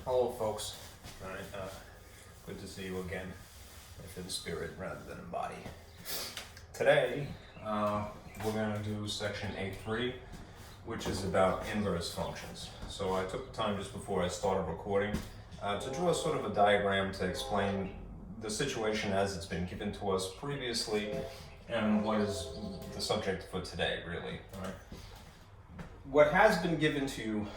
Hello, folks. All right, good to see you again, if in spirit rather than in body. Today, we're going to do section A3, which is about inverse functions. So I took the time just before I started recording to draw sort of a diagram to explain the situation as it's been given to us previously and what is the subject for today, really. All right. What has been given to you,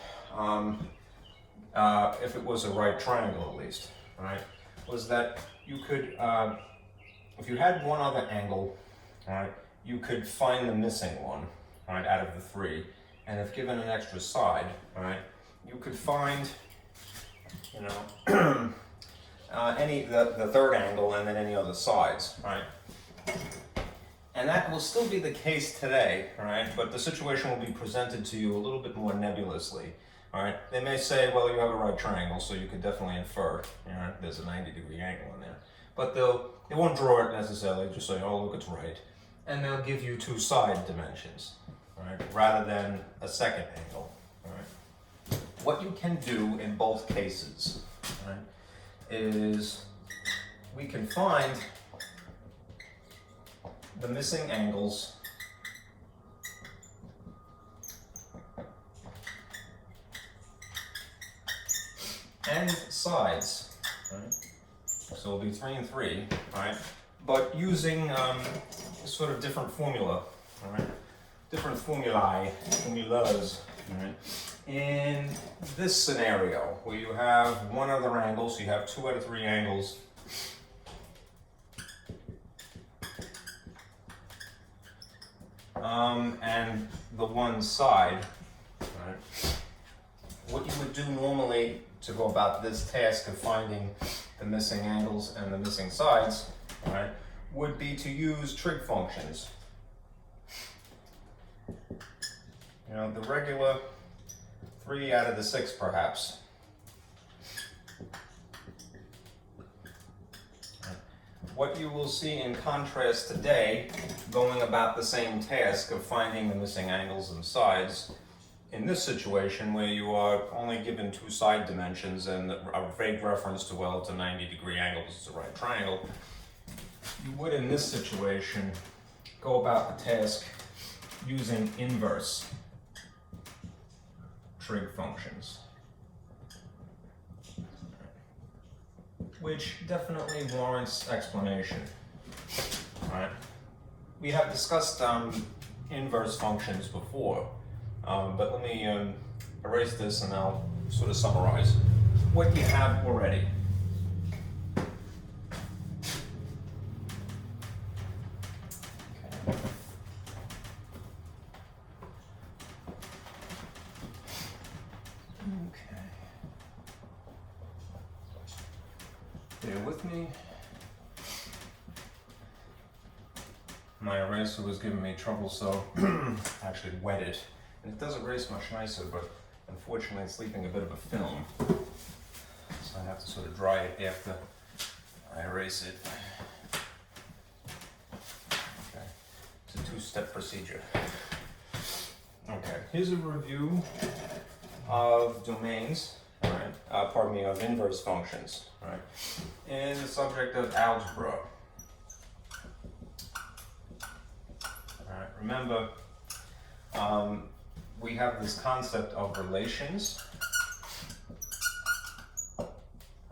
if it was a right triangle at least, right, was that you could, if you had one other angle, right, you could find the missing one, right, out of the three. And if given an extra side, right, you could find, you know, the third angle and then any other sides, right? And that will still be the case today, right? But the situation will be presented to you a little bit more nebulously, all right? They may say, well, you have a right triangle, so you could definitely infer, you know, there's a 90-degree angle in there. But they won't draw it necessarily, just say, oh, look, it's right. And they'll give you two side dimensions, right? Rather than a second angle, all right? What you can do in both cases, right, is we can find the missing angles and sides, right? So it'll be 3 and 3, right? But using sort of different formula, all right? Different formulas, all right? In this scenario, where you have one other angle, so you have 2 out of 3 angles, and the one side, right? What you would do normally to go about this task of finding the missing angles and the missing sides, right, would be to use trig functions. You know, the regular 3 out of the 6 perhaps. What you will see in contrast today, going about the same task of finding the missing angles and sides, in this situation where you are only given 2 side dimensions and a vague reference to, well, it's a 90-degree angle, it's a right triangle, you would in this situation go about the task using inverse trig functions, which definitely warrants explanation. All right. We have discussed inverse functions before, but let me erase this and I'll sort of summarize what you have already. Okay. Bear with me. My eraser was giving me trouble, so I actually wet it. And it does erase much nicer, but unfortunately it's leaving a bit of a film. So I have to sort of dry it after I erase it. Okay, it's a 2-step procedure. Okay, here's a review of domains. Right, pardon me, of inverse functions, right, in the subject of algebra. All right, remember, we have this concept of relations, all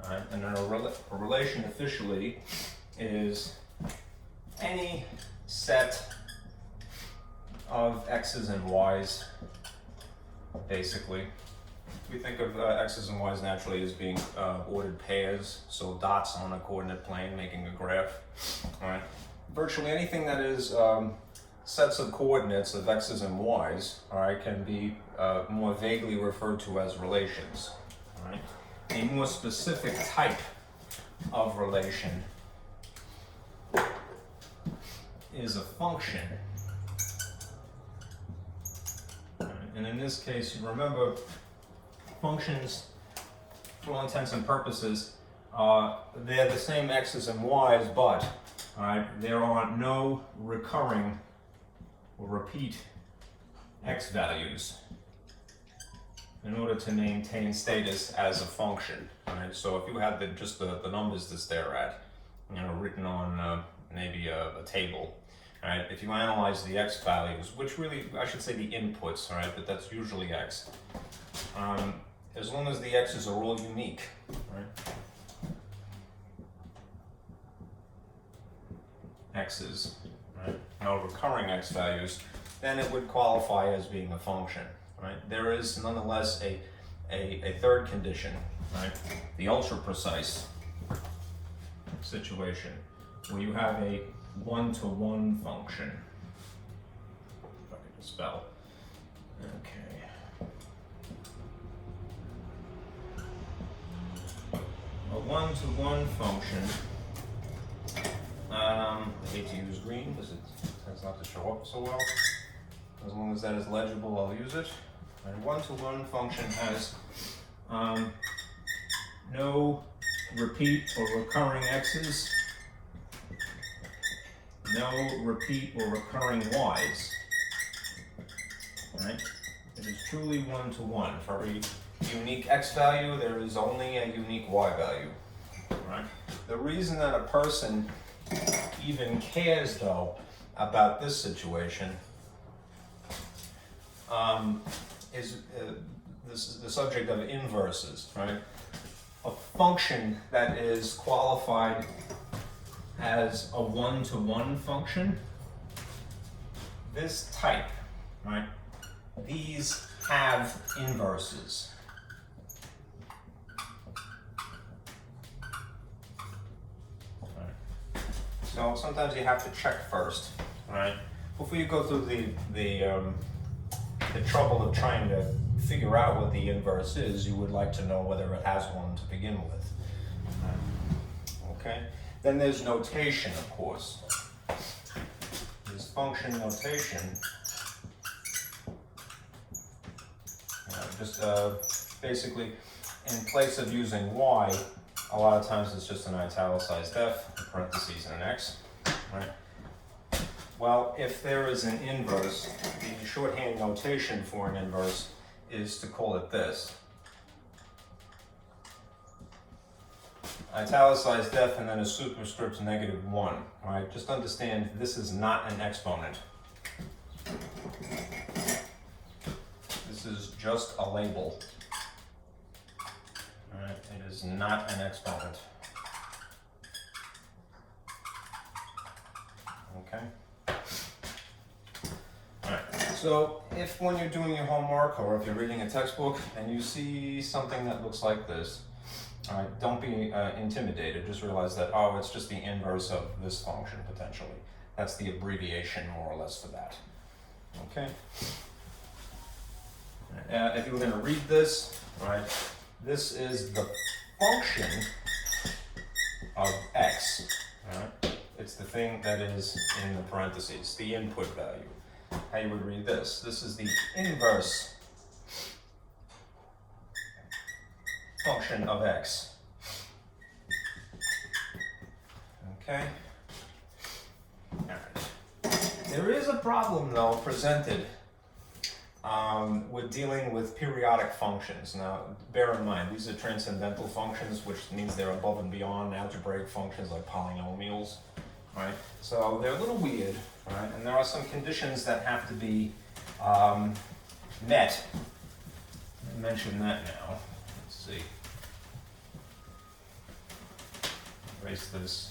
right, and a relation officially is any set of x's and y's, basically. We think of x's and y's naturally as being ordered pairs, so dots on a coordinate plane making a graph. All right. Virtually anything that is sets of coordinates of x's and y's, all right, can be more vaguely referred to as relations. All right. A more specific type of relation is a function. All right. And in this case, you remember, functions, for all intents and purposes, they're the same x's and y's, but there are no recurring or repeat x values. in order to maintain status as a function. Right? So if you had just the numbers that they're at, written on maybe a table, right? If you analyze the x values, which really, I should say the inputs, right? But that's usually x. As long as the x's are all unique, right? X's, right? No recurring x values, then it would qualify as being a function, right? There is nonetheless a third condition, right? The ultra-precise situation, where you have a one-to-one function. If I could spell. Okay. A one-to-one function. I hate to use green because it tends not to show up so well. As long as that is legible, I'll use it. A one-to-one function has no repeat or recurring x's, no repeat or recurring y's. Right? It is truly one-to-one. For every unique x value, there is only a unique y value. Right? The reason that a person even cares, though, about this situation is the subject of inverses, right? A function that is qualified as a one-to-one function, this type, right? These have inverses. So sometimes you have to check first, right? Before you go through the trouble of trying to figure out what the inverse is, you would like to know whether it has one to begin with. Okay? Then there's notation, of course. There's function notation. Basically, in place of using y, a lot of times it's just an italicized f, in parentheses, and an x, right? Well, if there is an inverse, the shorthand notation for an inverse is to call it this. Italicized f and then a superscript -1, right? Just understand this is not an exponent. This is just a label. All right, it is not an exponent. Okay? Alright, so if when you're doing your homework or if you're reading a textbook and you see something that looks like this, alright, don't be intimidated. Just realize that, oh, it's just the inverse of this function, potentially. That's the abbreviation, more or less, for that. Okay? If you were going to read this, right, this is the function of x. Right? It's the thing that is in the parentheses, the input value. How you would read this. This is the inverse function of x. Okay? All right. There is a problem, though, presented with dealing with periodic functions. Now, bear in mind, these are transcendental functions, which means they're above and beyond algebraic functions like polynomials, right? So they're a little weird, right? And there are some conditions that have to be met. I'll mention that now. Let's see. Erase this.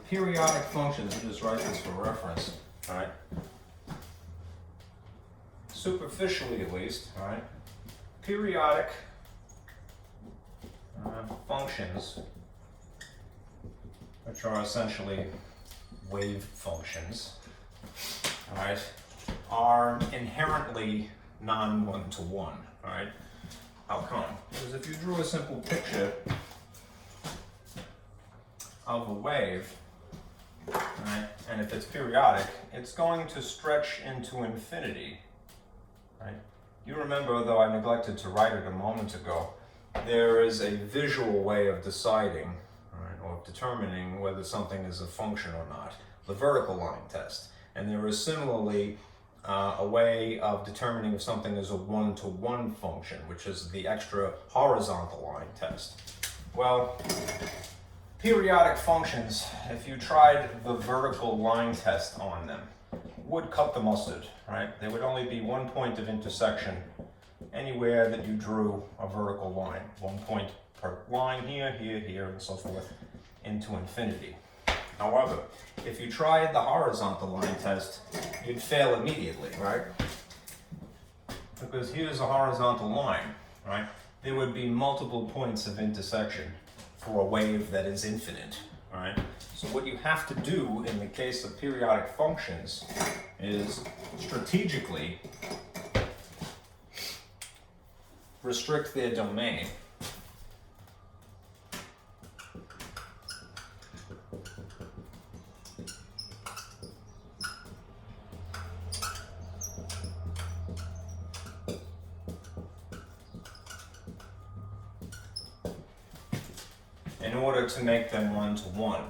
Periodic functions, we'll just write this for reference, all right? Superficially, at least, all right? Periodic functions, which are essentially wave functions, all right, are inherently non-one-to-one, all right? How come? Because if you drew a simple picture of a wave, right, and if it's periodic, it's going to stretch into infinity, right? You remember, though I neglected to write it a moment ago, there is a visual way of deciding, right, or determining whether something is a function or not, the vertical line test. And there is similarly a way of determining if something is a one-to-one function, which is the extra horizontal line test. Well, periodic functions, if you tried the vertical line test on them, would cut the mustard, right? There would only be one point of intersection anywhere that you drew a vertical line. One point per line here, here, here, and so forth, into infinity. However, if you tried the horizontal line test, you'd fail immediately, right? Because here's a horizontal line, right? There would be multiple points of intersection for a wave that is infinite, right? So what you have to do in the case of periodic functions is strategically restrict their domain. In order to make them one-to-one.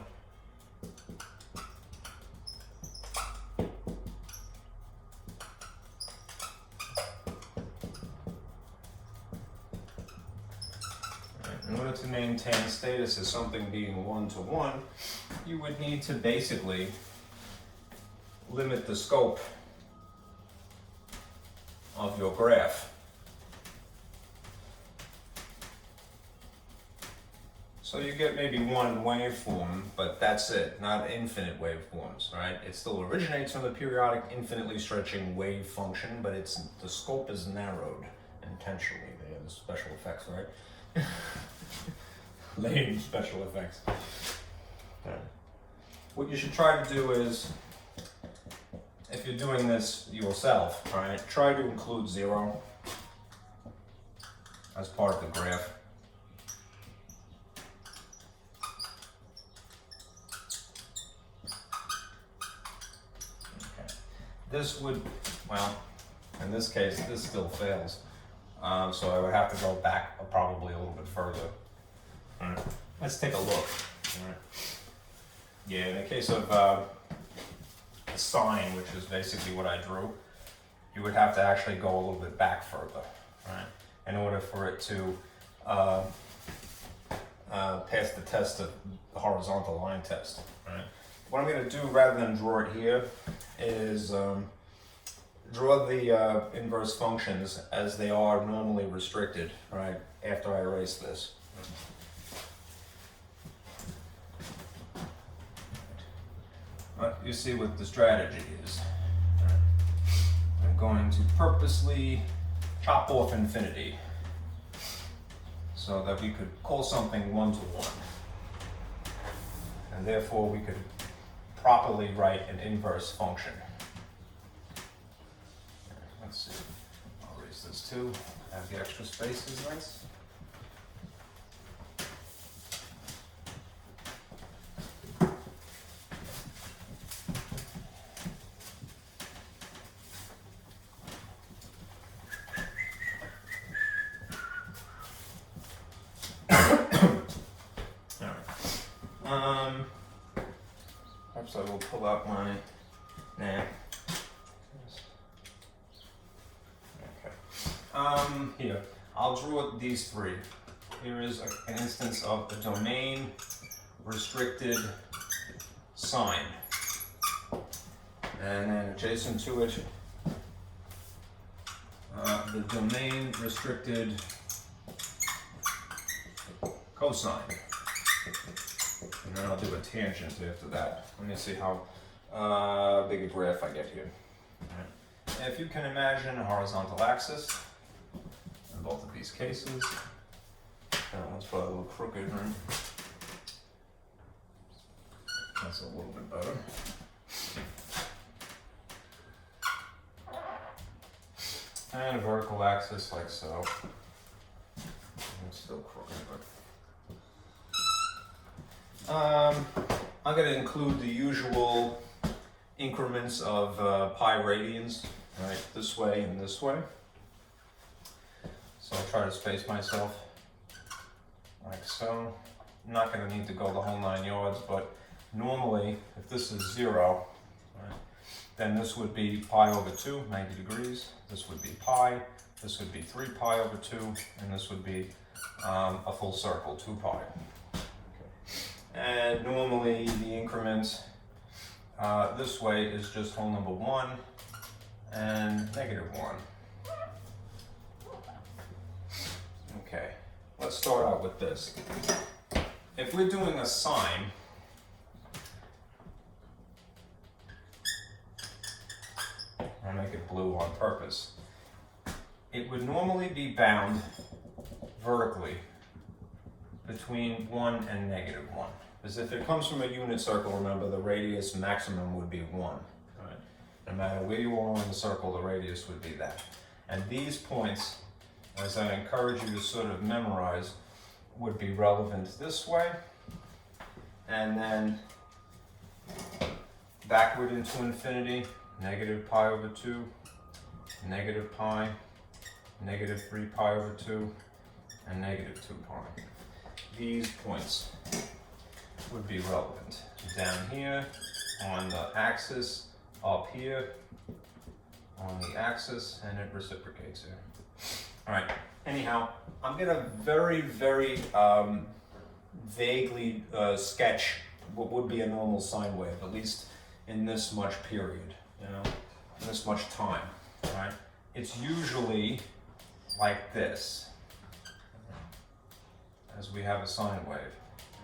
In order to maintain status as something being one-to-one, you would need to basically limit the scope of your graph. So you get maybe one waveform, but that's it, not infinite waveforms, right? It still originates from the periodic infinitely stretching wave function, but the scope is narrowed intentionally. They have the special effects, right? Lame special effects. Okay. What you should try to do is, if you're doing this yourself, right, try to include 0 as part of the graph. This would, well, in this case, this still fails. So I would have to go back probably a little bit further. All right. Let's take a look. All right. Yeah, in the case of the sine, which is basically what I drew, you would have to actually go a little bit back further, right, in order for it to pass the test of the horizontal line test. Right. What I'm going to do, rather than draw it here, is draw the inverse functions as they are normally restricted, right, after I erase this. But you see what the strategy is. I'm going to purposely chop off infinity so that we could call something one-to-one. And therefore we could properly write an inverse function. Let's see. I'll erase this too. Have the extra space is nice. Perhaps I will pull out my, okay. Here, I'll draw these three. Here is an instance of the domain restricted sine. And then adjacent to it, the domain restricted cosine. And then I'll do a tangent after that. Let me see how big a graph I get here. Right. If you can imagine a horizontal axis in both of these cases, that one's probably a little crooked, right? That's a little bit better. And a vertical axis like so. It's still crooked, but I'm going to include the usual increments of pi radians, right, this way and this way. So I'll try to space myself like so. I'm not going to need to go the whole 9 yards, but normally, if this is 0, right, then this would be pi over 2, 90 degrees. This would be pi. This would be 3 pi over 2, and this would be a full circle, 2 pi. Okay. And normally the increment this way is just whole number 1 and -1. Okay, let's start out with this. If we're doing a sine, I'll make it blue on purpose, it would normally be bound vertically between 1 and -1. Because if it comes from a unit circle, remember the radius maximum would be 1. Right? No matter where you are in the circle, the radius would be that. And these points, as I encourage you to sort of memorize, would be relevant this way, and then backward into infinity, negative pi over 2, negative pi, negative 3 pi over 2, and negative 2 pi. These points would be relevant. Down here, on the axis, up here, on the axis, and it reciprocates here. All right, anyhow, I'm gonna very, very vaguely sketch what would be a normal sine wave, at least in this much period, you know, in this much time, all right? It's usually like this, as we have a sine wave.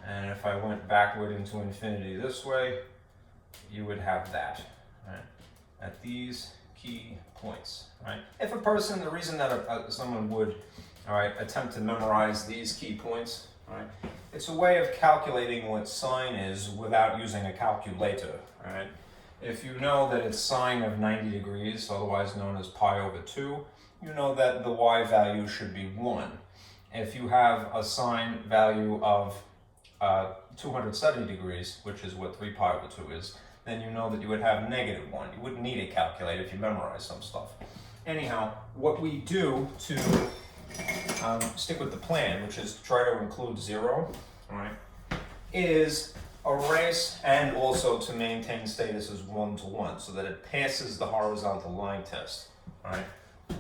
And if I went backward into infinity this way, you would have that, right? At these key points, right? If a person, the reason that someone would, all right, attempt to memorize these key points, right? It's a way of calculating what sine is without using a calculator, right? If you know that it's sine of 90 degrees, otherwise known as pi over 2, you know that the y value should be 1. If you have a sine value of 270 degrees, which is what 3 pi over 2 is, then you know that you would have -1. You wouldn't need a calculator if you memorize some stuff. Anyhow, what we do to stick with the plan, which is try to include 0, right, is erase and also to maintain status as 1 to 1 so that it passes the horizontal line test, right?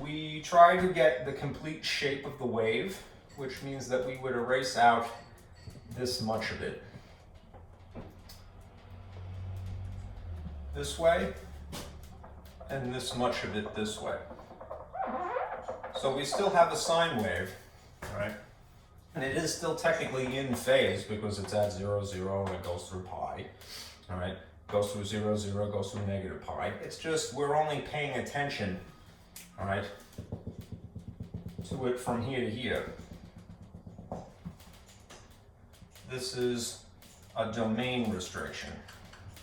We try to get the complete shape of the wave, which means that we would erase out this much of it this way, and this much of it this way. So we still have a sine wave, right? And it is still technically in phase because it's at 0, 0, and it goes through pi, all right? Goes through 0, 0, goes through negative pi. It's just we're only paying attention, all right, to it from here to here. This is a domain restriction.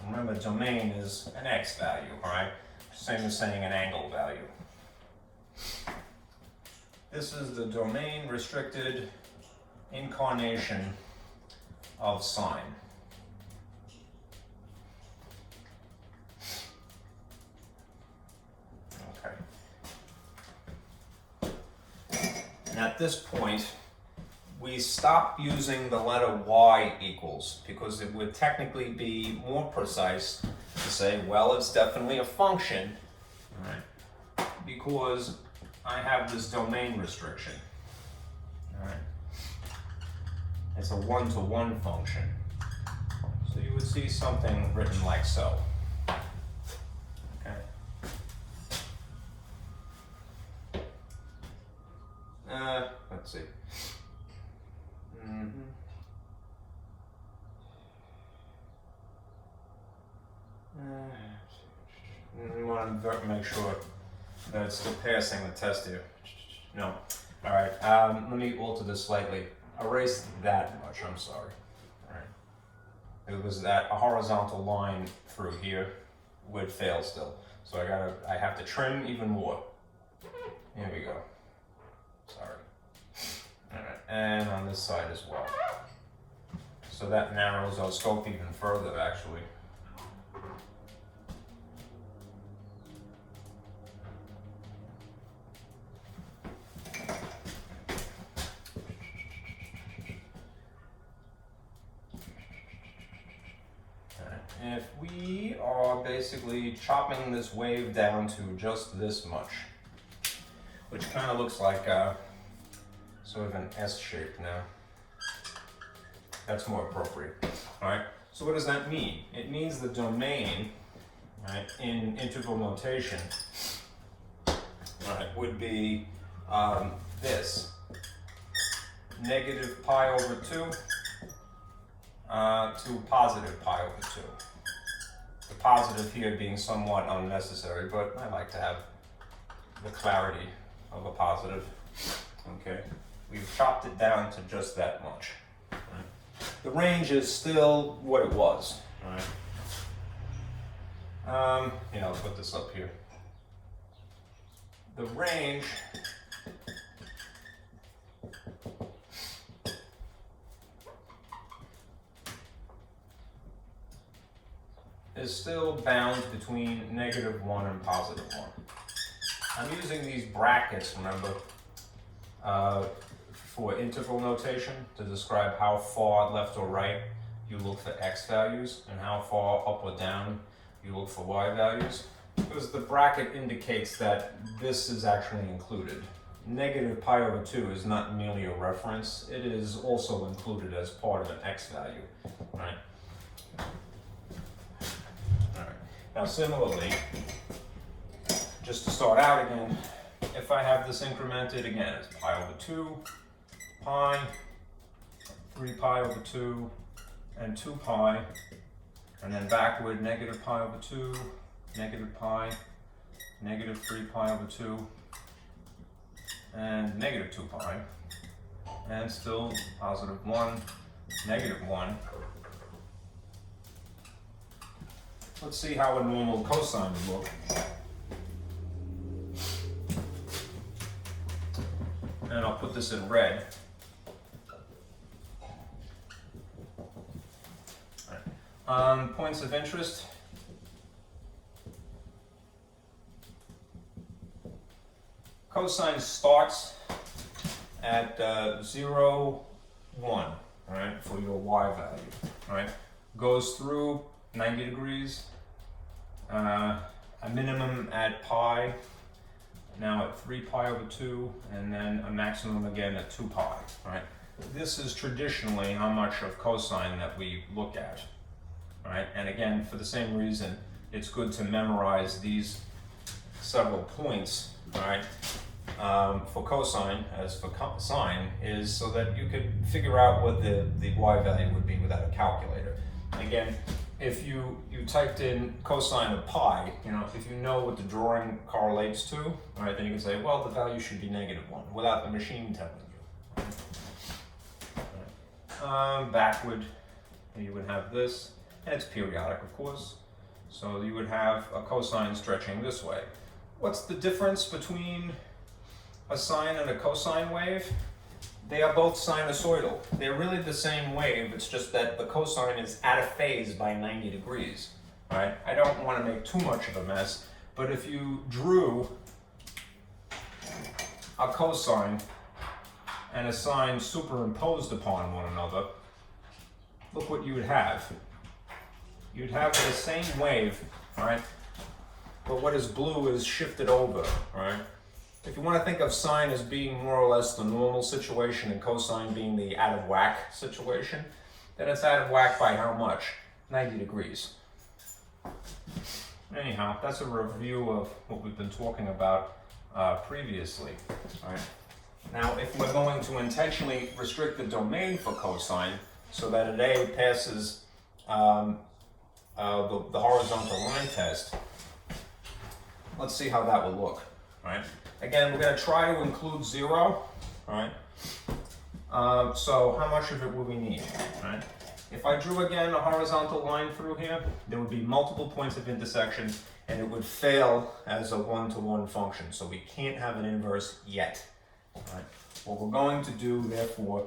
Remember, domain is an x value, all right? Same as saying an angle value. This is the domain restricted incarnation of sine. Okay. And at this point, we stop using the letter y equals because it would technically be more precise to say, well, it's definitely a function, right? Because I have this domain restriction, all right? It's a 1-to-1 function. So you would see something written like so, okay? Let's see. We want to make sure that it's still passing the test here. No. All right. Let me alter this slightly. Erase that much. I'm sorry. All right. It was that a horizontal line through here would fail still. So I have to trim even more. Here we go. Sorry. All right. And on this side as well. So that narrows our scope even further, actually. if we are basically chopping this wave down to just this much, which kind of looks like sort of an S shape now. That's more appropriate. All right. So what does that mean? It means the domain, right, in integral notation, right, would be this, negative pi over 2 to positive pi over 2. The positive here being somewhat unnecessary, but I like to have the clarity of a positive. Okay, we've chopped it down to just that much. Right? The range is still what it was. Right? I'll put this up here. The range is still bound between -1 and +1. I'm using these brackets, remember, for integral notation to describe how far left or right you look for x values and how far up or down you look for y values, because the bracket indicates that this is actually included. Negative pi over 2 is not merely a reference, it is also included as part of an x value, right? Now similarly, just to start out again, if I have this incremented again, it's pi over 2, pi, 3 pi over 2, and 2 pi, and then backward negative pi over 2, negative pi, negative 3 pi over 2, and negative 2 pi, and still +1, -1. Let's see how a normal cosine would look. And I'll put this in red. All right. Points of interest. Cosine starts at 0, 1, all right, for your y value, all right? Goes through 90 degrees, a minimum at pi, now at 3 pi over 2, and then a maximum again at 2 pi, right? This is traditionally how much of cosine that we look at, right? And again, for the same reason, it's good to memorize these several points, right? For cosine, as for sine, is so that you could figure out what the y value would be without a calculator. Again, if you typed in cosine of pi, if you know what the drawing correlates to, all right, then you can say, well, the value should be -1 without the machine telling you. Right. Backward, you would have this, and it's periodic, of course. So you would have a cosine stretching this way. What's the difference between a sine and a cosine wave? They are both sinusoidal. They're really the same wave, it's just that the cosine is out of phase by 90 degrees, right? I don't want to make too much of a mess, but if you drew a cosine and a sine superimposed upon one another, look what you would have. You'd have the same wave, right? But what is blue is shifted over, right? If you want to think of sine as being more or less the normal situation and cosine being the out of whack situation, then it's out of whack by how much? 90 degrees. Anyhow, that's a review of what we've been talking about previously. All right. Now, if we're going to intentionally restrict the domain for cosine so that an A passes the horizontal line test, let's see how that will look. All right. Again, we're going to try to include 0, all right? So how much of it will we need, all right? If I drew again a horizontal line through here, there would be multiple points of intersection and it would fail as a one-to-one function. So we can't have an inverse yet, all right? What we're going to do, therefore,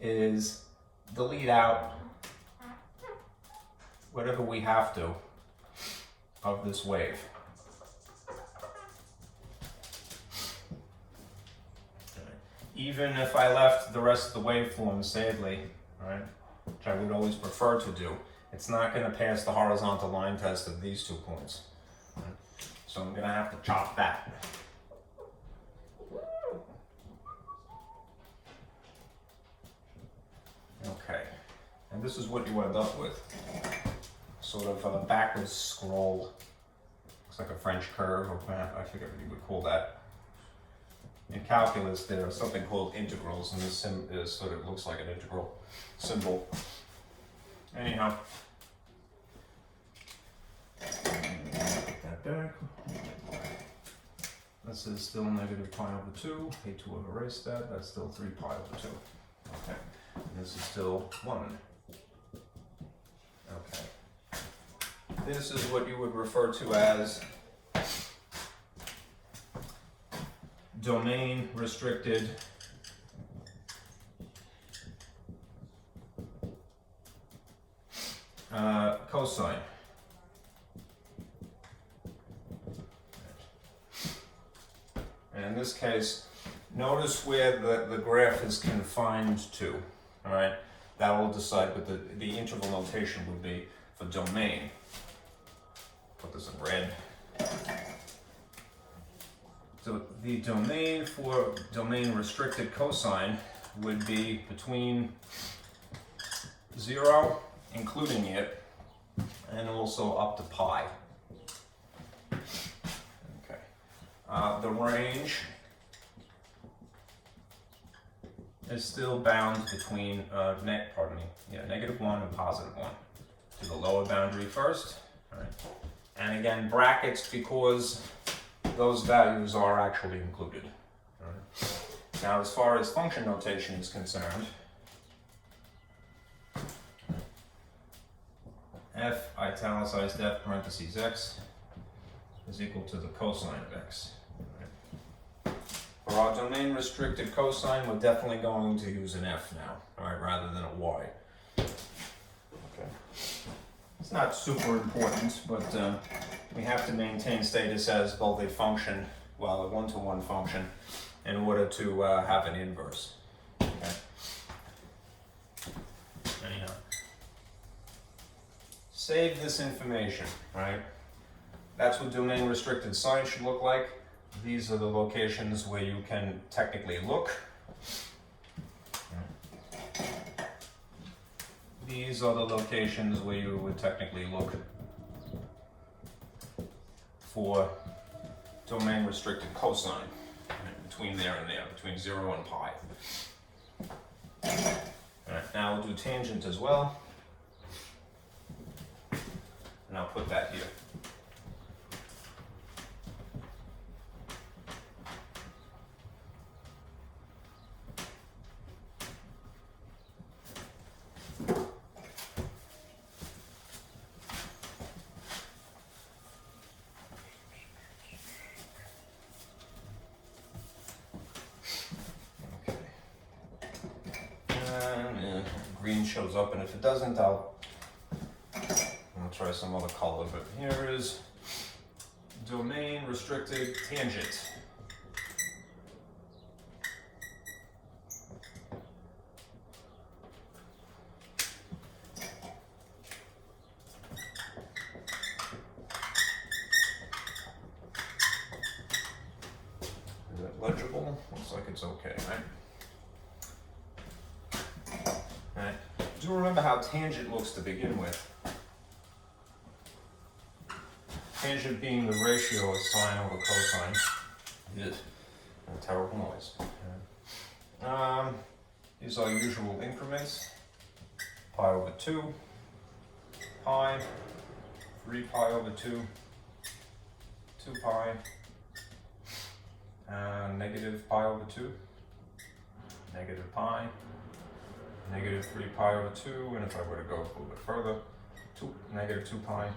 is delete out whatever we have to of this wave. Even if I left the rest of the waveform, sadly, right, which I would always prefer to do, it's not going to pass the horizontal line test of these 2 points. So I'm going to have to chop that. Okay, and this is what you end up with. Sort of a backwards scroll. Looks like a French curve, or I forget what you would call that. In calculus, there are something called integrals, and this sort of looks like an integral symbol. Anyhow, put that back. This is still negative pi over 2. Hate to have erased that. That's still 3 pi over 2. Okay, and this is still 1. Okay. This is what you would refer to as domain restricted cosine. And in this case, notice where the graph is confined to. All right, that will decide what the interval notation would be for domain. Put this in red. So the domain for domain restricted cosine would be between 0, including it, and also up to pi. Okay. The range is still bound between negative 1 and positive 1. To the lower boundary first. All right. And again, brackets because those values are actually included. All right. Now, as far as function notation is concerned, f italicized f parentheses x is equal to the cosine of x. Right. For our domain restricted cosine, we're definitely going to use an f now, all right, rather than a y. Okay. It's not super important, but we have to maintain status as both a function, well, a one-to-one function, in order to have an inverse. Okay. Anyhow, save this information, right? That's what domain restricted sine should look like. These are the locations where you can technically look. These are the locations where you would technically look for domain restricted cosine, right, between there and there, between 0 and pi. All right, now we'll do tangent as well, and I'll put that here. Green shows up, and if it doesn't, I'll try some other color. But here is domain restricted tangent. Is that legible? Looks like it's okay, right? Do remember how tangent looks to begin with. Tangent being the ratio of sine over cosine. Is a terrible noise. These are usual increments. Pi over 2, pi, 3 pi over 2, 2 pi, negative pi over 2, negative pi, negative 3 pi over 2, and if I were to go a little bit further, negative 2 pi.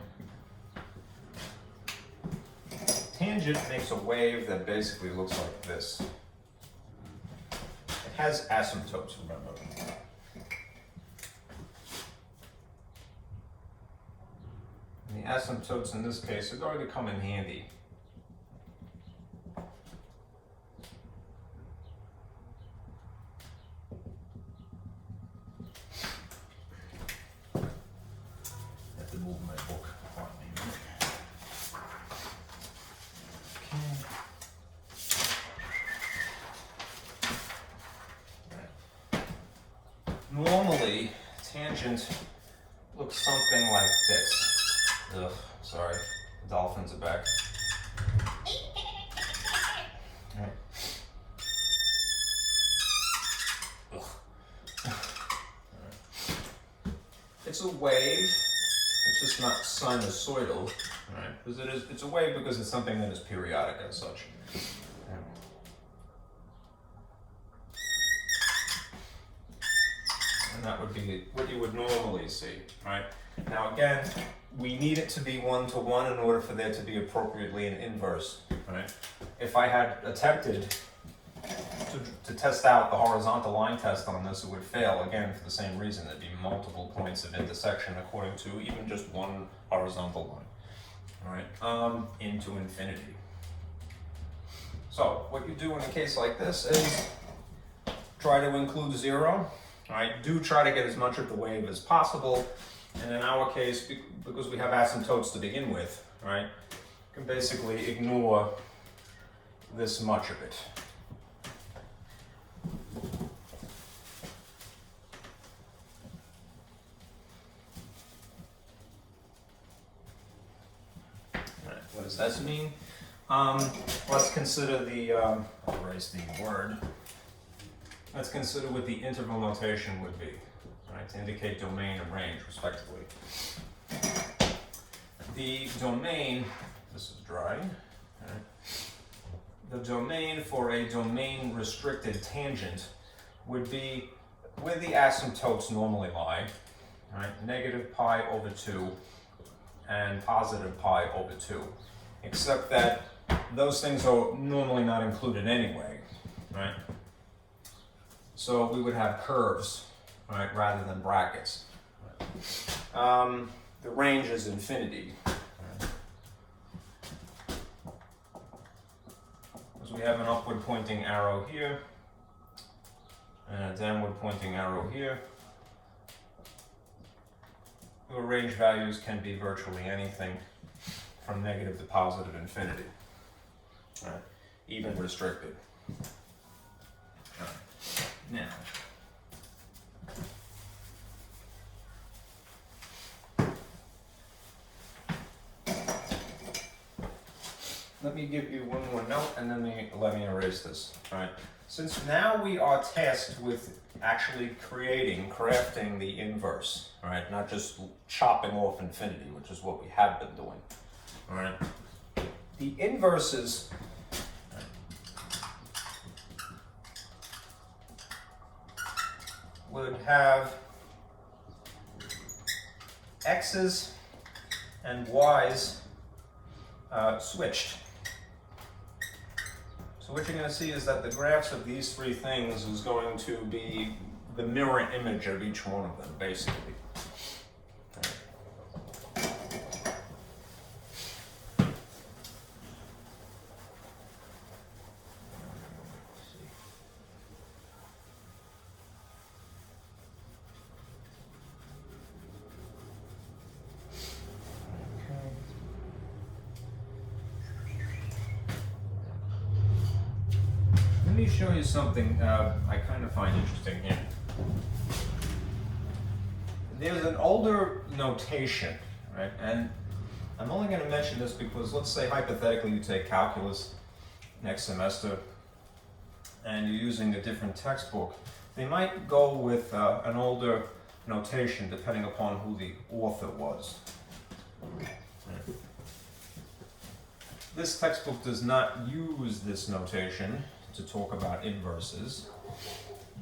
Tangent makes a wave that basically looks like this. It has asymptotes, remember. And the asymptotes in this case are going to come in handy. ideally, tangent looks something like this. Ugh, sorry, the dolphins are back. All right. It's a wave. It's just not sinusoidal, right? Because it's a wave because it's something that is periodic as such. And that would be what you would normally see, right? Now again, we need it to be 1-to-1 in order for there to be appropriately an inverse, right? If I had attempted to test out the horizontal line test on this, it would fail, again, for the same reason. There'd be multiple points of intersection according to even just one horizontal line, all right, into infinity. So what you do in a case like this is try to include 0, all right? Do try to get as much of the wave as possible, and in our case, because we have asymptotes to begin with, right, you can basically ignore this much of it. What does that mean? Let's consider the, I'll erase the word. Let's consider what the interval notation would be, right, to indicate domain and range, respectively. The domain, this is dry, right? The domain for a domain-restricted tangent would be where the asymptotes normally lie, right? -π/2 and +π/2, except that those things are normally not included anyway, right? So we would have curves, right, rather than brackets. The range is infinity. Right? Because we have an upward pointing arrow here, and a downward pointing arrow here. The range values can be virtually anything from negative to positive infinity, right? Even restricted. All right. Now, let me give you one more note, and then let me erase this. All right. Since now we are tasked with actually crafting the inverse, all right, not just chopping off infinity, which is what we have been doing. All right. The inverses would have x's and y's switched. So what you're going to see is that the graphs of these three things is going to be the mirror image of each one of them, basically. Let me show you something I kind of find interesting here. There's an older notation, right? And I'm only going to mention this because let's say hypothetically you take calculus next semester and you're using a different textbook. They might go with an older notation depending upon who the author was. This textbook does not use this notation to talk about inverses,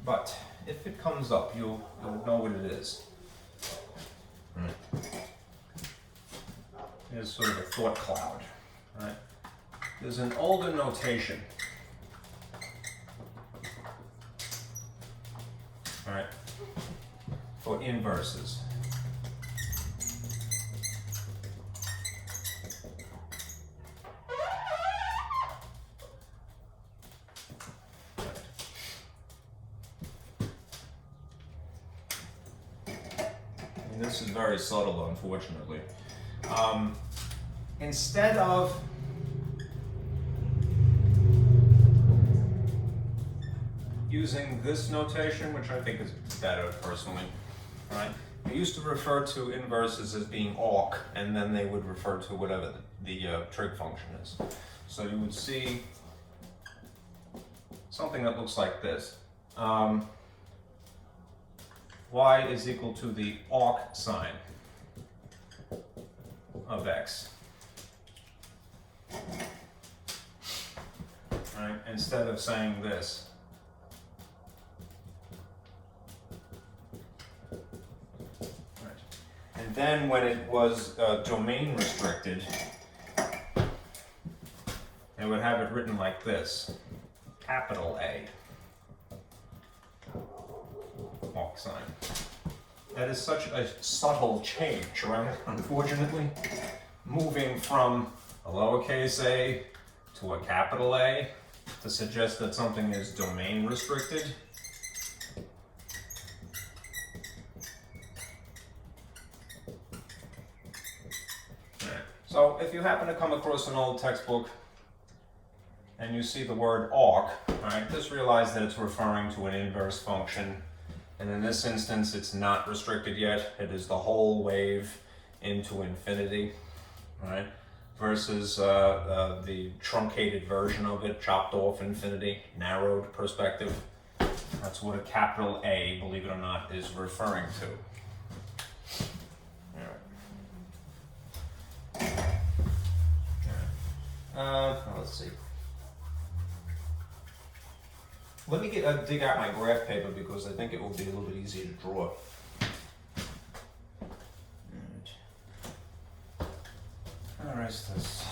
but if it comes up, you'll know what it is. Here's sort of a thought cloud. Right? There's an older notation, right, for inverses. This is very subtle, unfortunately. Instead of using this notation, which I think is better personally, right? They used to refer to inverses as being awk, and then they would refer to whatever the trig function is. So you would see something that looks like this. Y is equal to the awk sine of x. Right? Instead of saying this. Right. And then when it was domain restricted, they would have it written like this, capital A, awk sine. That is such a subtle change, right? Unfortunately, moving from a lowercase a to a capital A to suggest that something is domain restricted. So if you happen to come across an old textbook and you see the word awk, right, just realize that it's referring to an inverse function. And in this instance, it's not restricted yet. It is the whole wave into infinity, right? Versus the truncated version of it, chopped off infinity, narrowed perspective. That's what a capital A, believe it or not, is referring to. All right. Let's see. Let me dig out my graph paper because I think it will be a little bit easier to draw. I'll erase this.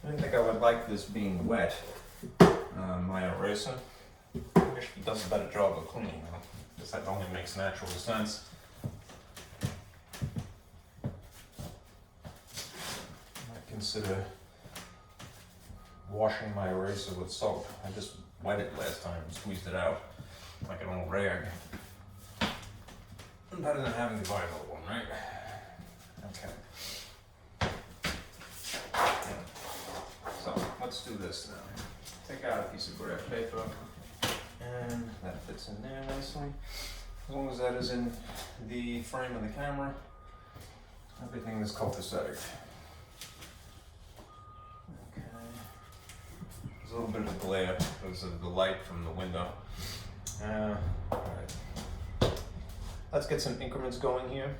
I didn't think I would like this being wet, my eraser. I wish he does a better job of cleaning though. I guess that only makes natural sense. I might consider washing my eraser with soap. I just wet it last time and squeezed it out like an old rag. Better than having to buy another one, right? Okay. So let's do this now. Take out a piece of graph paper, and that fits in there nicely. As long as that is in the frame of the camera, everything is copacetic. Okay. There's a little bit of a glare because of the light from the window. All right. Let's get some increments going here.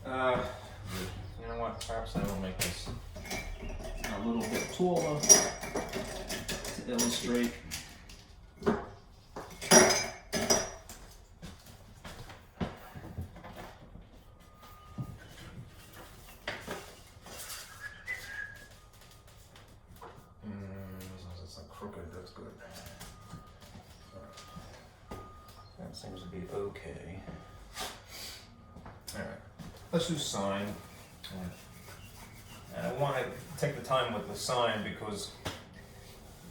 You know what, perhaps I will make this a little bit taller to illustrate. As long as it's not crooked, that's good. That seems to be okay. Alright, let's do sine. And I want to take the time with the sine because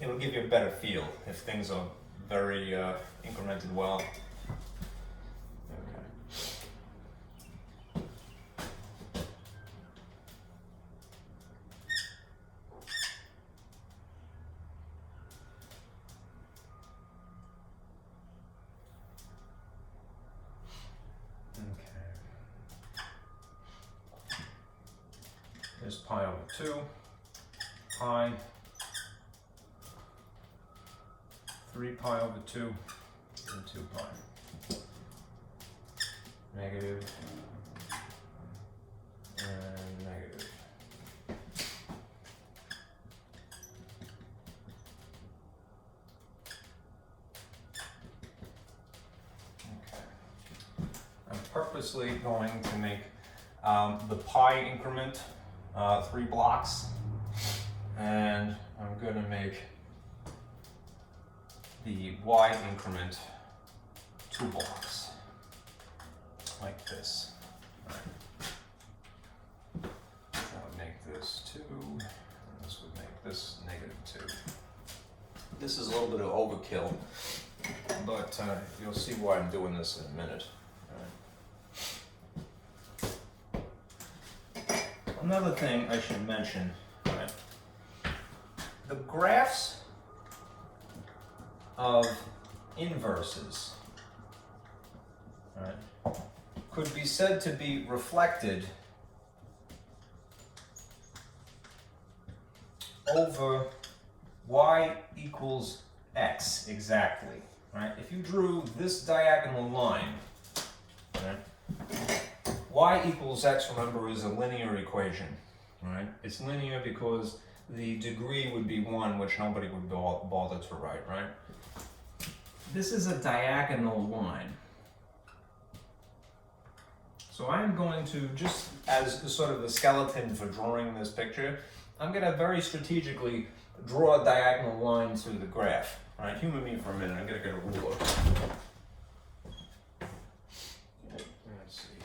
it'll give you a better feel if things are very incremented well. There's pi over 2, pi, 3 pi over 2, and 2 pi. Negative, and negative. Okay. I'm purposely going to make the pi increment 3 blocks, and I'm going to make the y increment 2 blocks, like this. Right. this -2. This is a little bit of overkill, but you'll see why I'm doing this in a minute. Right. Another thing I should mention, right? The graphs of inverses, right, could be said to be reflected over y equals x exactly, right? If you drew this diagonal line, right, y equals x, remember, is a linear equation, right? It's linear because the degree would be 1, which nobody would bother to write, right? This is a diagonal line. So I'm going to, just as sort of the skeleton for drawing this picture, I'm going to very strategically draw a diagonal line through the graph. All right, humor me for a minute. I'm going to get a ruler. Let's see.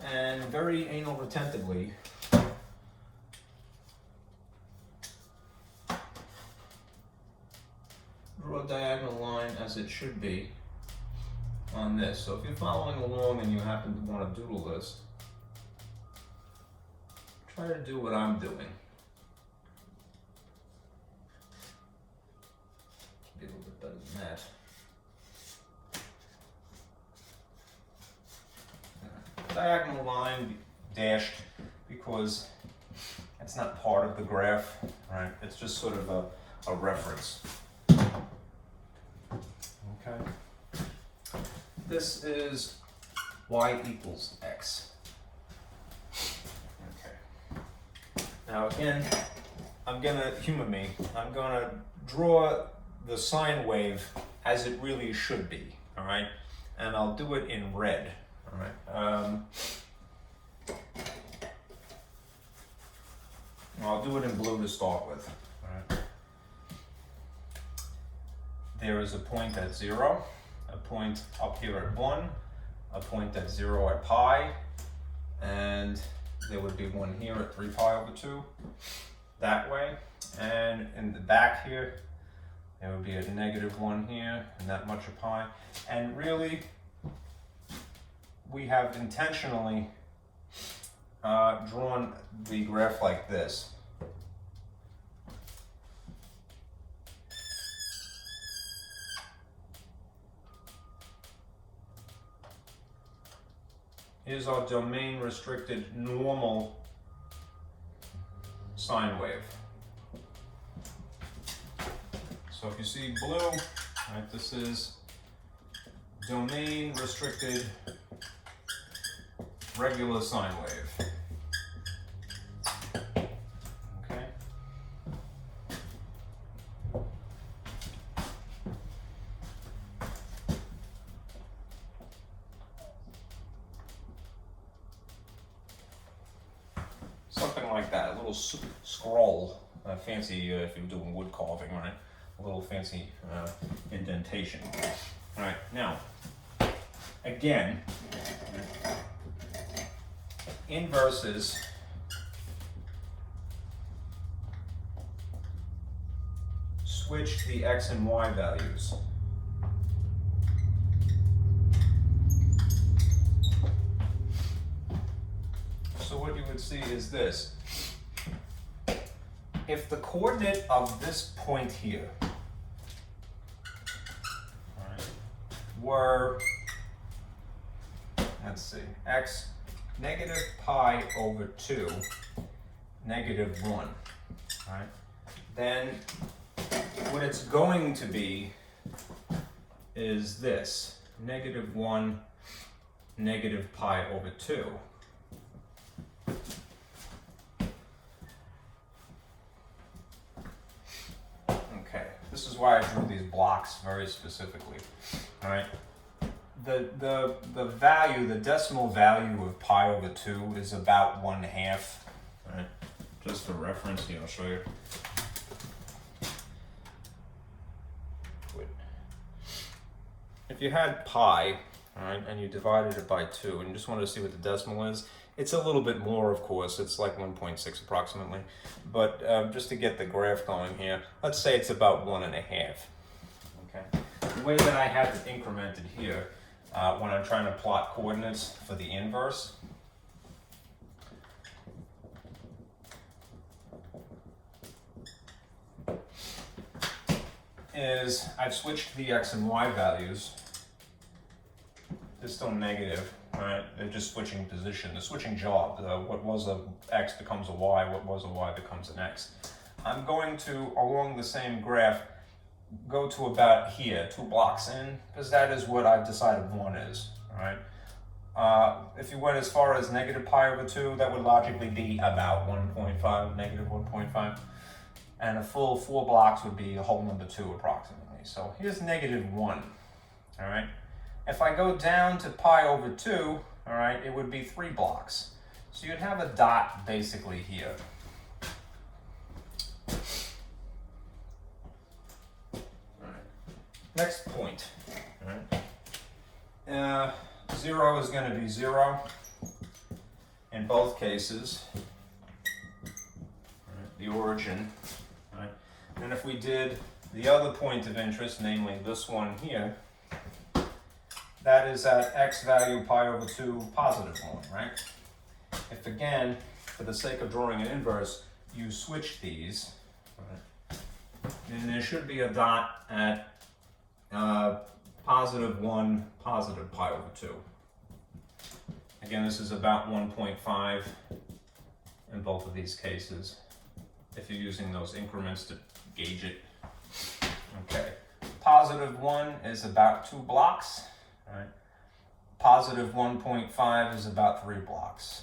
And very anal retentively, draw a diagonal line as it should be on this. So if you're following along and you happen to want to doodle this, try to do what I'm doing. Be a little bit better than that. Diagonal line dashed because it's not part of the graph, right? It's just sort of a reference. Okay. This is y equals x. Okay. Now again, I'm gonna, humor me, I'm gonna draw the sine wave as it really should be, all right? And I'll do it in red, all right? I'll do it in blue to start with, all right? There is a point at 0, a point up here at 1, a point at 0 at pi, and there would be one here at 3 pi over 2, that way. And in the back here, there would be a -1 here, and that much a pi. And really, we have intentionally drawn the graph like this. Is our domain restricted normal sine wave. So if you see blue, right, this is domain restricted regular sine wave. Okay. Something like that, a little scroll, fancy if you're doing wood carving, right? A little fancy indentation. All right, now, again, inverses switch the x and y values. So what you would see is this. If the coordinate of this point here, right, were, let's see, x negative pi over 2, -1, right? Then what it's going to be is this, -1, negative pi over 2. This is why I drew these blocks very specifically. All right. The value, the decimal value of pi over 2 is about 1/2. All right. Just for reference here, I'll show you. If you had pi, all right, and you divided it by 2, and you just wanted to see what the decimal is, It's a little bit more, of course. It's like 1.6 approximately. But just to get the graph going here, let's say it's about 1.5. Okay. The way that I have it incremented here, when I'm trying to plot coordinates for the inverse, is I've switched the x and y values. They're still negative, right? They're just switching position. They're switching job. What was a x becomes a y. What was a y becomes an x. I'm going to, along the same graph, go to about here, 2 blocks in, because that is what I've decided 1 is, right? If you went as far as negative pi over 2, that would logically be about 1.5, negative 1.5. And a full 4 blocks would be a whole number 2 approximately. So here's negative 1, all right? If I go down to pi over 2, all right, it would be 3 blocks. So you'd have a dot basically here. All right. Next point, all right? 0 is going to be 0 in both cases, all right, the origin. Right. And if we did the other point of interest, namely this one here, that is at x value pi over 2 positive 1, right? If again, for the sake of drawing an inverse, you switch these, right, then there should be a dot at positive 1, positive pi over 2. Again, this is about 1.5 in both of these cases, if you're using those increments to gauge it. Okay, positive 1 is about 2 blocks, right? Positive 1.5 is about 3 blocks.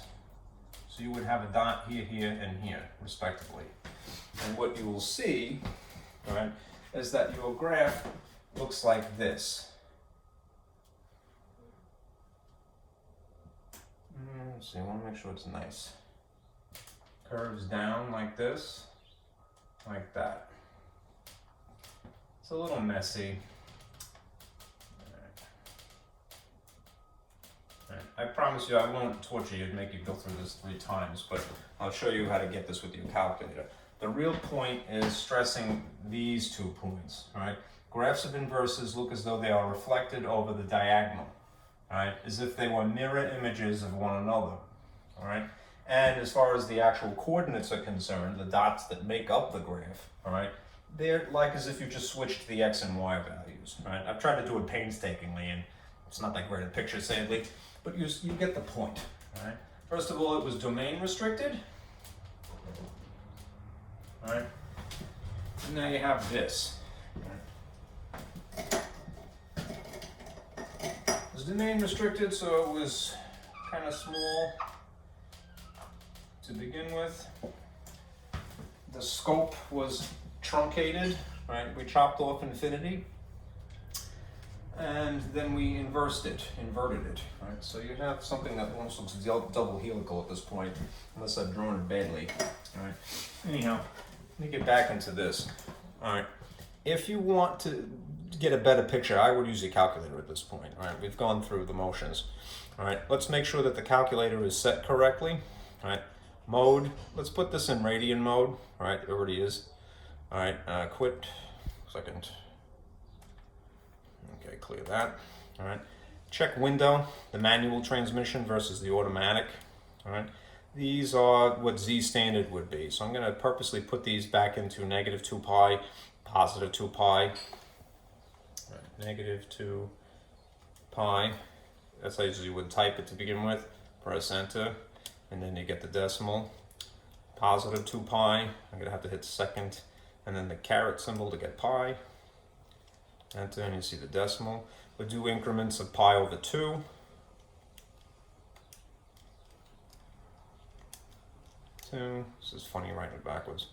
So you would have a dot here, here, and here, respectively. And what you will see, right, is that your graph looks like this. Let's see, I want to make sure it's nice. Curves down like this, like that. It's a little messy. All right. I promise you I won't torture you and make you go through this 3 times, but I'll show you how to get this with your calculator. The real point is stressing these 2 points, right? Graphs of inverses look as though they are reflected over the diagonal, right? As if they were mirror images of one another, all right? And as far as the actual coordinates are concerned, the dots that make up the graph, all right, they're like as if you just switched the x and y values, right? I've tried to do it painstakingly, and it's not that great a picture, sadly, but you get the point, all right? First of all, it was domain restricted, all right? And now you have this, right? It was domain restricted, so it was kind of small to begin with. The scope was truncated, right? We chopped off infinity, and then we inverted it, right? So you have something that almost looks double helical at this point, unless I've drawn it badly, all right? Anyhow, let me get back into this, all right? If you want to get a better picture, I would use a calculator at this point, all right? We've gone through the motions, all right? Let's make sure that the calculator is set correctly, all right? Mode, let's put this in radian mode, all right? It already is. All right, quit, second. Okay, clear that, all right. Check window, the manual transmission versus the automatic, all right. These are what Z standard would be. So I'm gonna purposely put these back into negative 2 pi, positive 2 pi, all right, negative 2 pi. That's how you would type it to begin with. Press enter, and then you get the decimal. Positive 2 pi, I'm gonna have to hit second, and then the caret symbol to get pi. Enter, and you see the decimal. We'll do increments of pi over 2. 2. This is funny writing it backwards.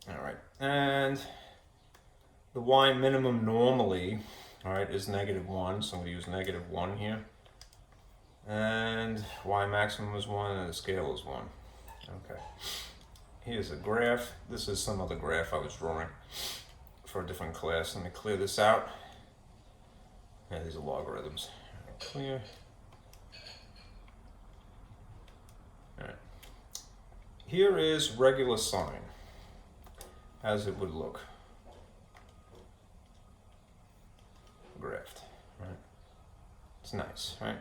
All right, and the y minimum normally, all right, is -1, so I'm gonna use -1 here. And y maximum is 1, and the scale is 1. Okay. Here's a graph. This is some other graph I was drawing for a different class. Let me clear this out. Yeah, these are logarithms. Clear. here is regular sine, as it would look graphed, right? It's nice, right?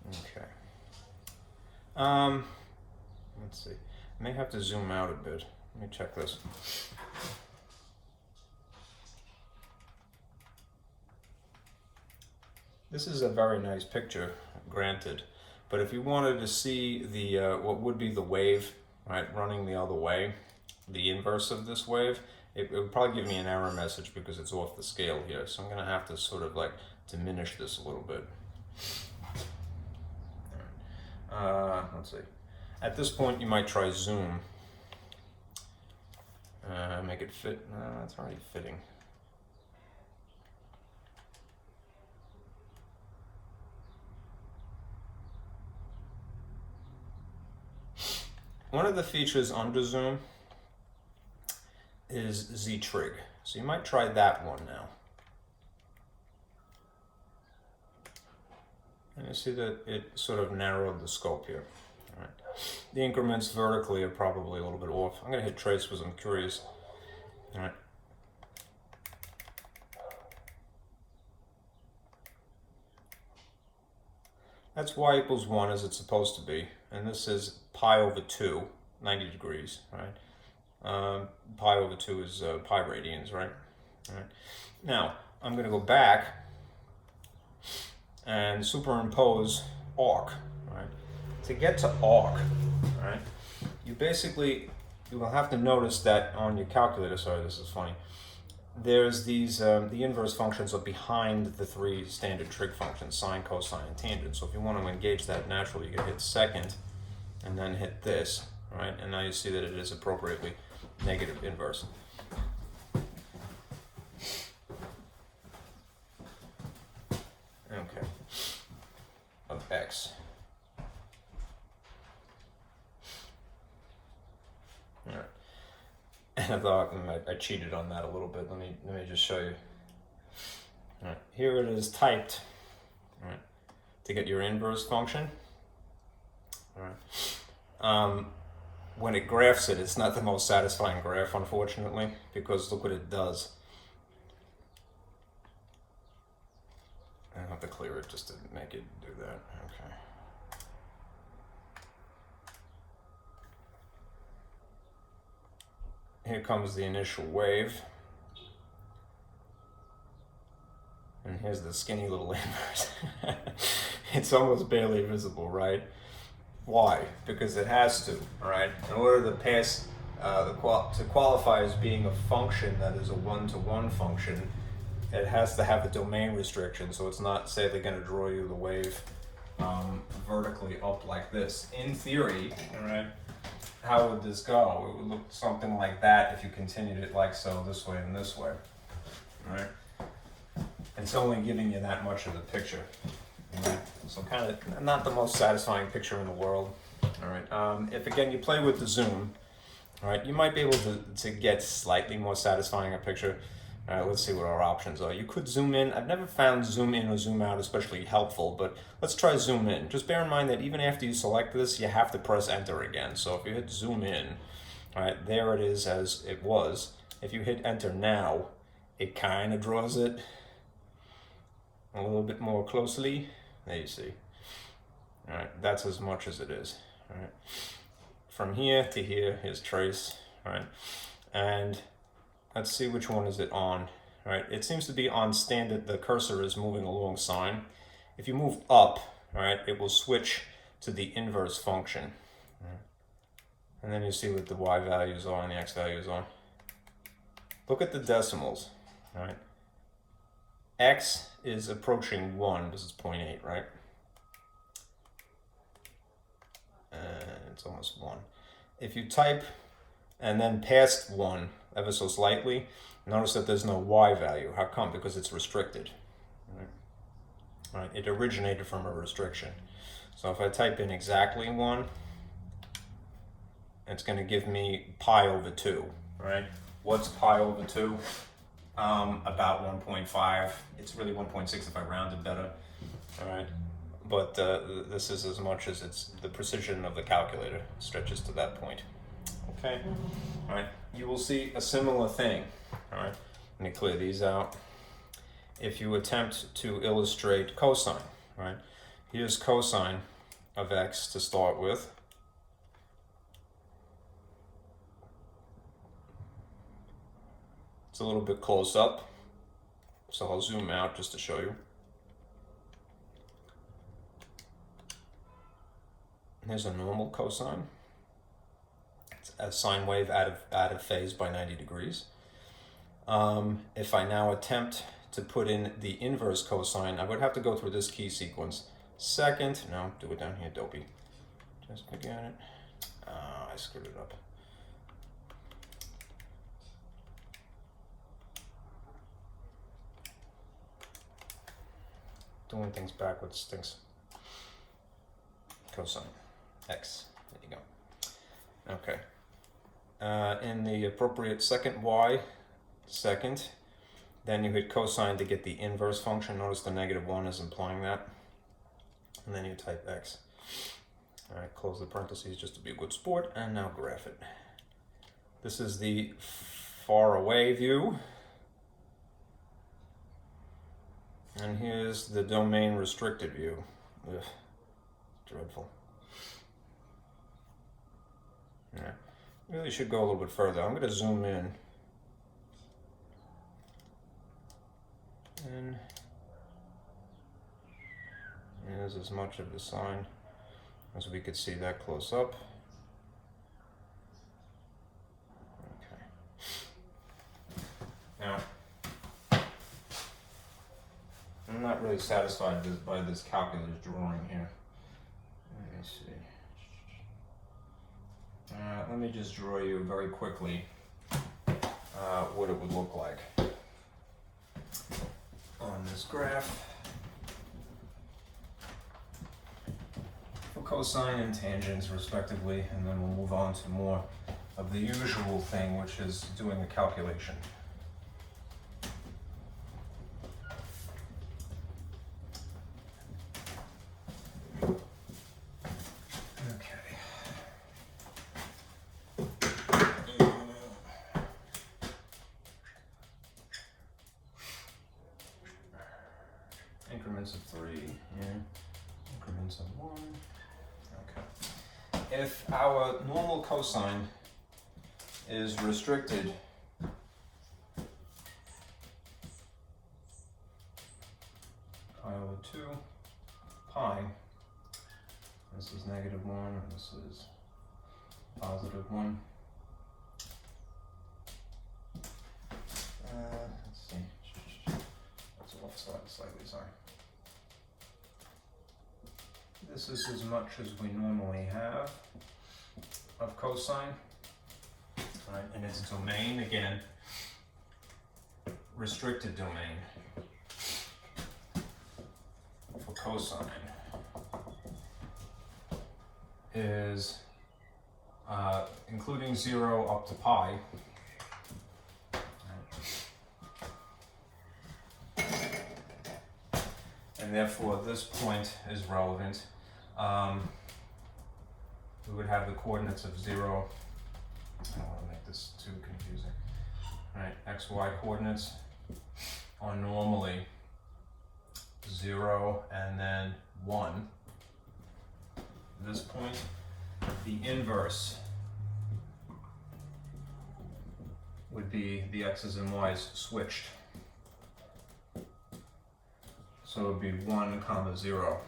Okay. Let's see. I may have to zoom out a bit. Let me check this. This is a very nice picture, granted, but if you wanted to see the what would be the wave, right, running the other way, the inverse of this wave, it would probably give me an error message because it's off the scale here. So I'm going to have to sort of like diminish this a little bit. Let's see. At this point, you might try zoom. Make it fit. It's already fitting. One of the features under zoom is Z Trig. So you might try that one now. And you see that it sort of narrowed the scope here. All right. The increments vertically are probably a little bit off. I'm going to hit trace because I'm curious. All right. That's y equals 1 as it's supposed to be. And this is pi over 2, 90 degrees, right? Pi over 2 is pi radians, right? All right. Now, I'm going to go back and superimpose arc, right? To get to arc, right, you will have to notice that on your calculator, sorry, this is funny, there's these, the inverse functions are behind the three standard trig functions, sine, cosine, and tangent. So if you want to engage that naturally, you can hit second and then hit this, right? And now you see that it is appropriately negative inverse. Okay, of x. All right. And I thought I cheated on that a little bit. Let me just show you. All right, here it is typed. All right, to get your inverse function. All right. When it graphs it, it's not the most satisfying graph, unfortunately, because look what it does. I have to clear it just to make it do that. Okay. Here comes the initial wave. And here's the skinny little inverse. It's almost barely visible, right? Why? Because it has to, right? In order to pass, to qualify as being a function that is a one-to-one function, it has to have a domain restriction. So it's not, say, they're going to draw you the wave vertically up like this. In theory, all right, how would this go? It would look something like that if you continued it like so, this way and this way, right? It's only giving you that much of the picture, right? So kind of not the most satisfying picture in the world, all right? If again you play with the zoom, all right, you might be able to get slightly more satisfying a picture. All right, let's see what our options are. You could zoom in. I've never found zoom in or zoom out especially helpful, but let's try zoom in. Just bear in mind that even after you select this, you have to press enter again. So if you hit zoom in, all right, there it is as it was. If you hit enter now, it kind of draws it a little bit more closely. There you see. All right, that's as much as it is. All right, from here to here, here's trace. All right, and let's see which one is it on. All right, it seems to be on standard. The cursor is moving along sine. If you move up, all right, it will switch to the inverse function. All right. And then you see what the y values are and the x values are. Look at the decimals. All right, x is approaching 1. This is 0.8, right? And it's almost 1. If you type and then past 1 ever so slightly, notice that there's no y value. How come? Because it's restricted. Right? It originated from a restriction. So if I type in exactly 1, it's going to give me pi over 2. Right? What's pi over 2? About 1.5. It's really 1.6 if I rounded better. All right. but this is as much as it's the precision of the calculator stretches to that point. Okay, all right. You will see a similar thing. All right, let me clear these out. If you attempt to illustrate cosine, right? Here's cosine of x to start with. It's a little bit close up, so I'll zoom out just to show you. Here's a normal cosine. It's a sine wave out of phase by 90 degrees. If I now attempt to put in the inverse cosine, I would have to go through this key sequence. Second, no, do it down here, dopey. Just forget it. I screwed it up. Doing things backwards stinks. Cosine x. There you go. Okay. In the appropriate second y, second, then you hit cosine to get the inverse function. Notice the -1 is implying that. And then you type x. All right, close the parentheses just to be a good sport, and now graph it. This is the far away view. And here's the domain restricted view. Ugh, dreadful. Yeah, really should go a little bit further. I'm going to zoom in. And here's as much of the sine as we could see that close up. Okay. Now, I'm not really satisfied by this calculator's drawing here. Let me see. Let me just draw you very quickly what it would look like on this graph for cosine and tangents respectively, and then we'll move on to more of the usual thing, which is doing a calculation. Increments of 3, yeah. Increments of 1. Okay. If our normal cosine is restricted pi over 2 pi, this is -1 and this is +1. Let's see. That's offside slightly, sorry. This is as much as we normally have of cosine, right? And its domain, again, restricted domain for cosine is including 0 up to pi. And therefore this point is relevant. We would have the coordinates of 0. I don't want to make this too confusing. Right, x, y coordinates are normally 0 and then 1. This point, the inverse would be the x's and y's switched. So it would be 1, 0.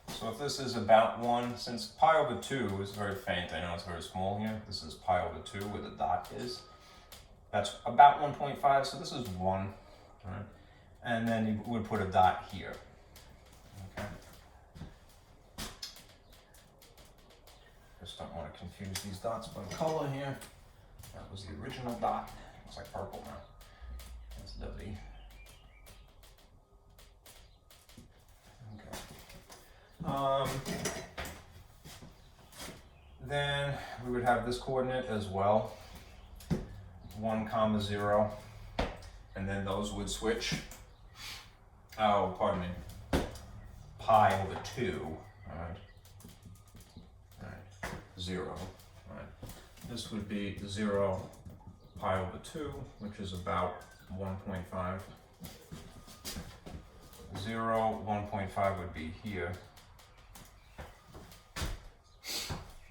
So if this is about 1, since pi over 2 is very faint, I know it's very small here, this is pi over 2 where the dot is. That's about 1.5, so this is 1, right? And then you would put a dot here, okay? Just don't want to confuse these dots by color here. That was the original dot. Looks like purple now. That's W. Then we would have this coordinate as well, 1, 0, and then those would switch. Oh, pardon me. pi over 2, all right, 0, all right. This would be 0 pi over 2, which is about 1.5. 0, 1.5 would be here.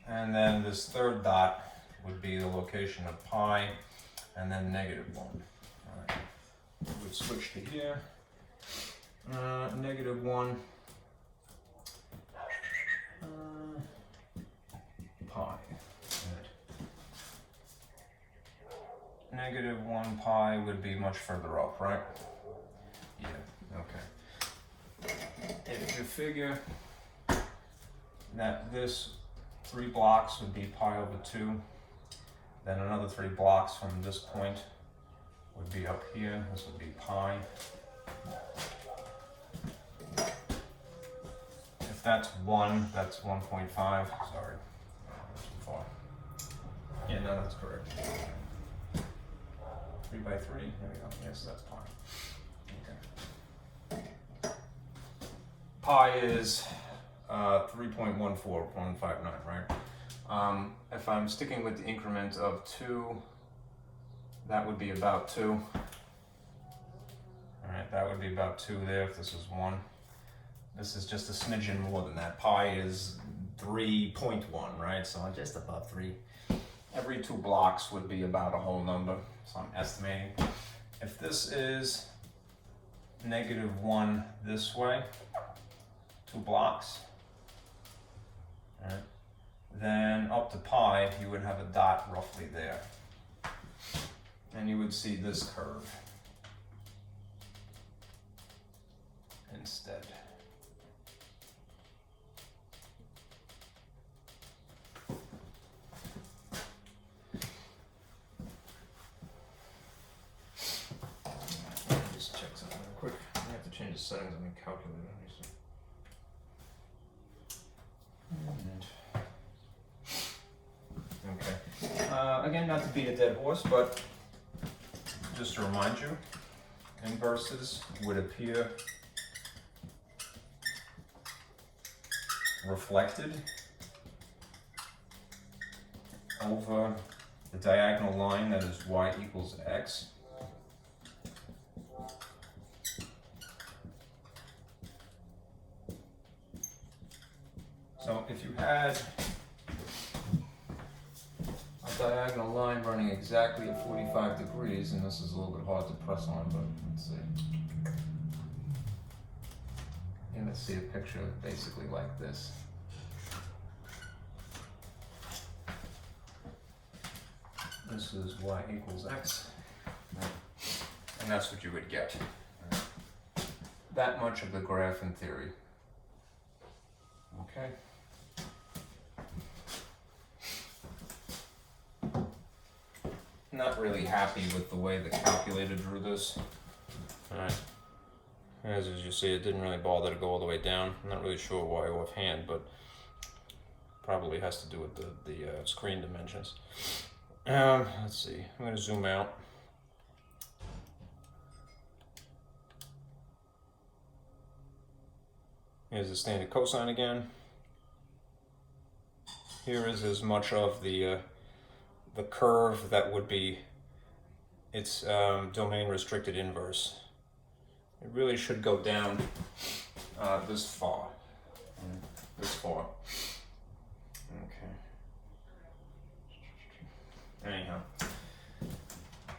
And then this third dot would be the location of pi, and then -1. All right. We would switch to here. -1 pi. -1 pi would be much further up, right? Yeah, okay. If you figure that this 3 blocks would be pi over 2, then another 3 blocks from this point would be up here. This would be pi. If that's 1, that's 1.5. Sorry, too far. Yeah, no, that's correct. 3 by 3. There we go. Yes, that's pi. Okay. Pi is 3.14159, right? If I'm sticking with the increment of 2, that would be about 2. All right, that would be about 2 there if this is 1. This is just a smidgen more than that. Pi is 3.1, right? So just above 3. Every 2 blocks would be about a whole number, so I'm estimating. If this is -1 this way, 2 blocks, all right, then up to pi, you would have a dot roughly there. And you would see this curve instead. Just check something real quick. I have to change the settings on the calculator. Okay. Again, not to beat a dead horse, but just to remind you, inverses would appear reflected over the diagonal line that is y equals x. So if you had a diagonal line running exactly at 45 degrees, and this is a little bit hard to press on, but let's see. And let's see a picture basically like this. This is y equals x, and that's what you would get. That much of the graph in theory. Okay. Not really happy with the way the calculator drew this. Alright. As you see, it didn't really bother to go all the way down. I'm not really sure why offhand, but probably has to do with the screen dimensions. Let's see. I'm going to zoom out. Here's the standard cosine again. Here is as much of the curve that would be its domain restricted inverse. It really should go down this far. This far. Okay. Anyhow,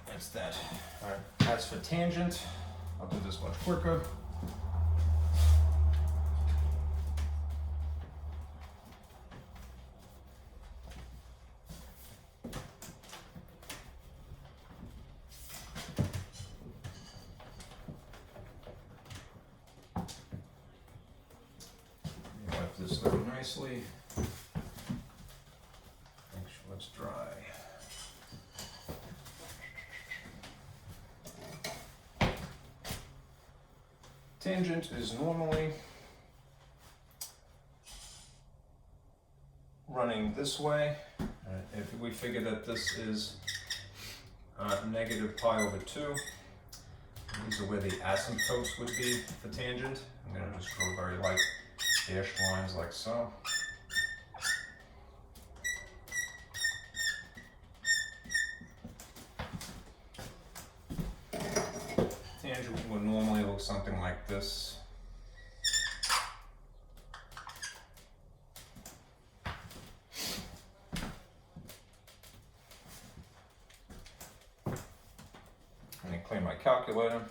that's that. All right. As for tangent, I'll do this much quicker. This very nicely. Make sure it's dry. Tangent is normally running this way. If we figure that this is negative pi over 2, these are where the asymptotes would be for tangent. I'm going to just draw very light dashed lines like so. Tangent would normally look something like this. Let me clean my calculator.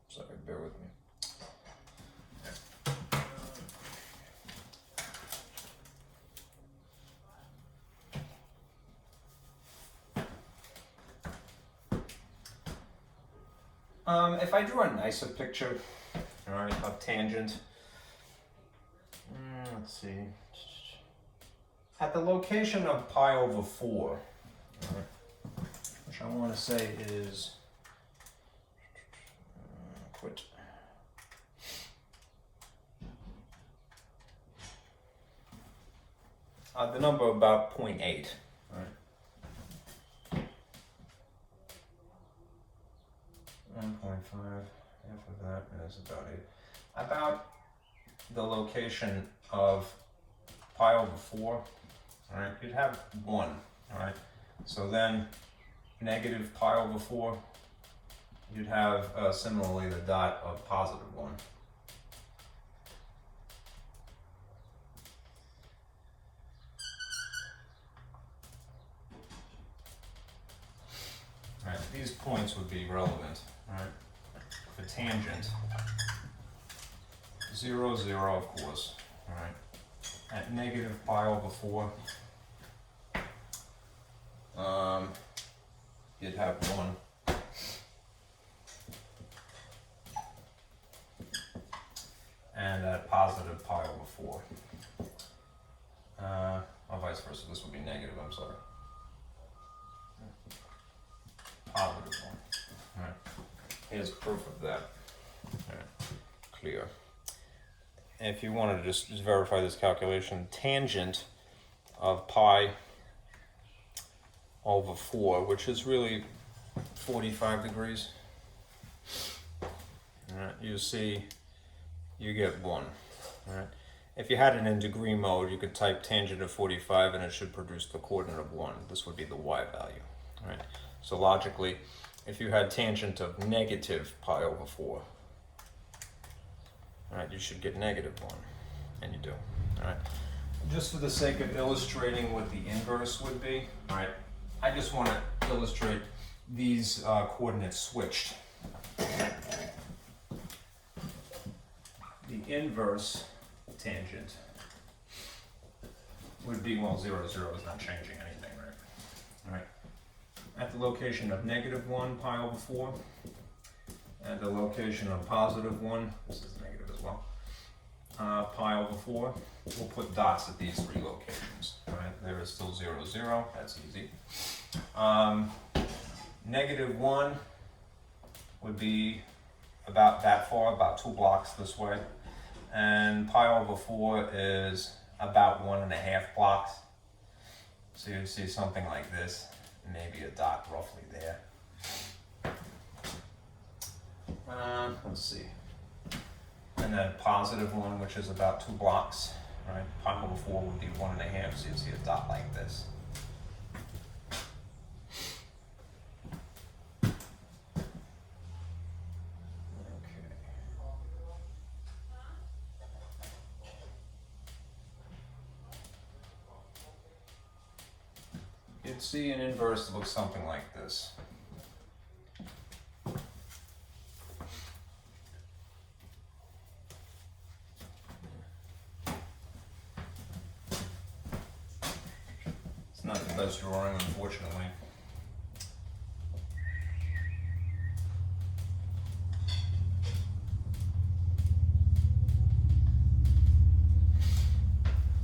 Sorry, bear with me. If I drew a nicer picture, all right, of tangent, let's see, at the location of pi over 4, all right, which I want to say is, quit. The number about 0.8, all right. 1.5, half of that is about 8. About the location of pi over 4, all right, you'd have 1, all right. So then negative pi over 4, you'd have similarly the dot of positive 1. All right, these points would be relevant. All right, for tangent, 0, 0, of course. All right, at negative pi over 4, you'd have 1. And at positive pi over 4, or vice versa, this would be negative, I'm sorry. Positive 1. All right. Here's proof of that. All right. Clear. If you wanted to just verify this calculation, tangent of pi over 4, which is really 45 degrees. All right. You see, you get 1. All right. If you had it in degree mode, you could type tangent of 45 and it should produce the coordinate of 1. This would be the y value. All right. So logically, if you had tangent of negative pi over 4, all right, you should get negative 1, and you do. All right. Just for the sake of illustrating what the inverse would be, all right, I just want to illustrate these coordinates switched. The inverse tangent would be, well, 0, 0 is not changing anything, right? All right. At the location of negative 1 pi over 4, at the location of positive 1, this is negative as well, pi over 4, we'll put dots at these 3 locations. All right, there is still 0, 0, that's easy. Negative 1 would be about that far, about 2 blocks this way, and pi over 4 is about 1.5 blocks. So you'd see something like this. Maybe a dot roughly there. Let's see. And then positive 1, which is about 2 blocks, right? Pi over 4 would be 1.5, so you'd see a dot like this. Okay. You'd see an inverse that looks something like this. It's not the best drawing, unfortunately.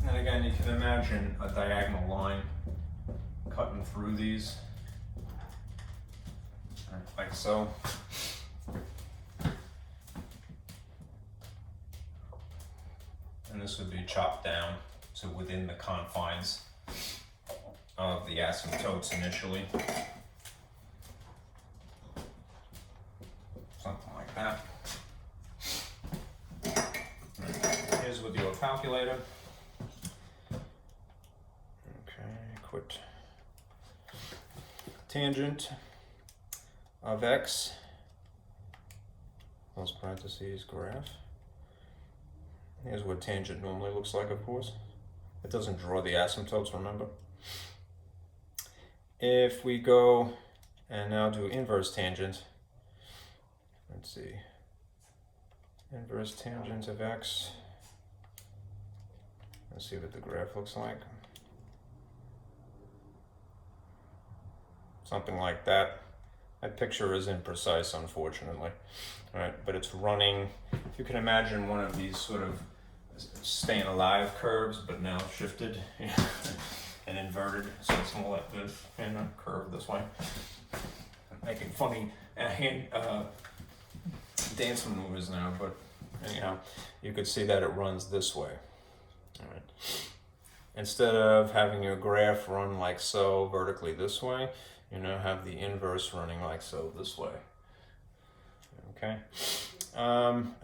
And again, you can imagine a diagonal line cutting through these. like so. And this would be chopped down to within the confines of the asymptotes initially. Something like that. Here's with your calculator. Okay, quit. Tangent of x, close parentheses, graph. Here's what tangent normally looks like, of course. It doesn't draw the asymptotes, remember? If we go and now do inverse tangent, let's see, inverse tangent of x. Let's see what the graph looks like. Something like that. That picture is imprecise, unfortunately. All right, but it's running. You can imagine one of these sort of staying alive curves, but now shifted and inverted, so it's more like this and a curve this way. I'm making funny hand dance maneuvers now, but anyhow, you could see that it runs this way. All right. Instead of having your graph run like so vertically this way, you now have the inverse running like so this way. Okay.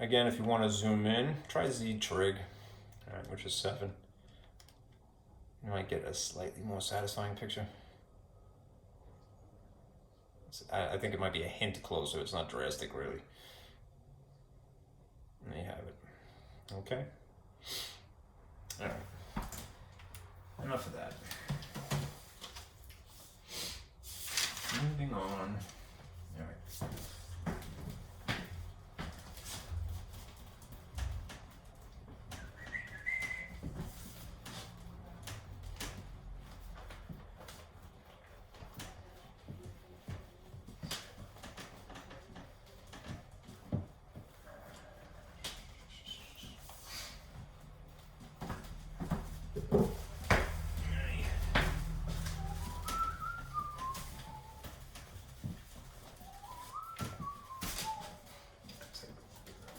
Again, if you want to zoom in, try Z trig, all right, which is 7. You might get a slightly more satisfying picture. I think it might be a hint closer. It's not drastic, really. And there you have it. Okay. All right. Enough of that. Moving on. All right.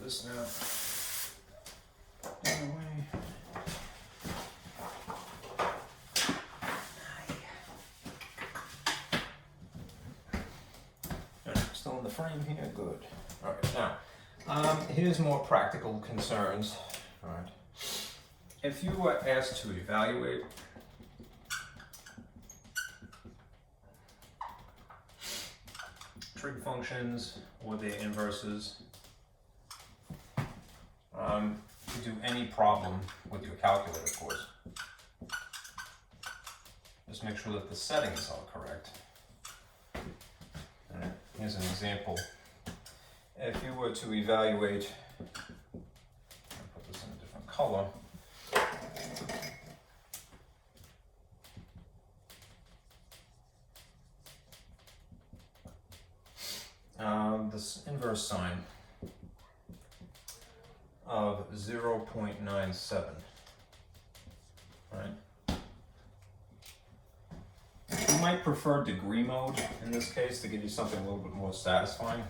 This now. Away. Still in the frame here, good. All right, now, here's more practical concerns. All right, if you were asked to evaluate trig functions or their inverses, to do any problem with your calculator, of course, just make sure that the settings are correct. All right, here's an example. If you were to evaluate, I'll put this in a different color. This inverse sine of 0.97, right? You might prefer degree mode in this case to give you something a little bit more satisfying.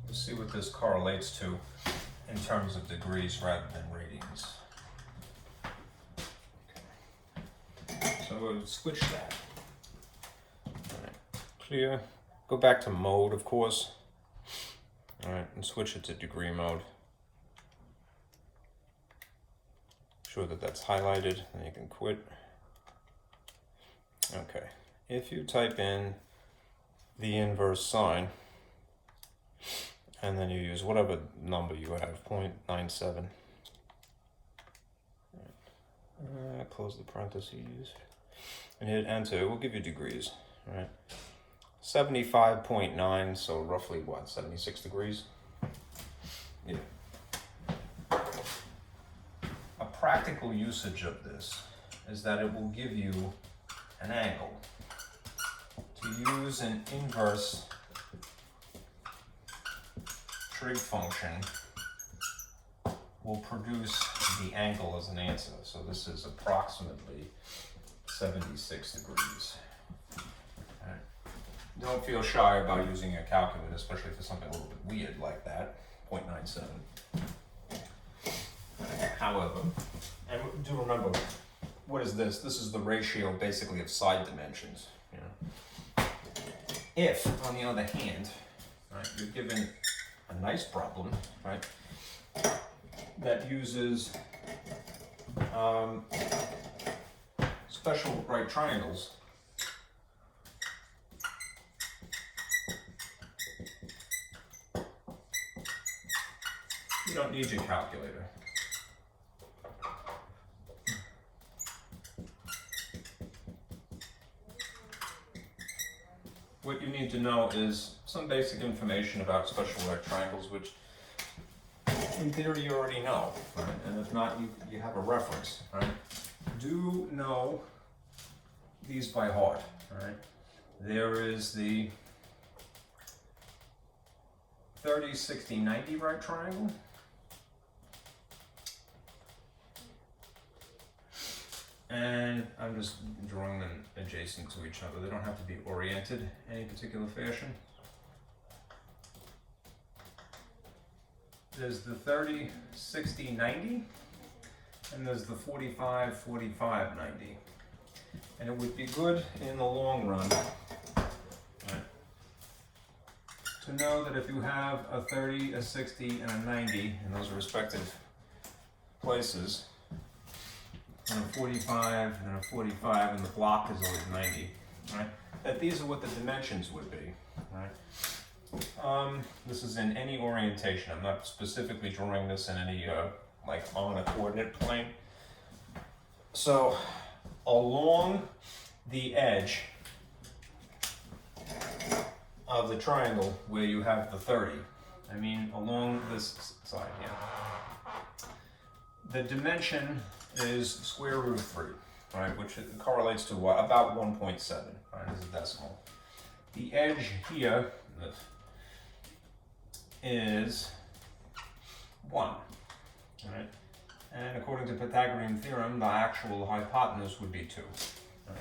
We'll see what this correlates to in terms of degrees rather than radians. So we'll switch that. All right, clear. Go back to mode, of course. All right, and switch it to degree mode. Sure that that's highlighted, and you can quit. Okay, if you type in the inverse sine, and then you use whatever number you have, 0.97. Close the parentheses and hit enter. It will give you degrees, right? 75.9, so roughly what, 76 degrees? Yeah. A practical usage of this is that it will give you an angle. To use an inverse trig function, will produce the angle as an answer. So this is approximately 76 degrees. All right. Don't feel shy about using a calculator, especially for something a little bit weird like that, 0.97. However, and do remember, what is this? This is the ratio basically of side dimensions. You know? If, on the other hand, right, you're given a nice problem, right, that uses special right triangles, you don't need your calculator. What you need to know is some basic information about special right triangles, which in theory you already know, right? And if not, you have a reference, right? Do know these by heart, right? There is the 30, 60, 90 right triangle. And I'm just drawing them adjacent to each other. They don't have to be oriented in any particular fashion. There's the 30, 60, 90, and there's the 45, 45, 90. And it would be good in the long run, right, to know that if you have a 30, a 60, and a 90 in those respective places, and a 45 and a 45, and the block is always 90, right? That these are what the dimensions would be, right? This is in any orientation. I'm not specifically drawing this in any, like on a coordinate plane. So, along the edge of the triangle where you have the 30, I mean along this side here, the dimension is square root of 3, right, which correlates to what? About 1.7, right, as a decimal. The edge here is 1, right? And according to Pythagorean Theorem, the actual hypotenuse would be 2. Right?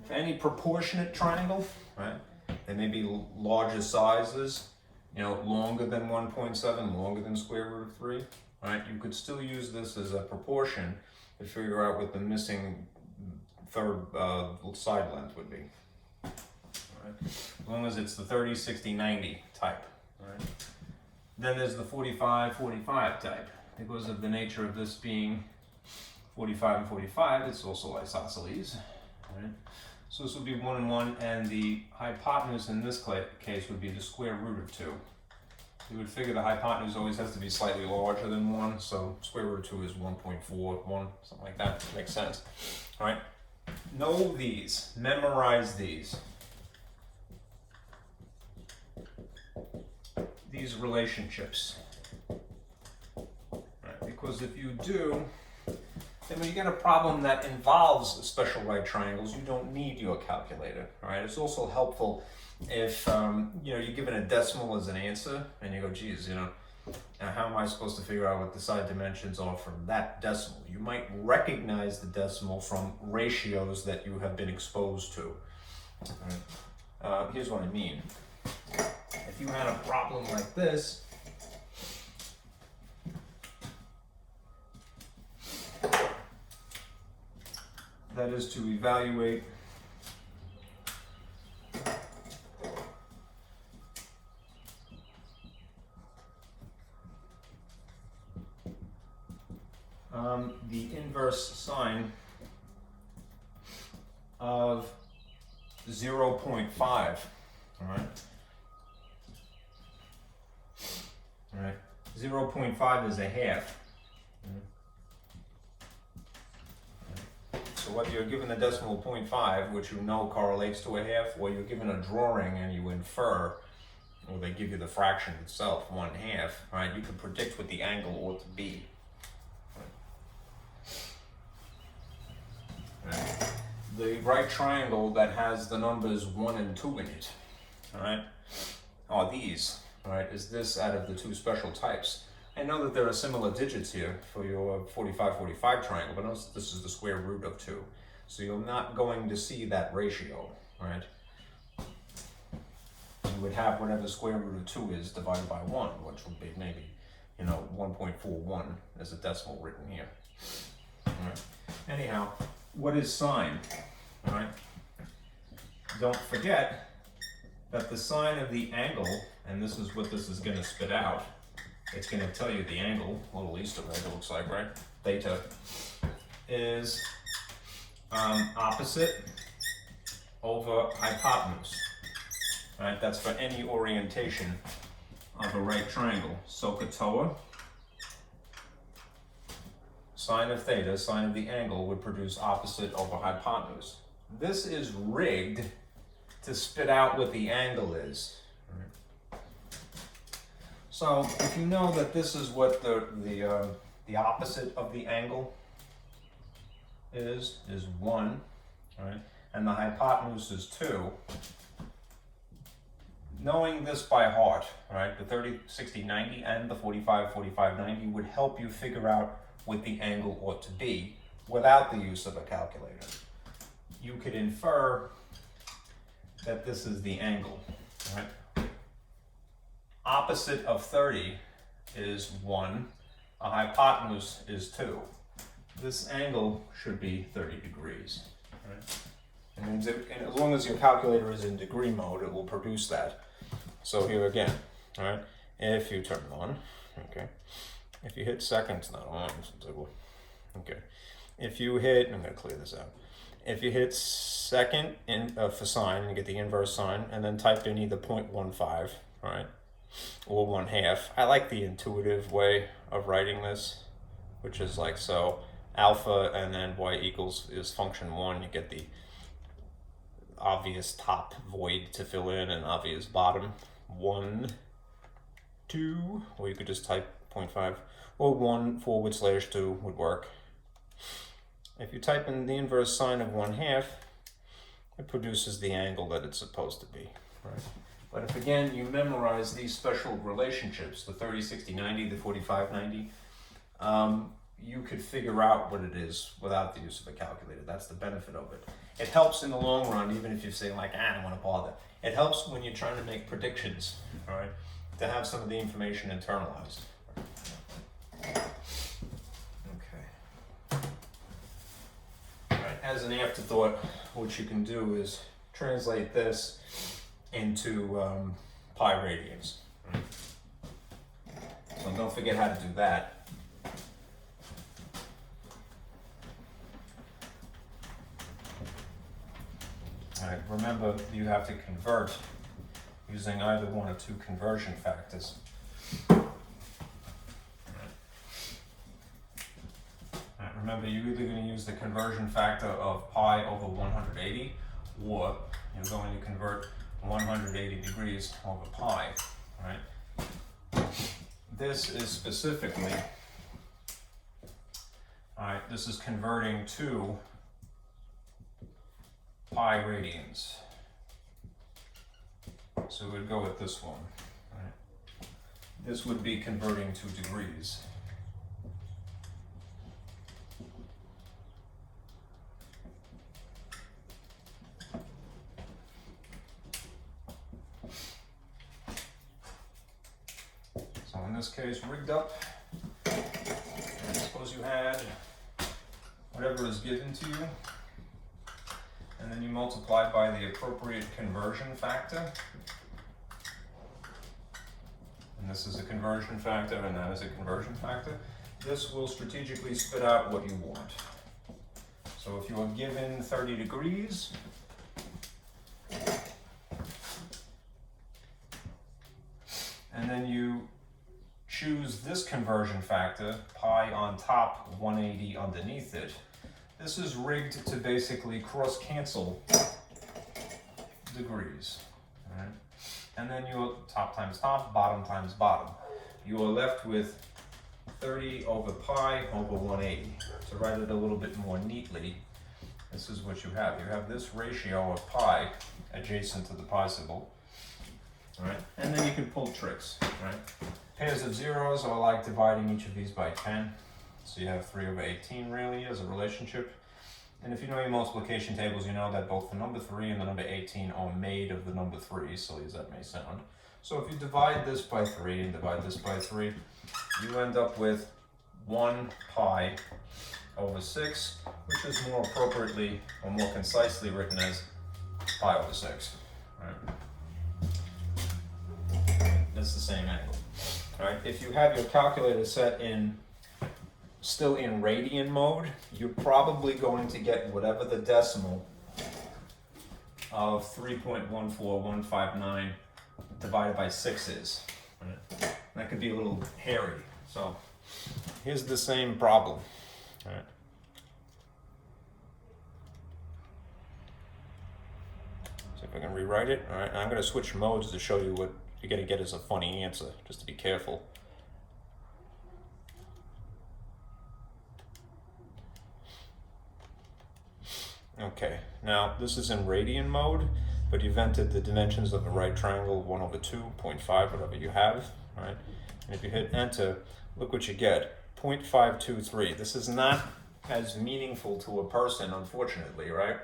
For any proportionate triangle, right, they may be larger sizes, you know, longer than 1.7, longer than square root of 3, right? You could still use this as a proportion to figure out what the missing third side length would be. Right? As long as it's the 30, 60, 90 type. Right? Then there's the 45, 45 type. Because of the nature of this being 45 and 45, it's also isosceles. Right? So this would be 1 and 1, and the hypotenuse in this case would be the square root of 2. You would figure the hypotenuse always has to be slightly larger than 1, so square root of 2 is 1.4, 1, something like that. Makes sense. All right? Know these. Memorize these. These relationships. Right? Because if you do, then when you get a problem that involves special right triangles, you don't need your calculator. All right? It's also helpful if you know, you're given a decimal as an answer, and you go, geez, you know, now how am I supposed to figure out what the side dimensions are from that decimal? You might recognize the decimal from ratios that you have been exposed to. Here's what I mean. If you had a problem like this, that is to evaluate the inverse sine of 0.5, all right? All right, 0.5 is a half. So whether you're given the decimal 0.5, which you know correlates to a half, or you're given a drawing and you infer, or they give you the fraction itself, 1/2, right? You can predict what the angle ought to be. Right. The right triangle that has the numbers 1 and 2 in it, all right, are these, all right, is this out of the two special types. I know that there are similar digits here for your 45-45 triangle, but notice this is the square root of 2. So you're not going to see that ratio, right? You would have whatever the square root of 2 is divided by 1, which would be maybe, 1.41 as a decimal written here. All right. Anyhow, what is sine? All right. Don't forget that the sine of the angle, and this is what this is going to spit out, it's going to tell you the angle, a little east of it, it looks like, right? Theta is opposite over hypotenuse. Right? That's for any orientation of a right triangle. SOHCAHTOA, sine of theta, sine of the angle, would produce opposite over hypotenuse. This is rigged to spit out what the angle is. So if you know that this is what the opposite of the angle is 1, right? And the hypotenuse is 2. Knowing this by heart, right? The 30, 60, 90 and the 45, 45, 90 would help you figure out what the angle ought to be without the use of a calculator. You could infer that this is the angle, right? Opposite of 30 is 1, a hypotenuse is 2. This angle should be 30 degrees, right? And as long as your calculator is in degree mode, it will produce that. So here again, all right, if you turn it on, okay, if you hit seconds, not on, okay, if you hit, I'm going to clear this out, if you hit second for sine and get the inverse sine, and then type in either 0.15, all right, or 1/2. I like the intuitive way of writing this, which is like so, alpha and then y equals is function 1, you get the obvious top void to fill in and obvious bottom 1, 2, or you could just type 0.5, or 1/2 would work. If you type in the inverse sine of 1/2, it produces the angle that it's supposed to be, right? But if again you memorize these special relationships, the 30, 60, 90, the 45, 90, you could figure out what it is without the use of a calculator. That's the benefit of it. It helps in the long run, even if you say like, I don't want to bother. It helps when you're trying to make predictions, all right, to have some of the information internalized. Okay. All right. As an afterthought, what you can do is translate this into pi radians. Right? So don't forget how to do that. All right, remember, you have to convert using either one or two conversion factors. All right, remember, you're either going to use the conversion factor of pi over 180, or you're going to convert 180 degrees over pi. Right? This is specifically, all right, this is converting to pi radians. So we'd go with this one. Right? This would be converting to degrees. So in this case, rigged up, and suppose you had whatever is given to you, and then you multiply by the appropriate conversion factor. And this is a conversion factor, and that is a conversion factor. This will strategically spit out what you want. So if you are given 30 degrees, and then you choose this conversion factor, pi on top, 180 underneath it, this is rigged to basically cross-cancel degrees, all right? And then you're top times top, bottom times bottom. You are left with 30 over pi over 180. To write it a little bit more neatly, this is what you have. You have this ratio of pi adjacent to the pi symbol, all right? And then you can pull tricks, right? Pairs of zeros are like dividing each of these by 10. So you have 3 over 18 really as a relationship. And if you know your multiplication tables, you know that both the number 3 and the number 18 are made of the number 3, silly as that may sound. So if you divide this by 3 and divide this by 3, you end up with 1 pi over 6, which is more appropriately or more concisely written as pi over 6. Right? That's the same angle. Right? If you have your calculator set still in radian mode, you're probably going to get whatever the decimal of 3.14159 divided by 6 is. Right? That could be a little hairy. So here's the same problem. Right? See if I can rewrite it. All right, I'm going to switch modes to show you what you're going to get as a funny answer, just to be careful. Okay, now this is in radian mode, but you've entered the dimensions of the right triangle, 1 over 2, 0.5, whatever you have, right? And if you hit enter, look what you get, 0.523. This is not as meaningful to a person, unfortunately, right?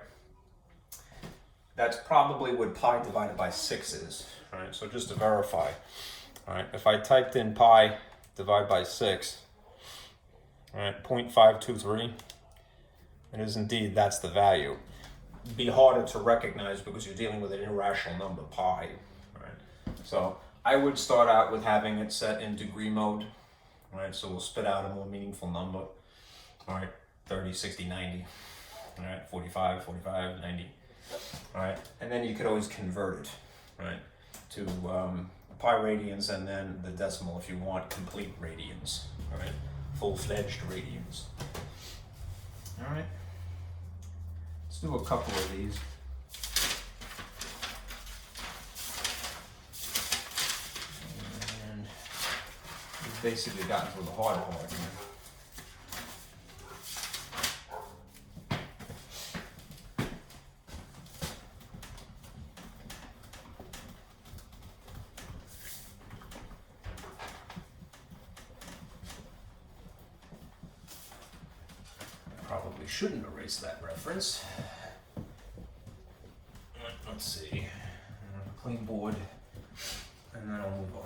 That's probably what pi divided by 6 is, right? So just to verify, all right, if I typed in pi divided by 6, all right, 0.523, it is indeed, that's the value. It'd be harder to recognize because you're dealing with an irrational number, pi, right? So I would start out with having it set in degree mode, right? So we'll spit out a more meaningful number, all right, 30, 60, 90, all right, 45, 45, 90. All right, and then you could always convert it, right, to pi radians and then the decimal if you want complete radians, all right, full-fledged radians. All right, let's do a couple of these. And we've basically gotten through the hard part here. Shouldn't erase that reference. Let's see. Clean board, and then I'll move on.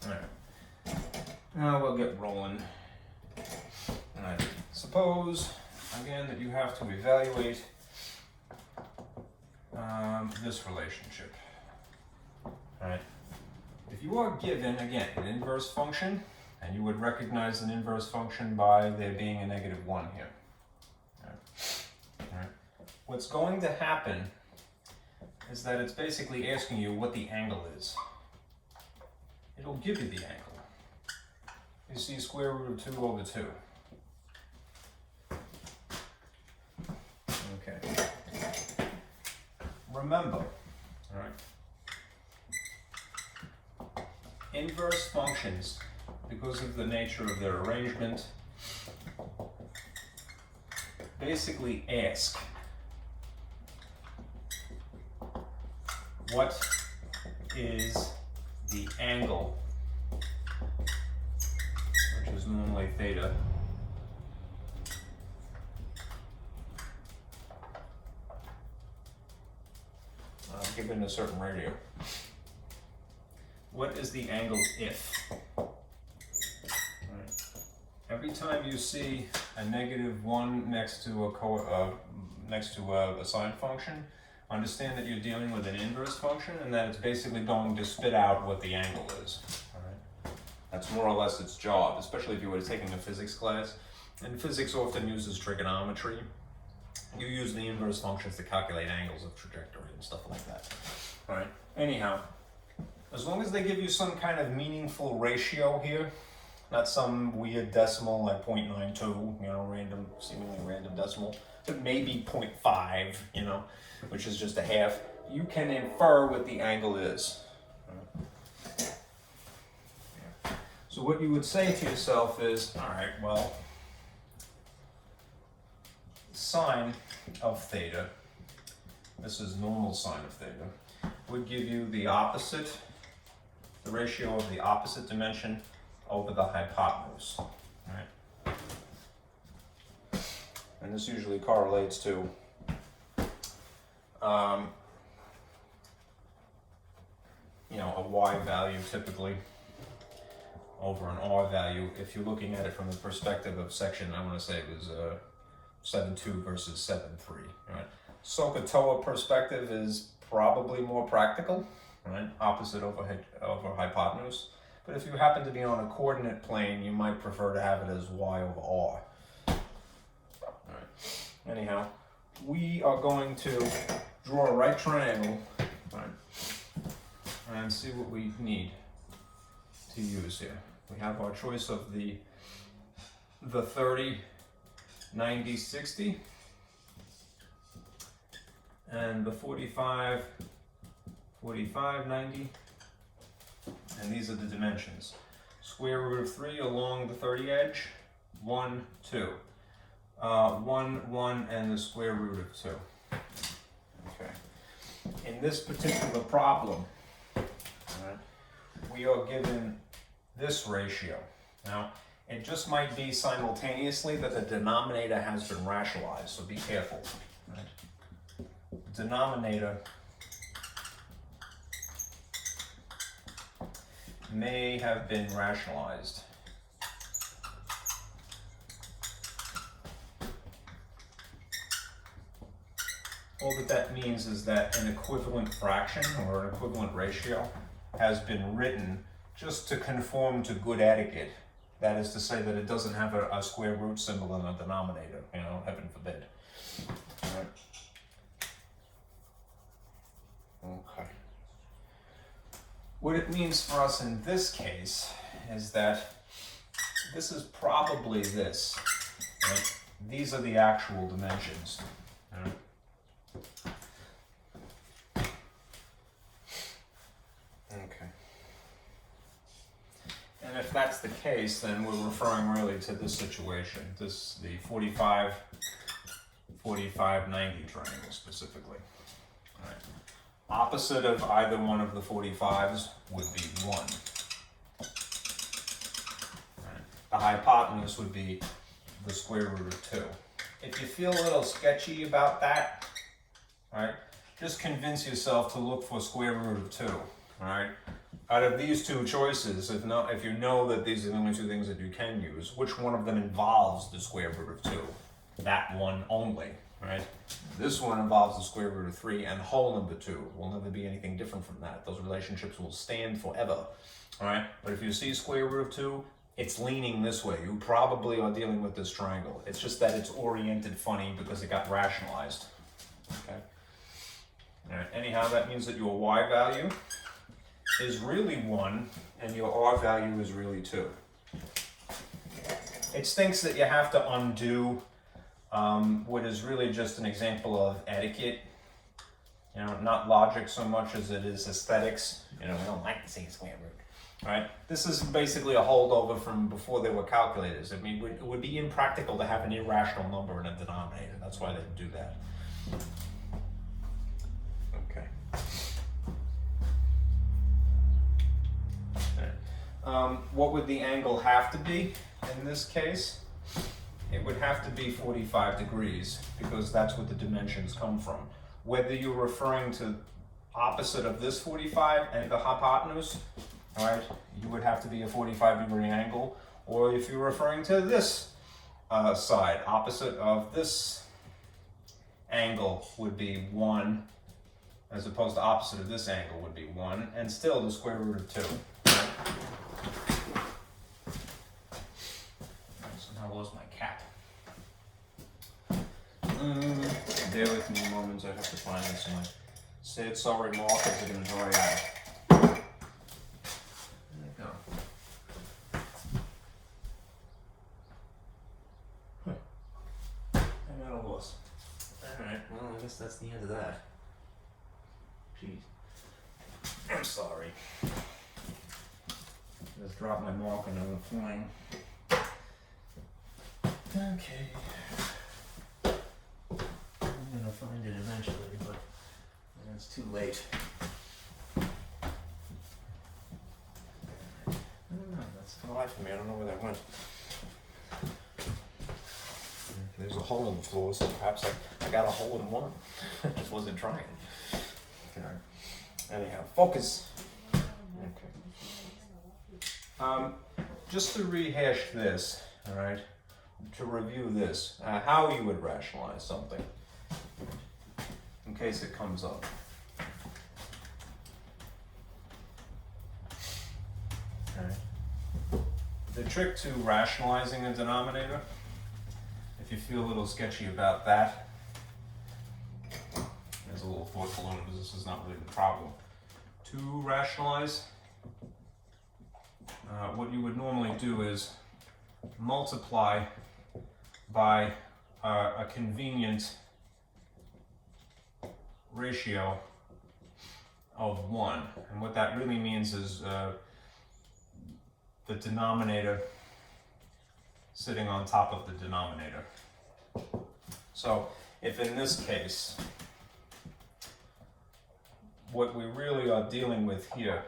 All right. Now we'll get rolling. Suppose, again, that you have to evaluate this relationship. All right. If you are given, again, an inverse function, and you would recognize an inverse function by there being a -1 here. All right. All right. What's going to happen is that it's basically asking you what the angle is. It'll give you the angle. You see square root of 2 over 2. Okay. Remember, all right, inverse functions, because of the nature of their arrangement, basically ask what is the angle, which is normally theta, given a certain radio. What is the angle if? Right. Every time you see a -1 next to a sine function, understand that you're dealing with an inverse function and that it's basically going to spit out what the angle is. All right. That's more or less its job, especially if you were taking a physics class. And physics often uses trigonometry. You use the inverse functions to calculate angles of trajectory and stuff like that. All right. Anyhow, as long as they give you some kind of meaningful ratio here, not some weird decimal like 0.92, you know, seemingly random decimal, but maybe 0.5, you know, which is just a half. you can infer what the angle is. So what you would say to yourself is, all right, well, sine of theta, this is normal sine of theta, would give you the opposite, the ratio of the opposite dimension over the hypotenuse, right? And this usually correlates to a y value typically over an r value. If you're looking at it from the perspective of section, I want to say it was 7.2 versus 7.3, right? SOHCAHTOA perspective is probably more practical, right? Opposite over hypotenuse. But if you happen to be on a coordinate plane, you might prefer to have it as y over r. All right. Anyhow, we are going to draw a right triangle, right, and see what we need to use here. We have our choice of the 30, 90, 60, and the 45, 45, 90, and these are the dimensions. Square root of 3 along the 30 edge, 1, 2. 1, 1, and the square root of 2. Okay. In this particular problem, right, we are given this ratio. Now, it just might be simultaneously that the denominator has been rationalized, so be careful. Right? Denominator may have been rationalized. All that means is that an equivalent fraction or an equivalent ratio has been written just to conform to good etiquette. That is to say that it doesn't have a square root symbol in a denominator, heaven forbid. All right. Okay. What it means for us in this case is that this is probably this, right? These are the actual dimensions. All right. Okay. And if that's the case, then we're referring really to this situation, the 45, 45, 90 triangle specifically. All right. Opposite of either one of the 45s would be 1. Right. The hypotenuse would be the square root of 2. If you feel a little sketchy about that, right, just convince yourself to look for square root of 2. All right. Out of these two choices, if you know that these are the only two things that you can use, which one of them involves the square root of 2? That one only, right? This one involves the square root of 3 and whole number 2. Will never be anything different from that. Those relationships will stand forever, all right? But if you see square root of 2, it's leaning this way. You probably are dealing with this triangle. It's just that it's oriented funny because it got rationalized, okay? All right, anyhow, that means that your y value is really 1 and your r value is really 2. It stinks that you have to undo what is really just an example of etiquette, not logic so much as it is aesthetics. We don't like to say square root, right? This is basically a holdover from before there were calculators. I mean, it would be impractical to have an irrational number in a denominator. That's why they do that. Okay. What would the angle have to be in this case? It would have to be 45 degrees because that's what the dimensions come from. Whether you're referring to opposite of this 45 and the hypotenuse, right, you would have to be a 45-degree angle, or if you're referring to this side, opposite of this angle would be 1, as opposed to opposite of this angle would be 1, and still the square root of 2. Right? So now I lost my cap. Bear with me a moment, I have to find this in my say it sorry markers are going to dry out. There you go. I'm at a loss. Alright, well I guess that's the end of that. Jeez. I'm sorry. Just dropped my marker and I'm flying. Okay. I'm gonna find it eventually, but it's too late. I don't know, that's a lie for me. I don't know where that went. There's a hole in the floor, so perhaps I got a hole in one. I just wasn't trying. Okay. Anyhow, focus. Okay. Just to rehash this, all right, to review this, how you would rationalize something in case it comes up. All right. The trick to rationalizing a denominator, if you feel a little sketchy about that, there's a little thought balloon because this is not really the problem. To rationalize, what you would normally do is multiply by a convenient ratio of 1. And what that really means is the denominator sitting on top of the denominator. So if in this case, what we really are dealing with here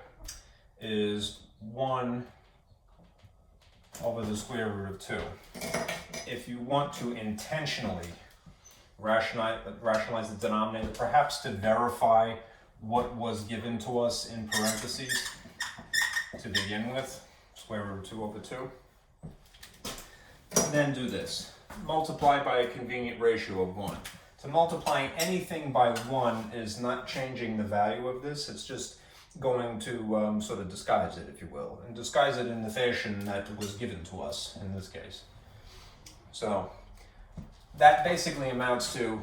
is 1 over the square root of 2. If you want to intentionally rationalize the denominator, perhaps to verify what was given to us in parentheses to begin with, square root of 2 over 2, then do this. Multiply by a convenient ratio of 1. To multiplying anything by 1 is not changing the value of this, it's just going to sort of disguise it, if you will, and disguise it in the fashion that was given to us in this case. So that basically amounts to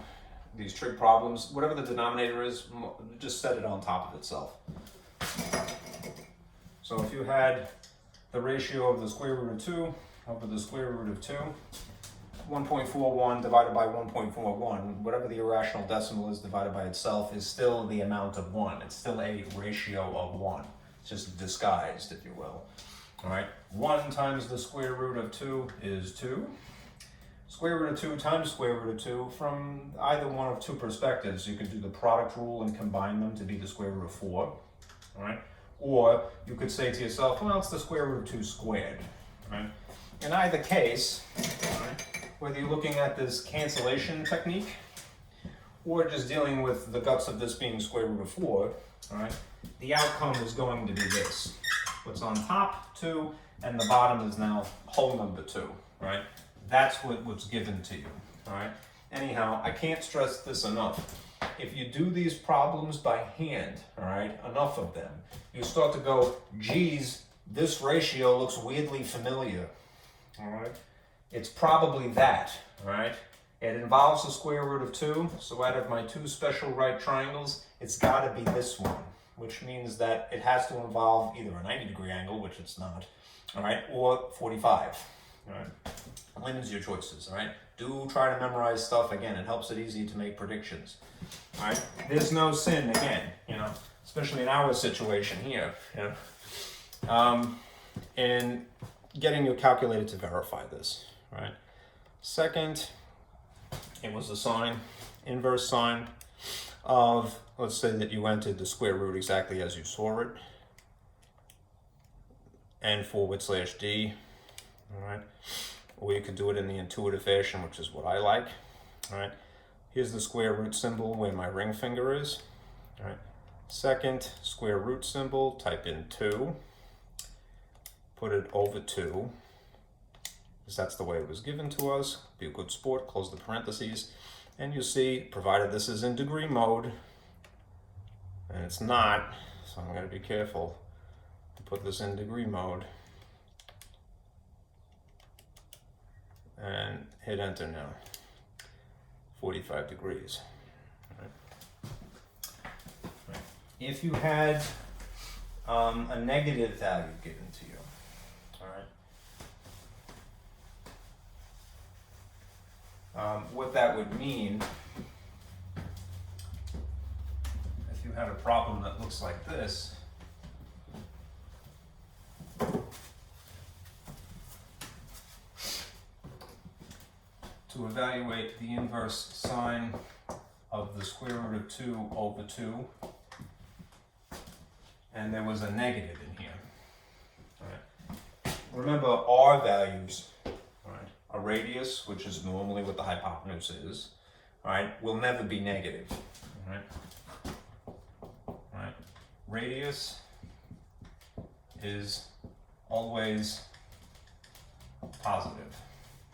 these trig problems. Whatever the denominator is, just set it on top of itself. So if you had the ratio of the square root of 2 over the square root of 2, 1.41 divided by 1.41, whatever the irrational decimal is divided by itself is still the amount of 1. It's still a ratio of 1. It's just disguised, if you will. All right, 1 times the square root of 2 is 2. Square root of 2 times square root of 2, from either one of two perspectives, you could do the product rule and combine them to be the square root of 4. All right, or you could say to yourself, well, it's the square root of 2 squared. All right. In either case, all right, whether you're looking at this cancellation technique or just dealing with the guts of this being square root of 4, all right, the outcome is going to be this. What's on top, 2, and the bottom is now whole number 2, right? That's what's given to you, all right? Anyhow, I can't stress this enough. If you do these problems by hand, all right, enough of them, you start to go, geez, this ratio looks weirdly familiar, all right? It's probably that, all right? It involves the square root of 2, so out of my two special right triangles, it's got to be this one, which means that it has to involve either a 90-degree angle, which it's not, all right, or 45, all right? Limits your choices, all right? Do try to memorize stuff. Again, it helps it easy to make predictions, all right? There's no sin, again, you know, especially in our situation here, you know, in getting your calculator to verify this. Right. Second, it was the sine, inverse sine of, let's say that you entered the square root exactly as you saw it, n/d, all right? Or you could do it in the intuitive fashion, which is what I like, all right? Here's the square root symbol where my ring finger is, all right? Second, square root symbol, type in 2, put it over 2, because that's the way it was given to us. Be a good sport, close the parentheses, and you see, provided this is in degree mode, and it's not, so I'm going to be careful to put this in degree mode, and hit enter now. 45 degrees. Right. If you had a negative value given to you, all right, what that would mean, if you had a problem that looks like this. To evaluate the inverse sine of the square root of 2 over 2, and there was a negative in here. All right. Remember, R values, all right, a radius, which is normally what the hypotenuse is, all right, will never be negative. All right. All right. Radius is always positive.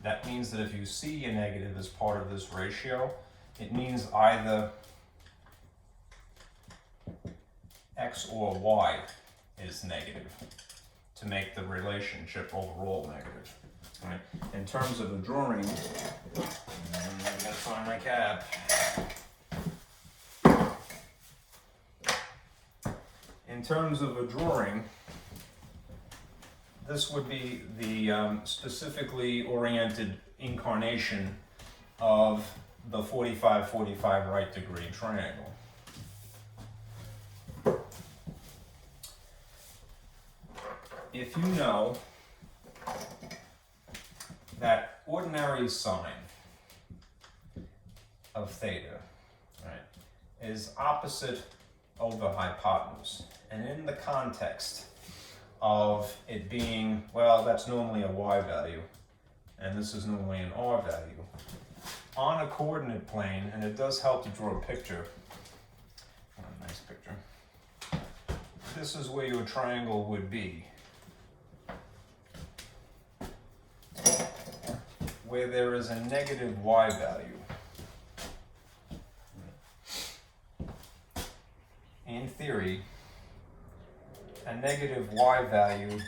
That means that if you see a negative as part of this ratio, it means either x or y is negative to make the relationship overall negative. All right. In terms of a drawing, I'm gonna find my cap. In terms of a drawing, this would be the specifically oriented incarnation of the 45-45 right degree triangle. If you know that ordinary sine of theta, right, is opposite over hypotenuse, and in the context of it being, well, that's normally a y value, and this is normally an r value, on a coordinate plane, and it does help to draw a picture, a nice picture, this is where your triangle would be, where there is a negative y value. In theory, a negative y value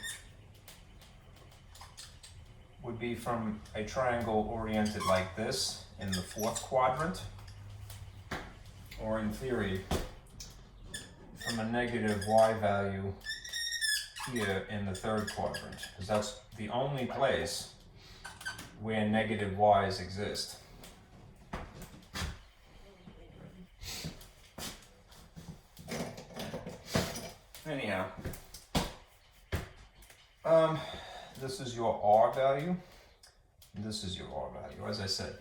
would be from a triangle oriented like this in the fourth quadrant, or in theory, from a negative y value here in the third quadrant, because that's the only place where negative y's exist. Anyhow, this is your r value, and this is your r value. As I said,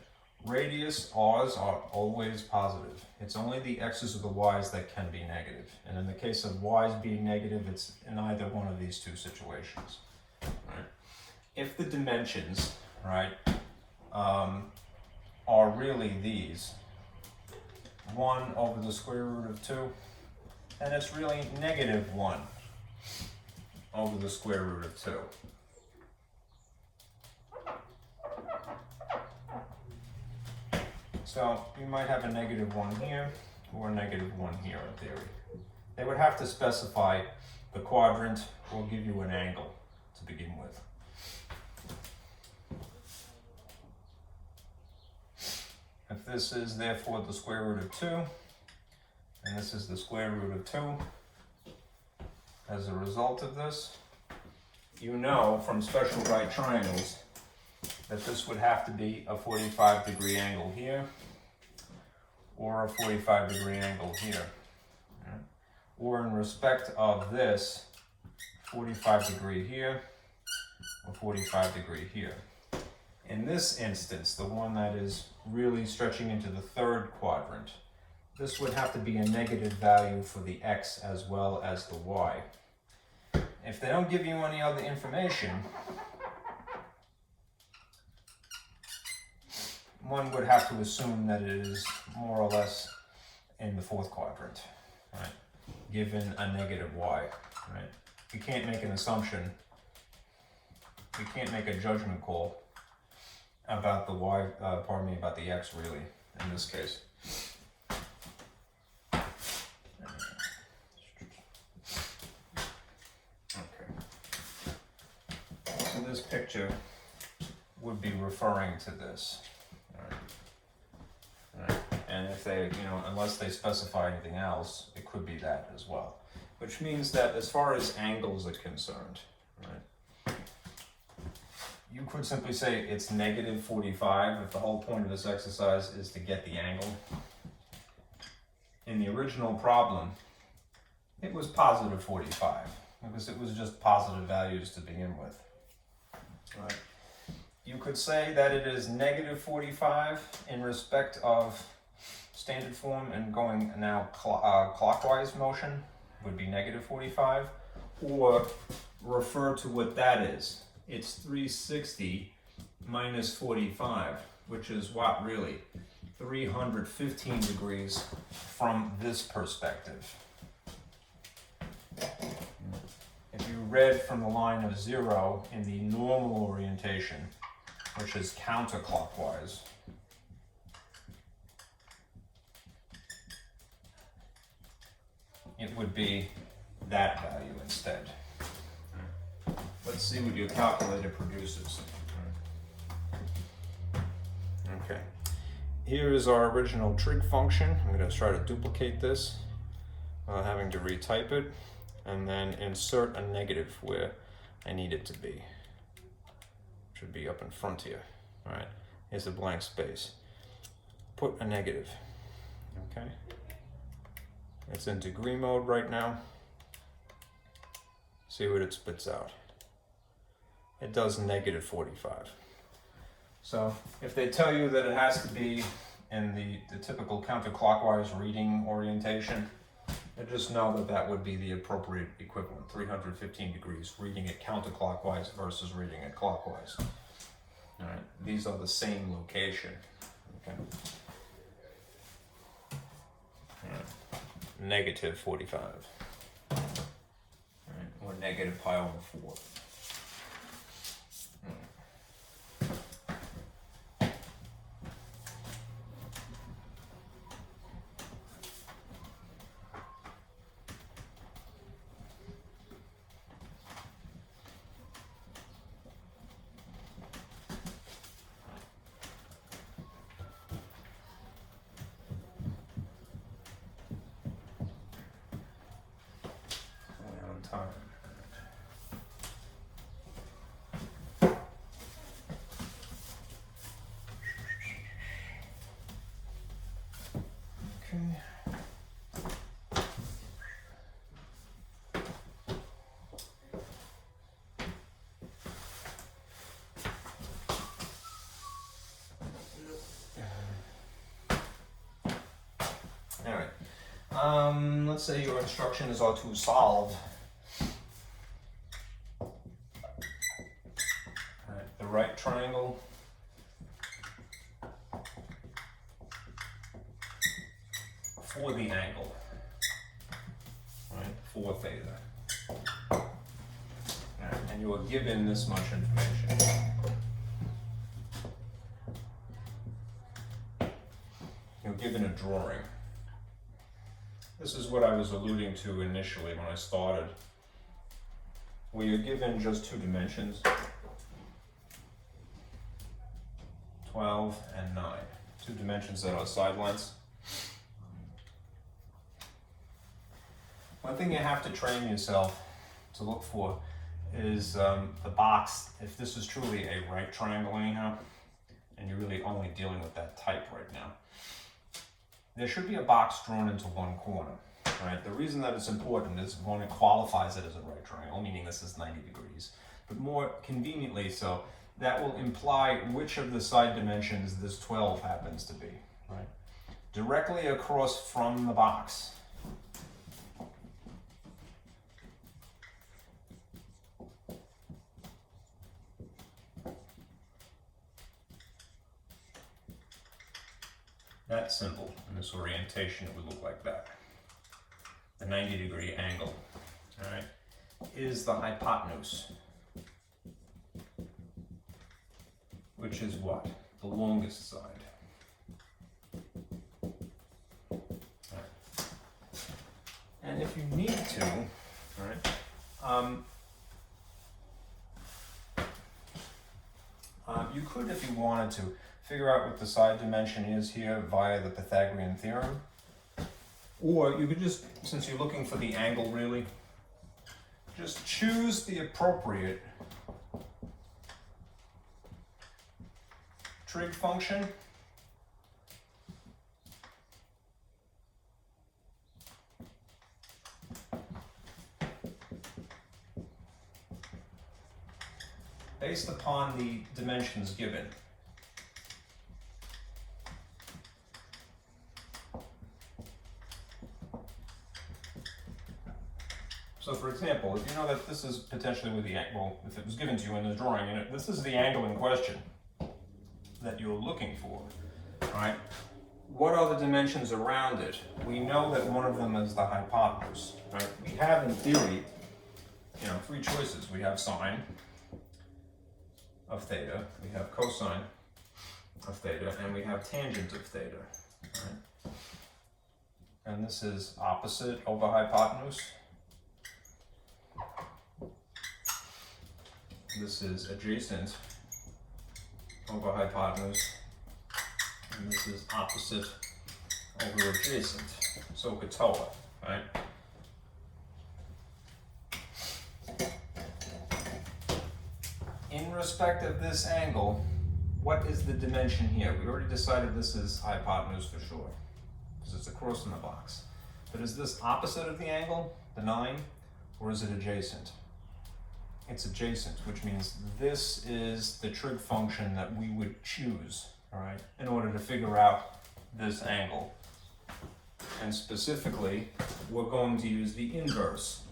radius r's are always positive. It's only the x's or the y's that can be negative. And in the case of y's being negative, it's in either one of these two situations. Right? If the dimensions, right, are really these, 1 over the square root of 2, and it's really negative 1 over the square root of 2. So you might have a negative 1 here or a negative 1 here in theory. They would have to specify the quadrant or give you an angle to begin with. If this is therefore the square root of 2, and this is the square root of 2, as a result of this, you know from special right triangles that this would have to be a 45-degree angle here, or a 45-degree angle here. Right? Or in respect of this, 45-degree here, or 45-degree here. In this instance, the one that is really stretching into the third quadrant, this would have to be a negative value for the x as well as the y. If they don't give you any other information, one would have to assume that it is more or less in the fourth quadrant, right? Given a negative y, right? You can't make an assumption, you can't make a judgment call about the y, about the x really, in this case. Okay. So this picture would be referring to this. Right. And if they, unless they specify anything else, it could be that as well. Which means that as far as angles are concerned, right, you could simply say it's negative 45 if the whole point of this exercise is to get the angle. In the original problem, it was positive 45, because it was just positive values to begin with. Right. You could say that it is negative 45 in respect of standard form, and going now clockwise motion would be negative 45, or refer to what that is. It's 360 minus 45, which is what really? 315 degrees from this perspective. If you read from the line of 0 in the normal orientation, which is counterclockwise, it would be that value instead. Let's see what your calculator produces. Okay. Here is our original trig function. I'm going to try to duplicate this without having to retype it, and then insert a negative where I need it to be. It should be up in front here. All right. Here's a blank space. Put a negative. Okay. It's in degree mode right now. See what it spits out. It does negative 45. So if they tell you that it has to be in the typical counterclockwise reading orientation, just know that that would be the appropriate equivalent, 315 degrees, reading it counterclockwise versus reading it clockwise. All right, these are the same location. Okay. All right. Negative 45. All right, or negative pi over 4. Time. Okay. All right. Let's say your instructions are to solve the right triangle for the angle, right, for theta. Right, and you are given this much information. You're given a drawing. This is what I was alluding to initially when I started, where you're given just two dimensions, 12 and 9. Two dimensions that are side lengths. One thing you have to train yourself to look for is the box, if this is truly a right triangle anyhow, and you're really only dealing with that type right now. There should be a box drawn into one corner, right? The reason that it's important is one, it qualifies it as a right triangle, meaning this is 90 degrees, but more conveniently so, that will imply which of the side dimensions this 12 happens to be, right? Directly across from the box. That's simple. In this orientation, it would look like that. The 90-degree angle, all right, is the hypotenuse, which is what? The longest side. All right. And if you need to, all right, you could, if you wanted to, figure out what the side dimension is here via the Pythagorean Theorem. Or you could just, since you're looking for the angle really, just choose the appropriate trig function. based upon the dimensions given. So for example, if you know that this is potentially with the angle, if it was given to you in the drawing, and this is the angle in question that you're looking for, right? What are the dimensions around it? We know that one of them is the hypotenuse, right? We have, in theory, three choices. We have sine of theta, we have cosine of theta, and we have tangent of theta, right? And this is opposite over hypotenuse. This is adjacent over hypotenuse, and this is opposite over adjacent, so Katoa, right? In respect of this angle, what is the dimension here? We already decided this is hypotenuse for sure, because it's across in the box. But is this opposite of the angle, the 9, or is it adjacent? It's adjacent, which means this is the trig function that we would choose, all right, in order to figure out this angle. And specifically, we're going to use the inverse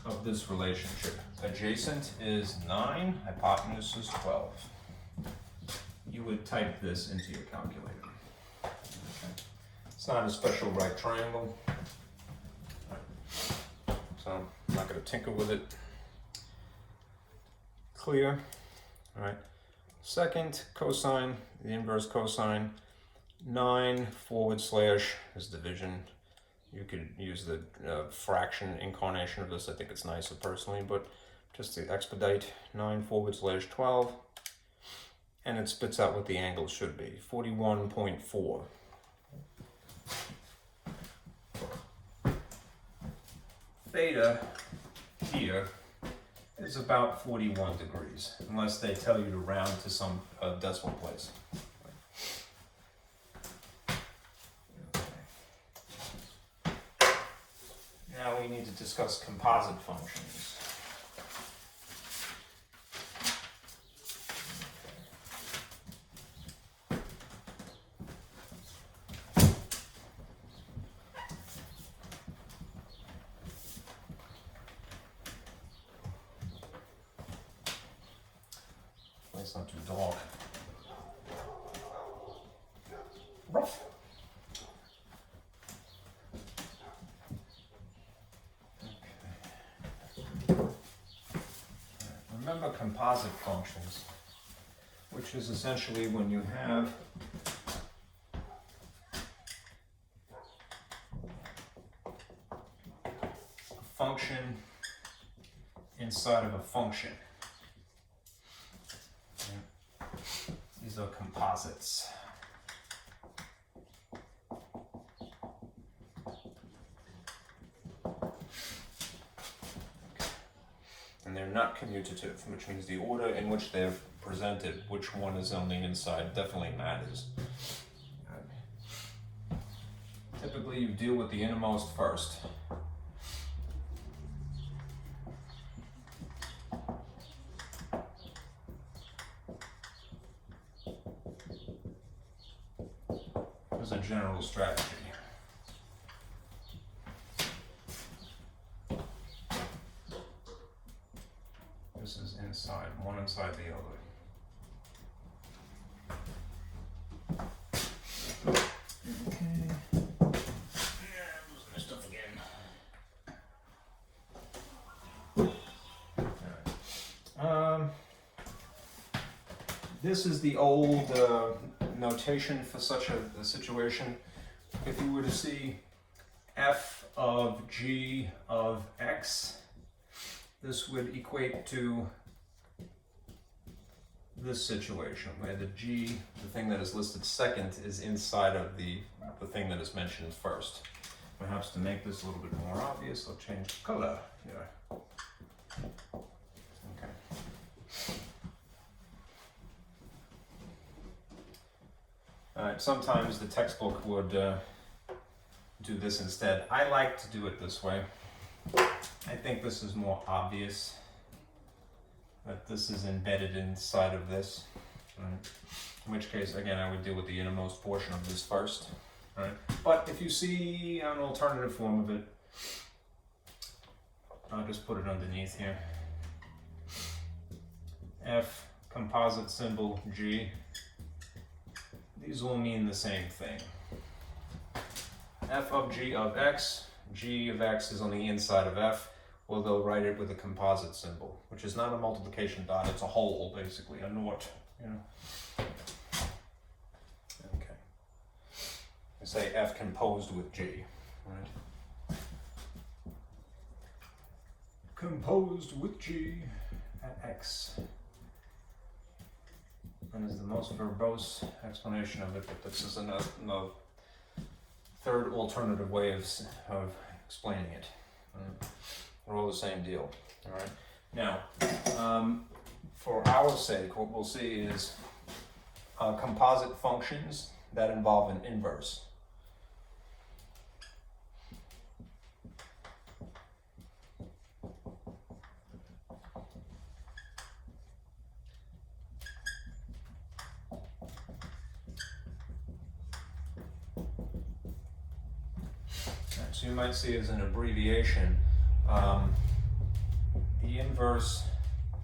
of this relationship. Adjacent is 9, hypotenuse is 12. You would type this into your calculator. It's not a special right triangle, so I'm not going to tinker with it. Clear? All right. Second, cosine, the inverse cosine, 9 / is division. You could use the fraction incarnation of this. I think it's nicer personally, but just to expedite, 9 / 12, and it spits out what the angle should be, 41.4. Theta here is about 41 degrees, unless they tell you to round to some decimal place. Now we need to discuss composite functions. It's not too dark. Rough. Okay. Remember composite functions, which is essentially when you have a function inside of a function. These are composites. And they're not commutative, which means the order in which they're presented, which one is on the inside, definitely matters. Typically, you deal with the innermost first. As a general strategy. This is inside, one inside the other. Okay. Losing my stuff again. All right. This is the old notation for such a situation. If you were to see f of g of x, this would equate to this situation where the g, the thing that is listed second, is inside of the thing that is mentioned first. Perhaps to make this a little bit more obvious, I'll change the color here. Okay. Sometimes the textbook would do this instead. I like to do it this way. I think this is more obvious, that this is embedded inside of this. Right? In which case, again, I would deal with the innermost portion of this first. Right? But if you see an alternative form of it, I'll just put it underneath here. F, composite symbol, G. These all mean the same thing. F of G of X, G of X is on the inside of F, well, they'll write it with a composite symbol, which is not a multiplication dot, it's a hole, basically, a naught, you know. Okay. I say F composed with G, right? Composed with G at X. And is the most verbose explanation of it, but this is another third alternative way of explaining it. They're all the same deal. All right. Now, for our sake, what we'll see is composite functions that involve an inverse. So you might see as an abbreviation the inverse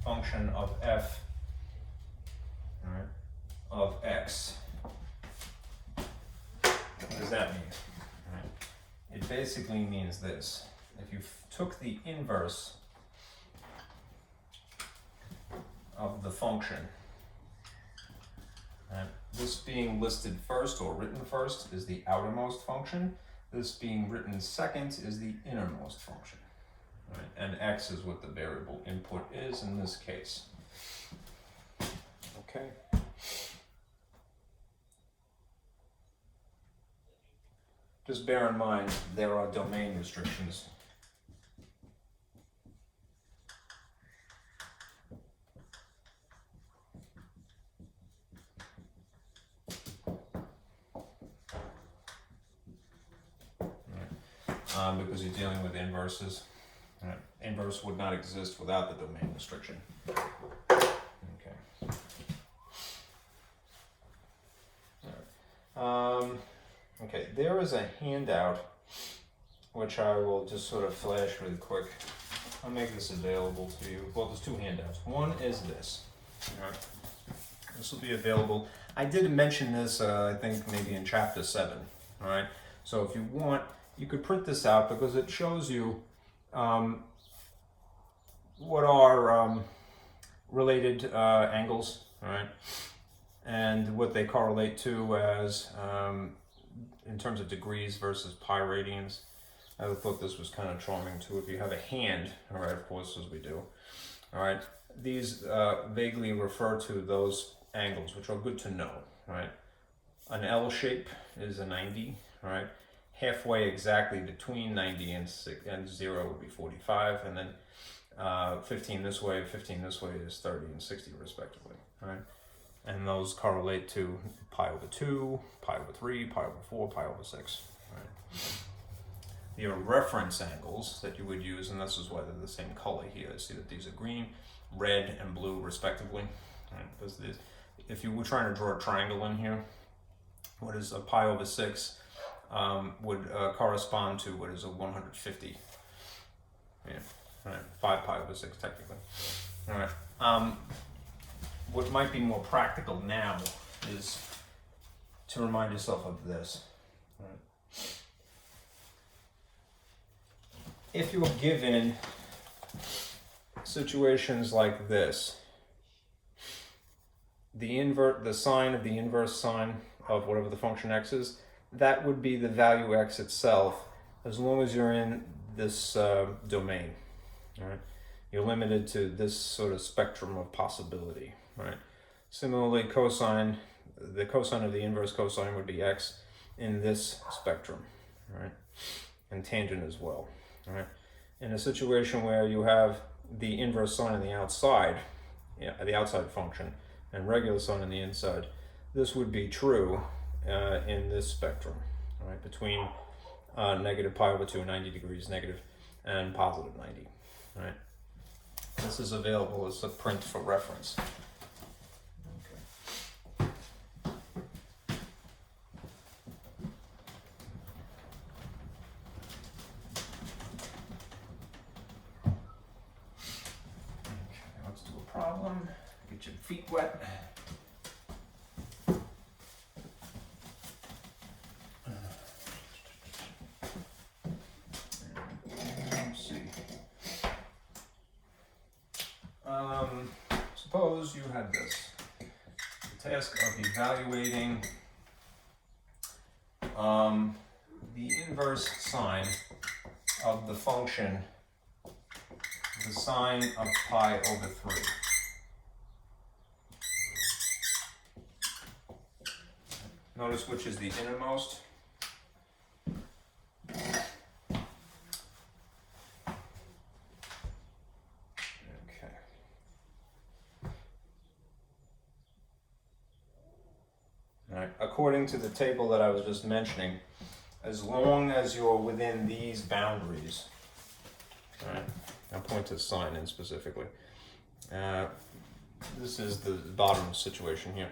function of f, right, of x. What does that mean? Right. It basically means this. If you took the inverse of the function, right, this being listed first or written first is the outermost function. This being written second is the innermost function, right? And x is what the variable input is in this case. Okay. Just bear in mind there are domain restrictions. Because you're dealing with inverses. Inverse would not exist without the domain restriction. Okay. All right. Okay, there is a handout which I will just sort of flash really quick. I'll make this available to you. Well, there's two handouts. One is this. All right. This will be available. I did mention this, I think, maybe in chapter 7. All right. So if you want, you could print this out because it shows you what are related angles, all right, and what they correlate to as in terms of degrees versus pi radians. I thought this was kind of charming too. If you have a hand, all right, of course, as we do, all right, these vaguely refer to those angles, which are good to know, right? An L shape is a 90, all right. Halfway exactly between 90 and 0 would be 45, and then 15 this way is 30 and 60 respectively, right? And those correlate to pi over 2, pi over 3, pi over 4, pi over 6, right? There are reference angles that you would use, and this is why they're the same color here. See that these are green, red, and blue respectively, right? Because if you were trying to draw a triangle in here, what is a pi over 6 would correspond to what is a 150. Yeah, all right, 5 pi over 6 technically. All right. What might be more practical now is to remind yourself of this. All right. If you're given situations like this, the sign of the inverse sign of whatever the function x is, that would be the value x itself, as long as you're in this domain. All right, you're limited to this sort of spectrum of possibility. Right. Similarly, cosine, the cosine of the inverse cosine would be x in this spectrum. Right, and tangent as well. All right. In a situation where you have the inverse sign on the outside, the outside function, and regular sign on the inside, this would be true in this spectrum, all right, between negative pi over 2, 90 degrees, negative, and positive 90. Right? This is available as a print for reference. Problem. Get your feet wet. Let's see. Suppose you had this. The task of evaluating the inverse sine of the function the sine of pi over 3. Notice which is the innermost. Okay. All right. According to the table that I was just mentioning, as long as you're within these boundaries, all right, I'll point to sine in specifically. This is the bottom situation here.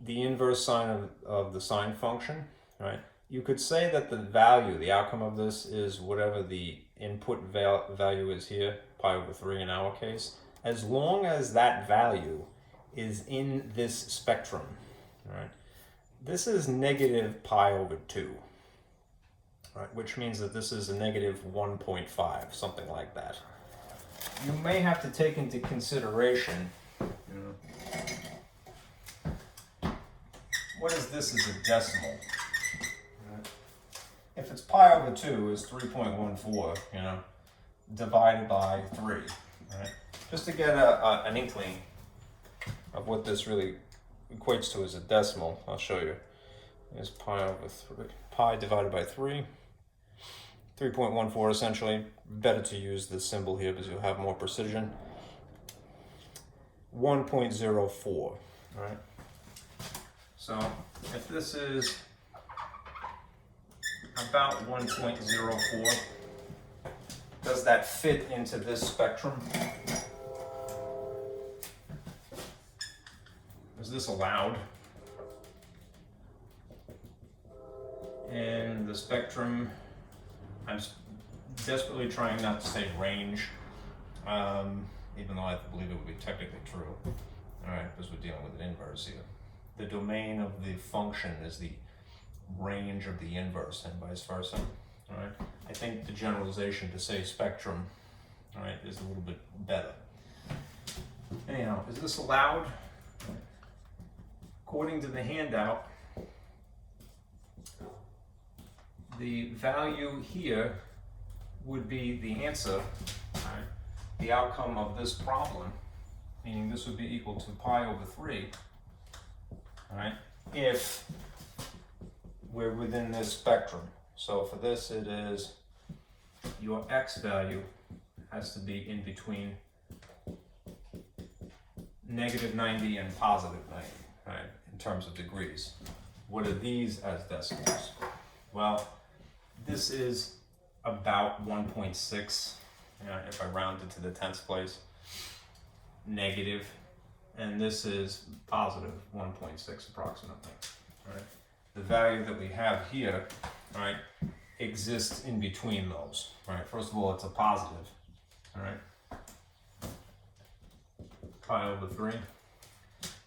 The inverse sine of the sine function, right? You could say that the value, the outcome of this is whatever the input value is here, pi over 3 in our case, as long as that value is in this spectrum, right? This is negative pi over 2, right? Which means that this is a negative 1.5, something like that. You may have to take into consideration, what is this as a decimal? Right. If it's pi over 2 is 3.14, divided by 3, right? Just to get an inkling of what this really equates to as a decimal, I'll show you. Is pi over 3, pi divided by 3, 3.14 essentially. Better to use this symbol here because you'll have more precision. 1.04, right? So if this is about 1.04, does that fit into this spectrum? Is this allowed? In the spectrum, I'm desperately trying not to say range, even though I believe it would be technically true. All right, because we're dealing with an inverse here. The domain of the function is the range of the inverse and vice versa. All right, I think the generalization to say spectrum, all right, is a little bit better. Anyhow, is this allowed? According to the handout, the value here would be the answer, right? The outcome of this problem, meaning this would be equal to pi over 3, right? If we're within this spectrum. So for this, it is your x value has to be in between negative 90 and positive 90, right? In terms of degrees. What are these as decimals? Well, this is about 1.6, if I round it to the 10th place, negative, and this is positive 1.6 approximately, right? The value that we have here, right, exists in between those, right? First of all, it's a positive, all right? Pi over 3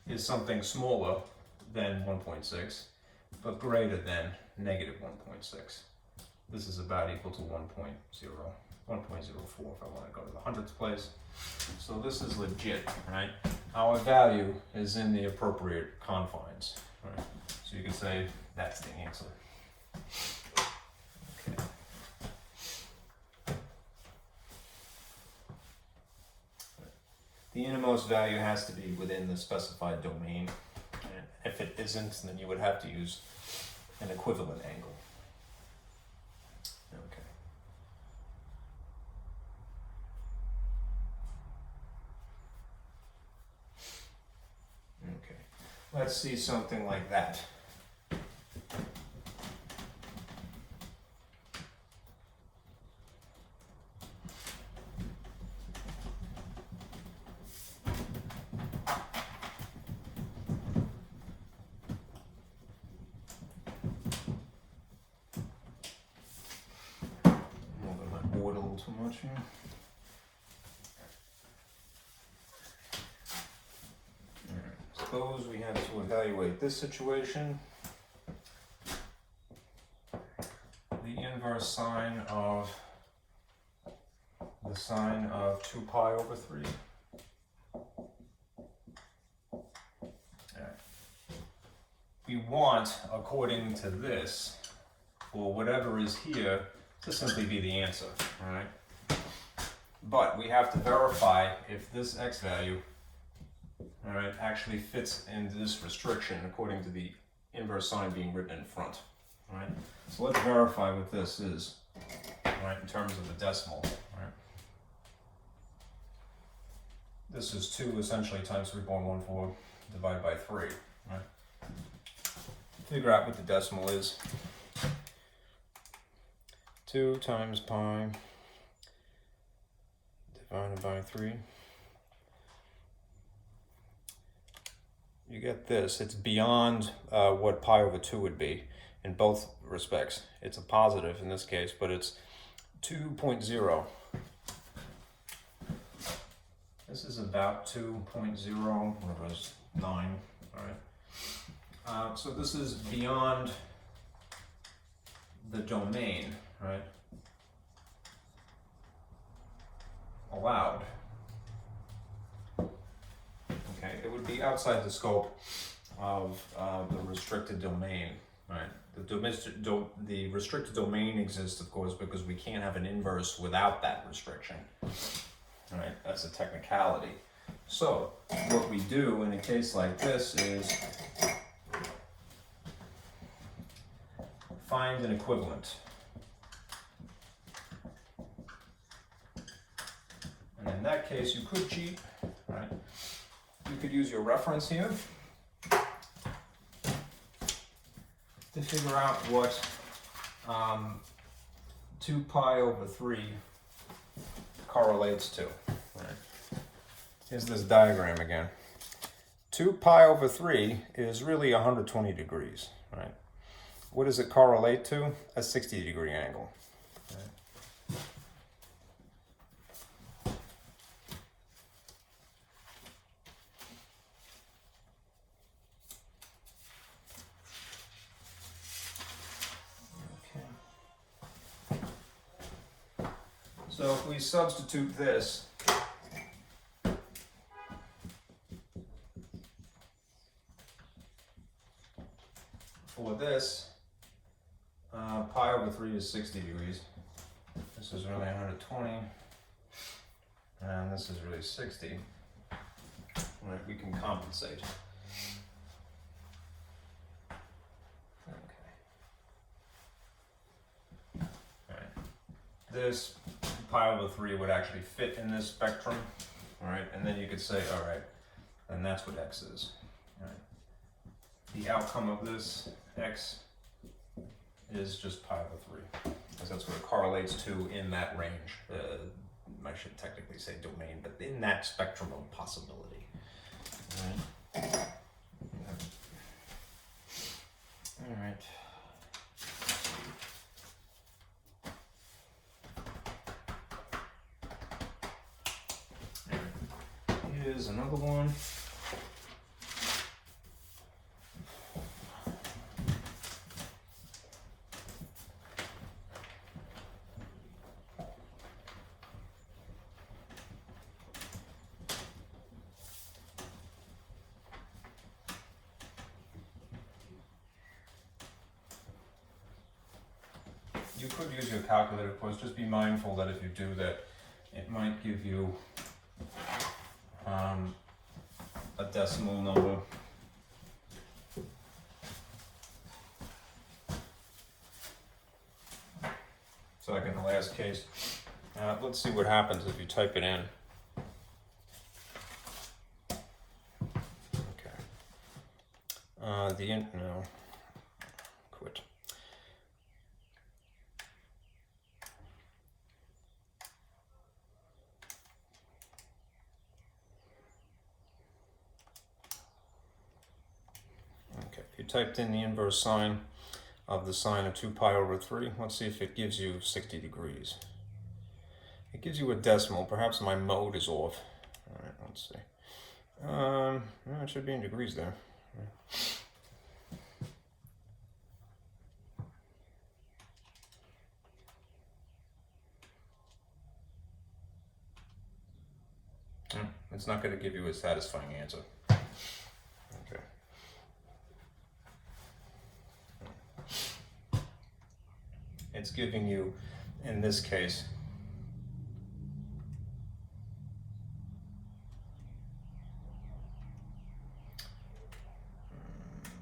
is something smaller than 1.6, but greater than negative 1.6. This is about equal to 1.04 if I want to go to the hundredths place. So this is legit, right? Our value is in the appropriate confines, right? So you can say that's the answer. Okay. The innermost value has to be within the specified domain. And if it isn't, then you would have to use an equivalent angle. Okay. Okay. Let's see something like that. little too much here. Suppose we have to evaluate this situation. The inverse sine of the sine of 2 pi over 3. We want, according to this, for whatever is here, to simply be the answer, all right? But we have to verify if this x value, all right, actually fits into this restriction according to the inverse sine being written in front, all right? So let's verify what this is, all right, in terms of the decimal, all right? This is 2 essentially times 3.14 divided by 3, right? Figure out what the decimal is. 2 times pi divided by 3. You get this. It's beyond what pi over 2 would be in both respects. It's a positive in this case, but it's 2.0. This is about 2.0, whatever it is, 9, all right? So this is beyond the domain, right? Allowed. Okay, it would be outside the scope of the restricted domain, right? The restricted domain exists, of course, because we can't have an inverse without that restriction, right? That's a technicality. So what we do in a case like this is find an equivalent. And in that case, you could cheat, right? You could use your reference here to figure out what 2 pi over 3 correlates to. Right? Here's this diagram again. 2 pi over 3 is really 120 degrees, right? What does it correlate to? A 60-degree angle. Right? So if we substitute this for this, pi over 3 is 60 degrees. This is really 120, and this is really 60. Right, we can compensate. Okay. All right. This pi over 3 would actually fit in this spectrum, all right? And then you could say, all right, and that's what x is. All right. The outcome of this x is just pi over 3, because that's what it correlates to in that range. I should technically say domain, but in that spectrum of possibility. All right. All right. Here's another one. You could use your calculator, of course. Just be mindful that if you do that, it might give you a decimal number. So like in the last case, let's see what happens if you type it in. Okay. No. Quit. Okay, if you typed in the inverse sine of the sine of 2 pi over 3, let's see if it gives you 60 degrees. it gives you a decimal. Perhaps my mode is off. All right, let's see. No, it should be in degrees there. It's not going to give you a satisfying answer. Okay. It's giving you, in this case,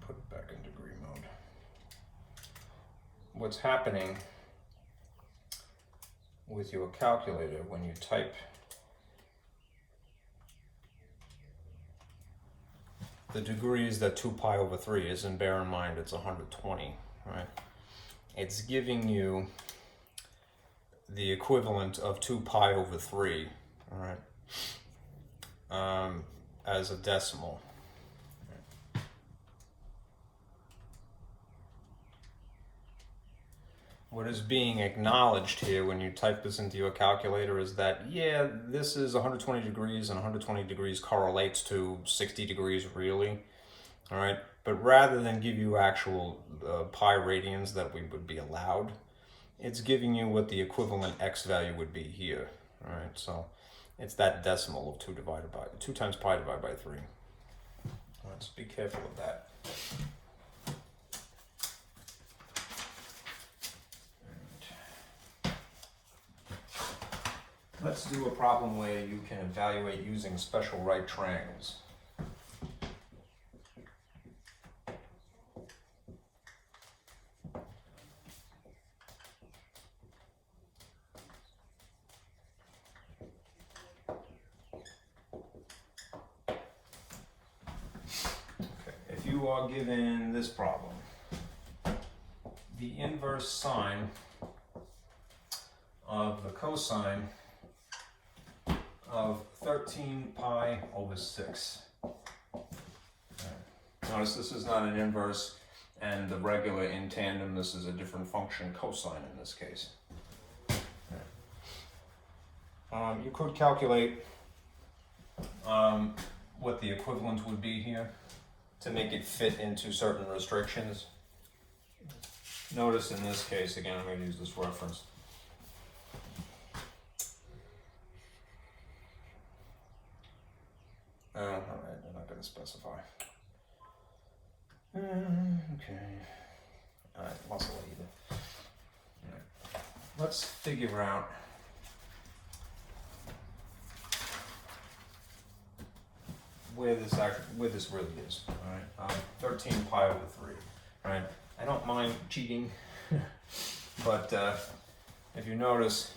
put it back in degree mode. What's happening with your calculator when you type the degrees that 2 pi over 3 is, and bear in mind it's 120, right? It's giving you the equivalent of 2 pi over 3, all right, as a decimal. What is being acknowledged here when you type this into your calculator is that, yeah, this is 120 degrees, and 120 degrees correlates to 60 degrees really, all right? But rather than give you actual pi radians that we would be allowed, it's giving you what the equivalent x value would be here, all right? So it's that decimal of 2 times pi divided by 3. Let's be careful of that. Let's do a problem where you can evaluate using special right triangles. Okay, if you are given this problem, the inverse sine of the cosine of 13 pi over 6. Notice this is not an inverse and the regular in tandem. This is a different function, cosine in this case. You could calculate what the equivalent would be here to make it fit into certain restrictions. Notice in this case, again, I'm going to use this reference. All right, I'm not going to specify. Okay. All right, lost away either. All right. Let's figure out where this really is. All right, 13 pi over 3. All right, I don't mind cheating, but if you notice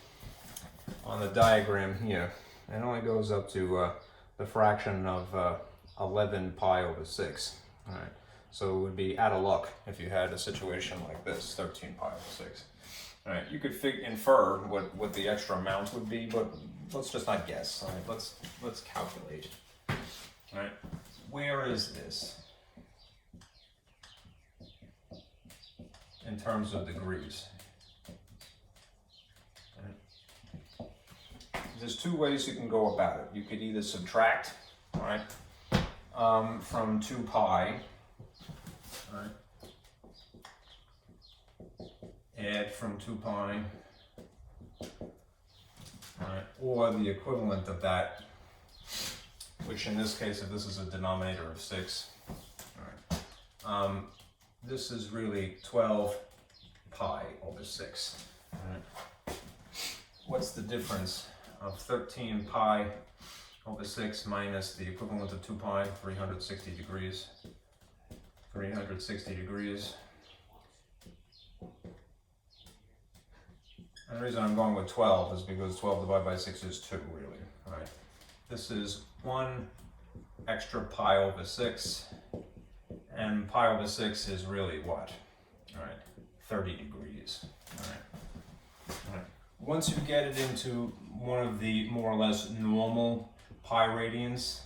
on the diagram here, it only goes up to the fraction of 11 pi over 6. All right, so it would be out of luck if you had a situation like this, 13 pi over 6. All right, you could infer what the extra amount would be, but let's just not guess. All right, let's calculate. All right, where is this in terms of degrees? There's two ways you can go about it. You could either subtract, all right, from 2 pi, all right, add from 2 pi, all right, or the equivalent of that, which in this case, if this is a denominator of 6, all right, this is really 12 pi over 6. All right. What's the difference of 13 pi over 6 minus the equivalent of 2 pi, 360 degrees. 360 degrees. And the reason I'm going with 12 is because 12 divided by 6 is 2, really. All right. This is 1 extra pi over 6, and pi over 6 is really what? All right, 30 degrees. All right. All right. Once you get it into one of the more or less normal pi radians,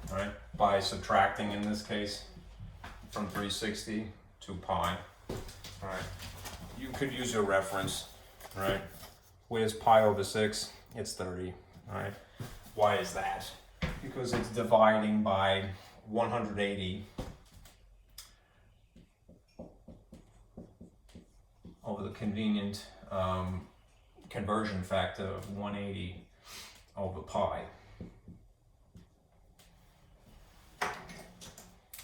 all right, by subtracting in this case from 360 to pi, all right, you could use your reference, right, Where's pi over 6? It's 30, all right? Why is that? Because it's dividing by 180 over the convenient conversion factor of 180 over pi.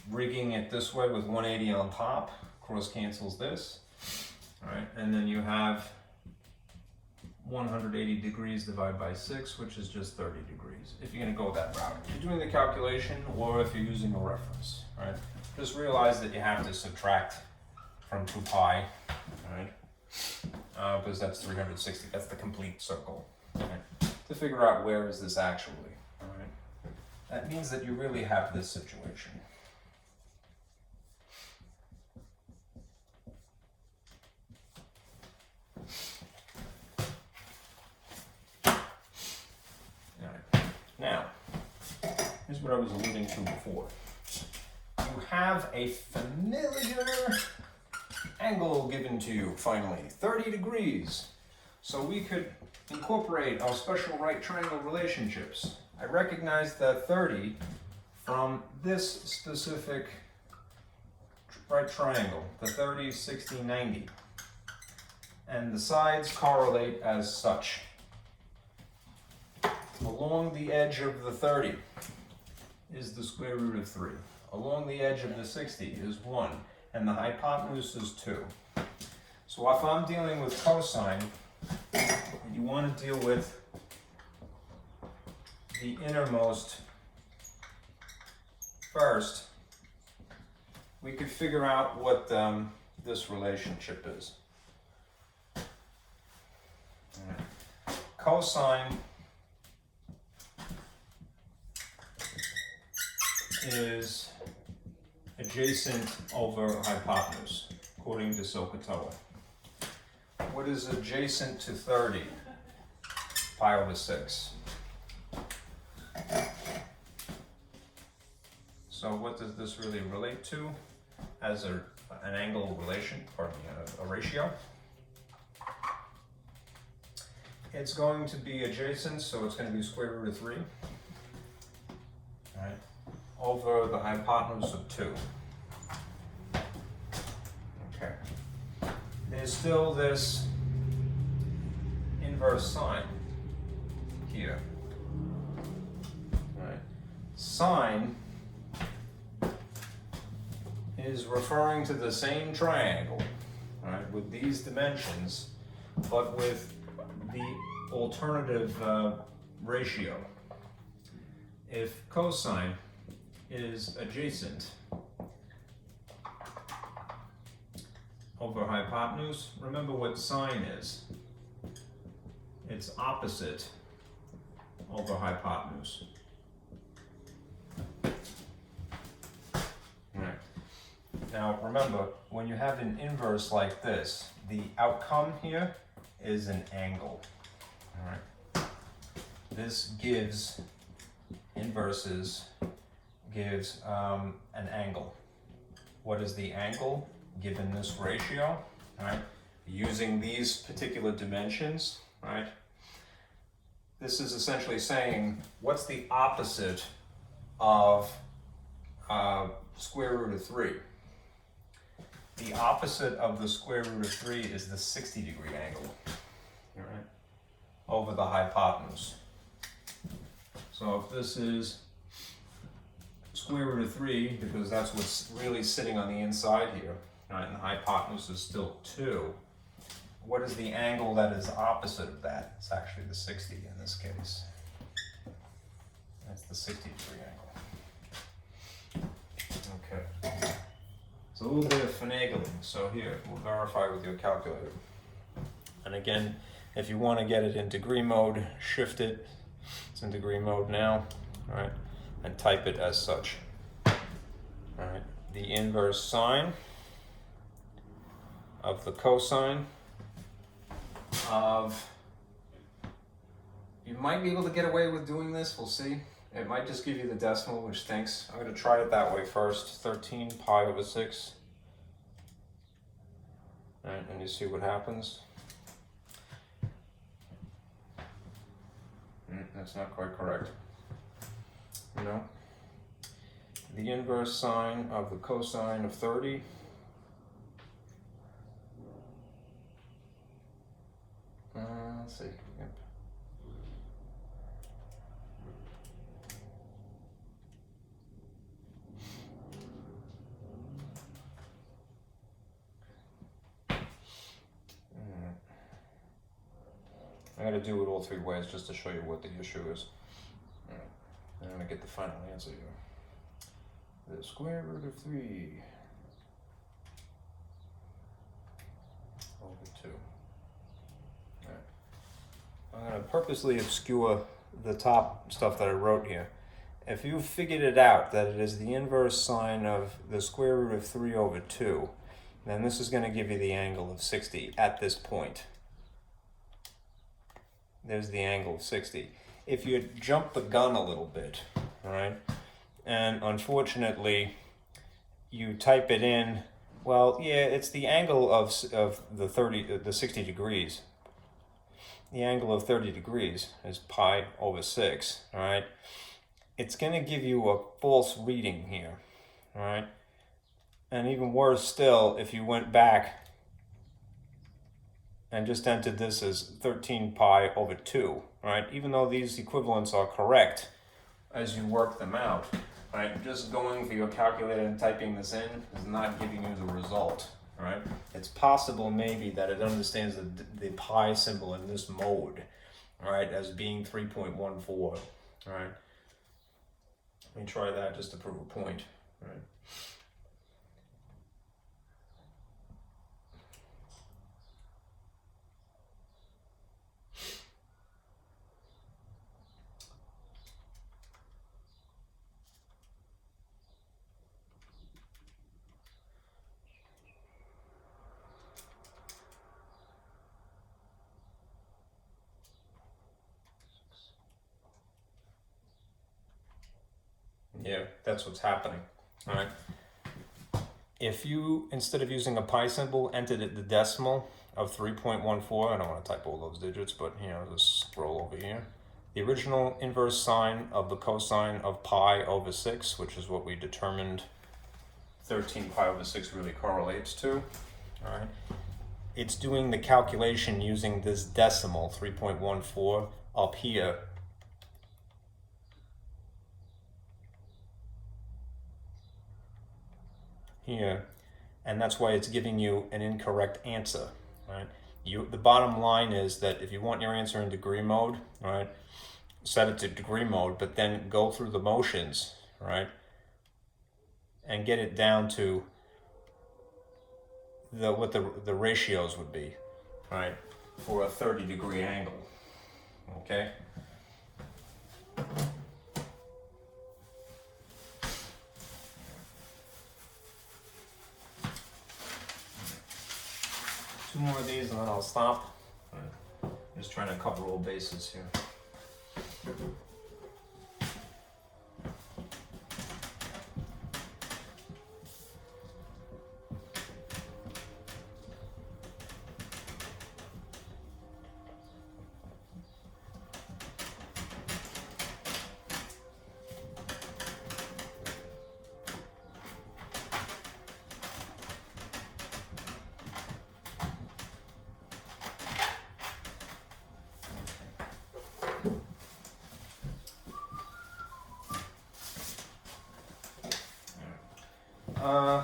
Rigging it this way with 180 on top, cross cancels this, all right? And then you have 180 degrees divided by 6, which is just 30 degrees, if you're going to go that route. If you're doing the calculation or if you're using a reference, right? Just realize that you have to subtract from 2 pi, right? Because that's 360, that's the complete circle, right? To figure out where is this actually, all right? That means that you really have this situation. Now, here's what I was alluding to before. You have a familiar angle given to you, finally, 30 degrees. So we could incorporate our special right triangle relationships. I recognize that 30 from this specific right triangle, the 30, 60, 90. And the sides correlate as such. Along the edge of the 30 is the square root of 3. Along the edge of the 60 is 1, and the hypotenuse is 2. So if I'm dealing with cosine, you want to deal with the innermost first, we could figure out what this relationship is. All right. Cosine is adjacent over hypotenuse, according to SOHCAHTOA. What is adjacent to 30? Pi over 6. So what does this really relate to as an angle relation, pardon me, a ratio? It's going to be adjacent, so it's going to be square root of 3. All right. Over the hypotenuse of 2. Okay. There's still this inverse sine here. All right. Sine is referring to the same triangle, all right, with these dimensions, but with the alternative ratio. If cosine is adjacent over hypotenuse, remember what sine is. It's opposite over hypotenuse. Right. Now remember, when you have an inverse like this, the outcome here is an angle. All right. This gives inverses gives an angle. What is the angle given this ratio? All right. Using these particular dimensions, right? This is essentially saying what's the opposite of square root of 3? The opposite of the square root of 3 is the 60-degree angle, all right, over the hypotenuse. So if this is square root of 3, because that's what's really sitting on the inside here, right, and the hypotenuse is still 2, what is the angle that is opposite of that? It's actually the 60 in this case. That's the 60-degree angle. Okay. It's a little bit of finagling. So here, we'll verify with your calculator. And again, if you want to get it in degree mode, shift it. It's in degree mode now, all right, and type it as such. All right, the inverse sine of the cosine of, you might be able to get away with doing this, we'll see. It might just give you the decimal, which stinks. I'm going to try it that way first. 13 pi over 6. All right, and you see what happens. that's not quite correct. No. The inverse sine of the cosine of 30 let's see. Yep. I got to do it all three ways just to show you what the issue is. All right. And I'm going to get the final answer here. The square root of 3 over 2. All right. I'm going to purposely obscure the top stuff that I wrote here. If you figured it out that it is the inverse sine of the square root of 3 over 2, then this is going to give you the angle of 60 at this point. There's the angle of 60. If you jump the gun a little bit, all right, and unfortunately you type it in, well, yeah, it's the angle of the 60 degrees. The angle of 30 degrees is pi over 6, all right? It's going to give you a false reading here, all right? And even worse still, if you went back and just entered this as 13 pi over 2, right? Even though these equivalents are correct as you work them out, right? Just going for your calculator and typing this in is not giving you the result, right? It's possible maybe that it understands the pi symbol in this mode, right, as being 3.14, right? Let me try that just to prove a point, right? Yeah, that's what's happening, all right? If you, instead of using a pi symbol, entered the decimal of 3.14, I don't want to type all those digits, but, you know, just scroll over here. The original inverse sine of the cosine of pi over 6, which is what we determined 13 pi over 6 really correlates to, all right? It's doing the calculation using this decimal, 3.14, up here. Here, and that's why it's giving you an incorrect answer, right? The bottom line is that if you want your answer in degree mode, right, set it to degree mode, but then go through the motions, right, and get it down to what the ratios would be, right, for a 30-degree angle, okay? Two more of these and then I'll stop. I'm just trying to cover all bases here.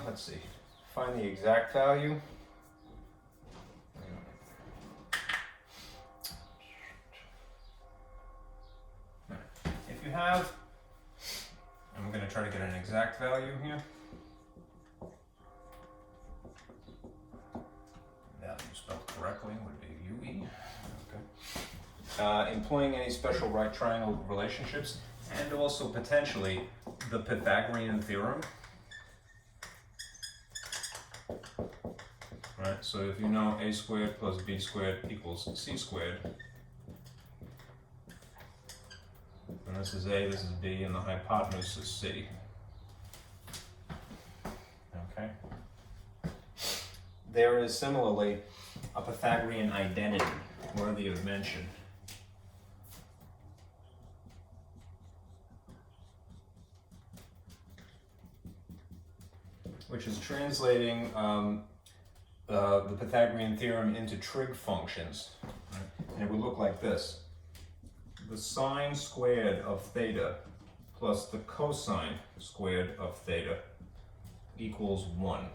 Let's see, find the exact value. If you have, I'm going to try to get an exact value here. Value spelled correctly would be UE. Okay. Employing any special right triangle relationships, and also potentially the Pythagorean Theorem. Right, so if you know a squared plus b squared equals c squared, and this is a, this is b, and the hypotenuse is c. Okay. There is similarly a Pythagorean identity worthy of mention. which is translating the Pythagorean Theorem into trig functions. Right? And it would look like this. The sine squared of theta plus the cosine squared of theta equals 1.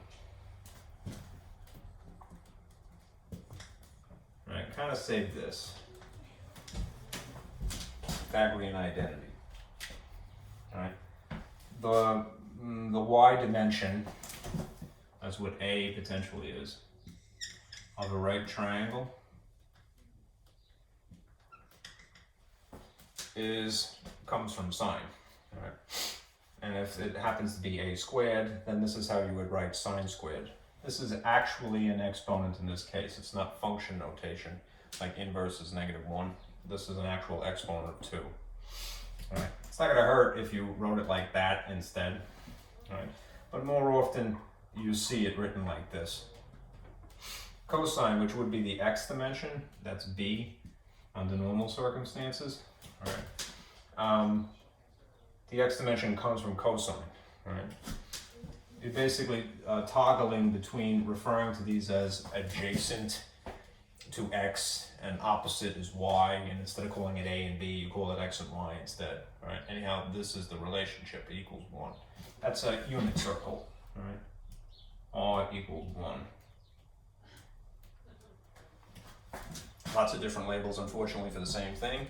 Right, kind of save this. Pythagorean identity. All right. The y dimension, that's what A potentially is, of a right triangle comes from sine. All right. And if it happens to be A squared, then this is how you would write sine squared. This is actually an exponent in this case. It's not function notation, like inverse is -1. This is an actual exponent of 2. All right. It's not going to hurt if you wrote it like that instead. All right. But more often, you see it written like this. Cosine, which would be the x dimension, that's b under normal circumstances. All right. The x dimension comes from cosine. All right. You're basically toggling between referring to these as adjacent to x and opposite is y, and instead of calling it a and b, you call it x and y instead. All right. Anyhow, this is the relationship. It equals 1. That's a unit circle. All right. R equals 1. Lots of different labels, unfortunately, for the same thing.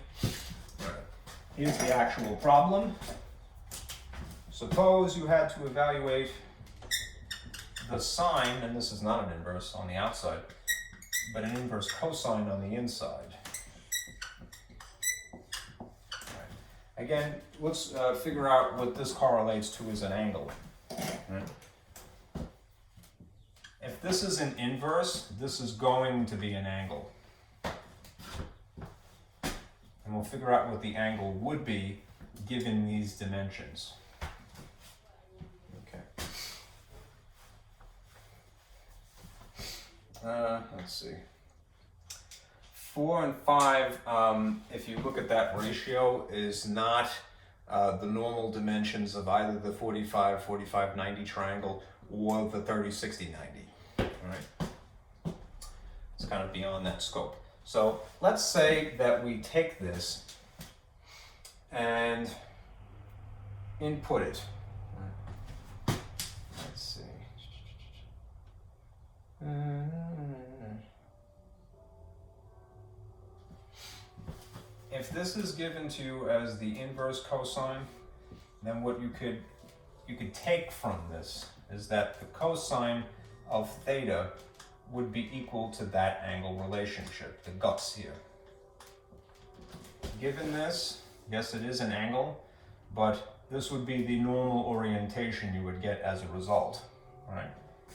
All right. Here's the actual problem. Suppose you had to evaluate the sine, and this is not an inverse on the outside, but an inverse cosine on the inside. Right. Again, let's figure out what this correlates to as an angle. Right. If this is an inverse, this is going to be an angle. And we'll figure out what the angle would be given these dimensions. Let's see. 4 and 5, if you look at that ratio, is not the normal dimensions of either the 45, 45, 90 triangle or the 30, 60, 90. All right? It's kind of beyond that scope. So let's say that we take this and input it. Let's see. If this is given to you as the inverse cosine, then what you could take from this is that the cosine of theta would be equal to that angle relationship, the guts here. Given this, yes, it is an angle, but this would be the normal orientation you would get as a result. Right?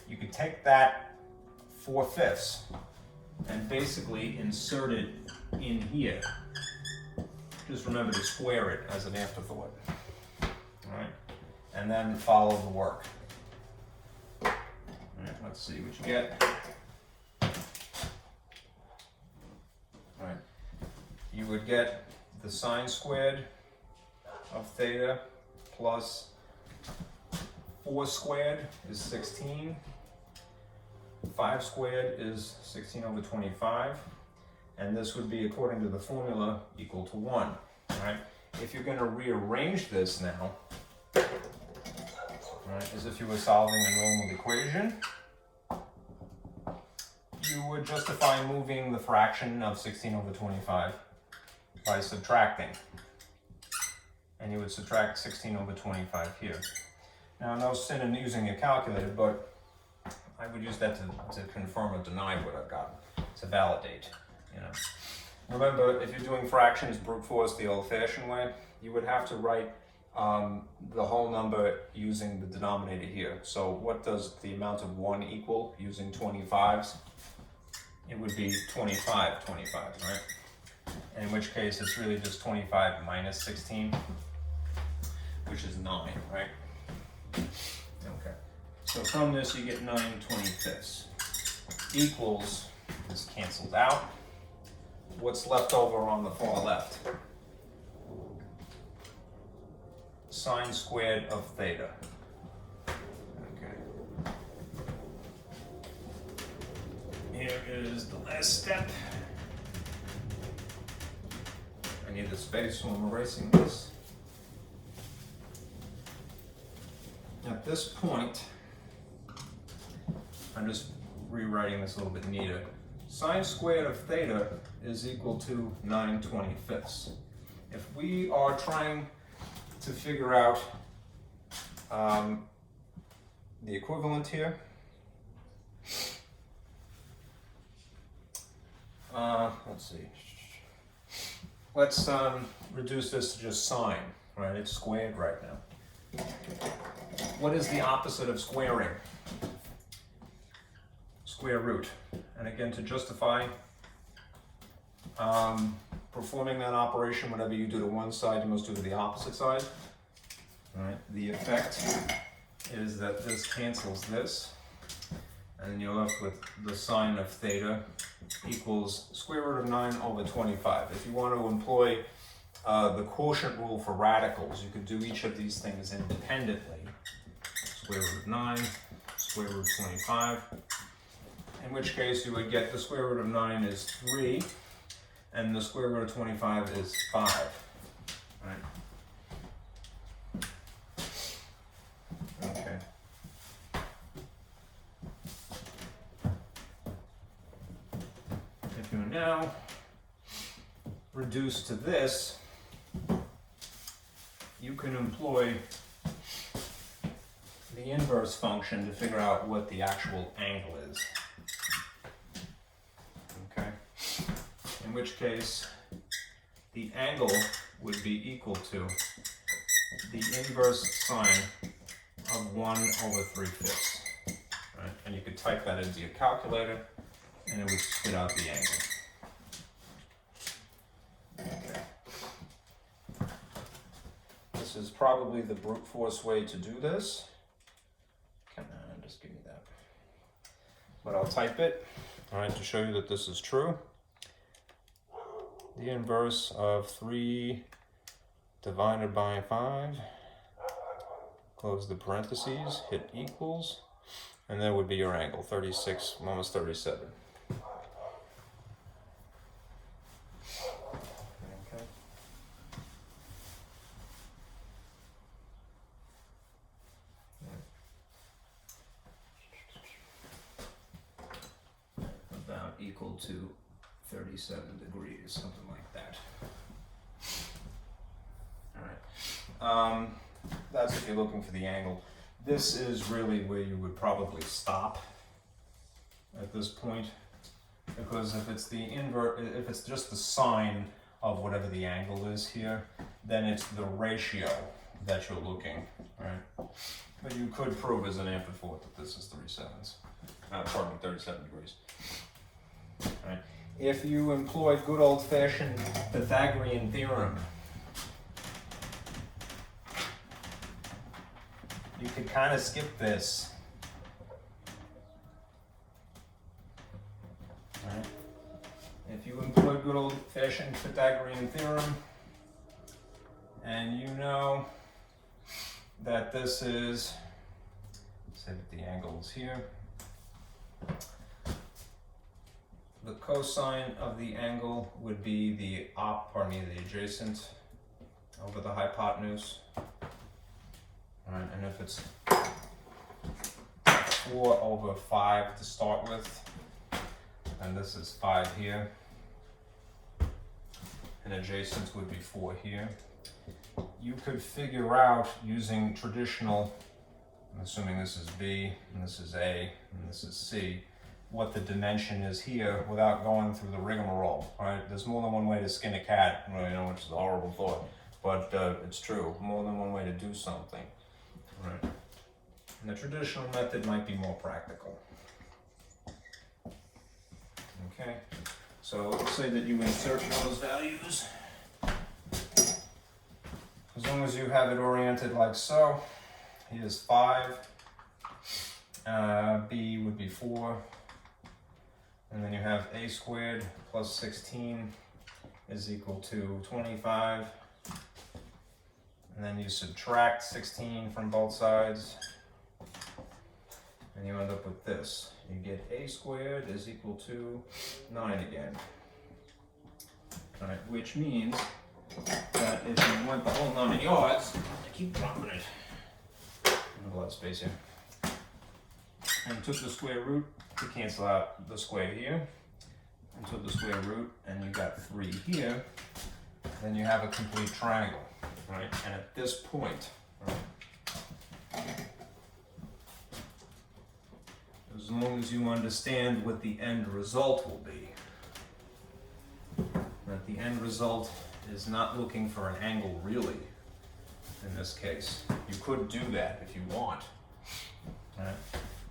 You could take that 4/5 and basically insert it in here. Just remember to square it as an afterthought. All right? And then follow the work. All right, let's see what you get. All right. You would get the sine squared of theta plus 4 squared is 16. 5 squared is 16 over 25. And this would be, according to the formula, equal to 1. All right? If you're going to rearrange this now, all right, as if you were solving a normal equation, you would justify moving the fraction of 16 over 25 by subtracting. And you would subtract 16 over 25 here. Now, no sin in using a calculator, but I would use that to confirm or deny what I've got, to validate. You know. Remember, if you're doing fractions brute force the old-fashioned way, you would have to write the whole number using the denominator here. So what does the amount of 1 equal using 25s? It would be 25, right? And in which case it's really just 25 minus 16, which is 9, right? Okay. So from this you get 9/25 equals, this cancels out. What's left over on the far left? Sine squared of theta. Okay. is the last step. I need the space, so I'm erasing this. At this point, I'm just rewriting this a little bit neater. Sine squared of theta is equal to 9/25. If we are trying to figure out the equivalent here, let's see. Let's reduce this to just sine, right? It's squared right now. What is the opposite of squaring? Square root. And again, to justify performing that operation, whatever you do to one side, you must do to the opposite side. All right. The effect is that this cancels this, and then you're left with the sine of theta equals square root of 9/25. If you want to employ the quotient rule for radicals, you could do each of these things independently. Square root of 9, square root of 25, in which case you would get the square root of 9 is 3, and the square root of 25 is 5, right? Okay. If you now reduce to this, you can employ the inverse function to figure out what the actual angle is. Okay? In which case, the angle would be equal to the inverse sine of 1/3/5. Right? And you could type that into your calculator, and it would spit out the angle. Okay. This is probably the brute force way to do this. Come on, just give me that. But I'll type it, all right, to show you that this is true. The inverse of 3 divided by 5, close the parentheses, hit equals, and that would be your angle, 36 minus 37. Okay. About equal to 37 degrees, something like that. All right. That's if you're looking for the angle. This is really where you would probably stop at this point, because if it's the if it's just the sine of whatever the angle is here, then it's the ratio that you're looking, right? But you could prove as an amplitude that this is 37 degrees. Right. If you employ good old-fashioned Pythagorean theorem, you could kind of skip this. Right. If you employ good old-fashioned Pythagorean theorem, and you know that this is, say that the angle is here, the cosine of the angle would be the the adjacent over the hypotenuse. All right, and if it's 4/5 to start with, and this is 5 here, and adjacent would be 4 here, you could figure out using traditional, I'm assuming this is B, and this is A, and this is C, what the dimension is here without going through the rigmarole, right? There's more than one way to skin a cat, you know, which is a horrible thought, but it's true, more than one way to do something, right? And the traditional method might be more practical. Okay, so let's say that you insert those values. As long as you have it oriented like so, here's 5, B would be 4, and then you have a squared plus 16 is equal to 25, and then you subtract 16 from both sides, and you end up with this. You get a squared is equal to 9 again. All right, which means that if you went the whole 9 yards, I keep dropping it. A lot of space here. And took the square root to cancel out the square here, and took the square root, and you got 3 here. Then you have a complete triangle, right? And at this point, right, as long as you understand what the end result will be, that the end result is not looking for an angle really, in this case. You could do that if you want, right?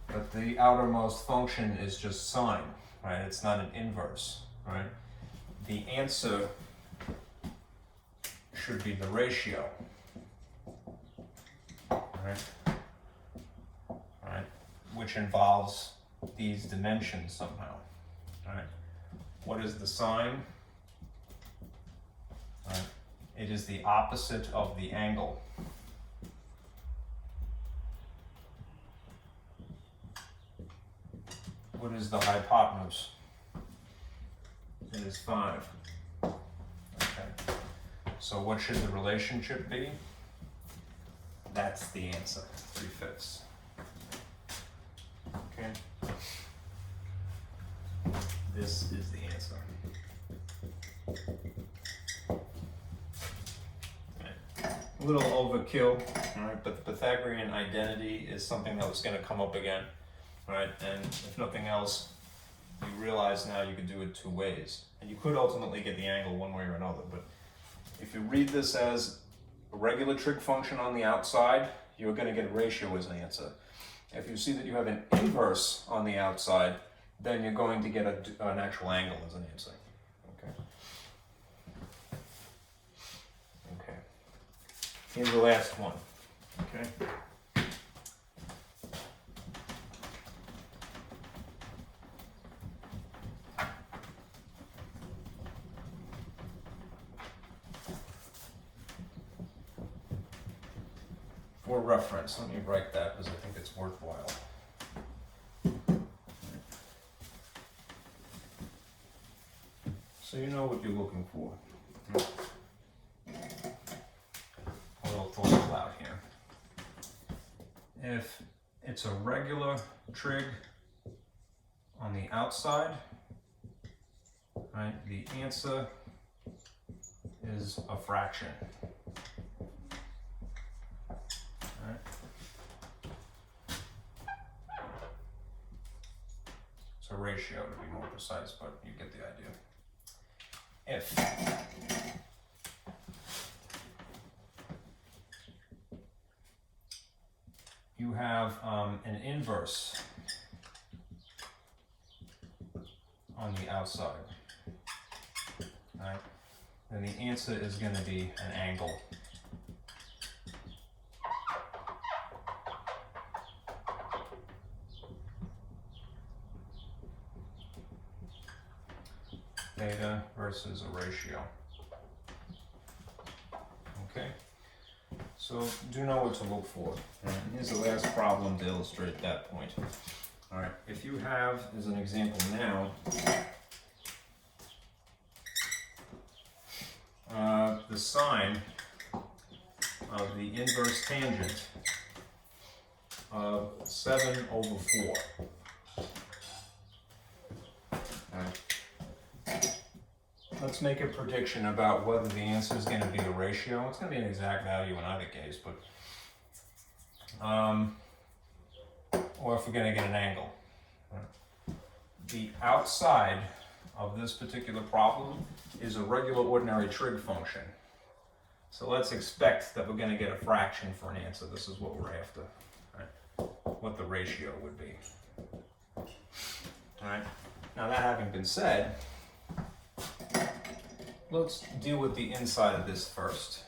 But the outermost function is just sine, right? It's not an inverse, right? The answer should be the ratio, right? Right? Which involves these dimensions somehow, right? What is the sine? Right? It is the opposite of the angle. What is the hypotenuse? It is 5. Okay. So what should the relationship be? That's the answer, 3/5. Okay. This is the answer. Okay. A little overkill, all right, but the Pythagorean identity is something that was going to come up again. Right, and if nothing else, you realize now you could do it 2 ways. And you could ultimately get the angle one way or another, but if you read this as a regular trig function on the outside, you're going to get a ratio as an answer. If you see that you have an inverse on the outside, then you're going to get an actual angle as an answer. Okay. Okay. Here's the last one. Okay. For reference, let me write that because I think it's worthwhile. So you know what you're looking for. A little thought aloud here. If it's a regular trig on the outside, right, the answer is a fraction. A ratio to be more precise, but you get the idea. If you have an inverse on the outside, right, then the answer is going to be an angle. Theta versus a ratio. Okay, so do know what to look for. And here's the last problem to illustrate that point. All right, if you have, as an example now, the sine of the inverse tangent of 7/4. Let's make a prediction about whether the answer is going to be a ratio. It's going to be an exact value in either case, but or if we're going to get an angle. The outside of this particular problem is a regular ordinary trig function. So let's expect that we're going to get a fraction for an answer. This is what we're after, right? What the ratio would be. All right. Now that having been said, let's deal with the inside of this first.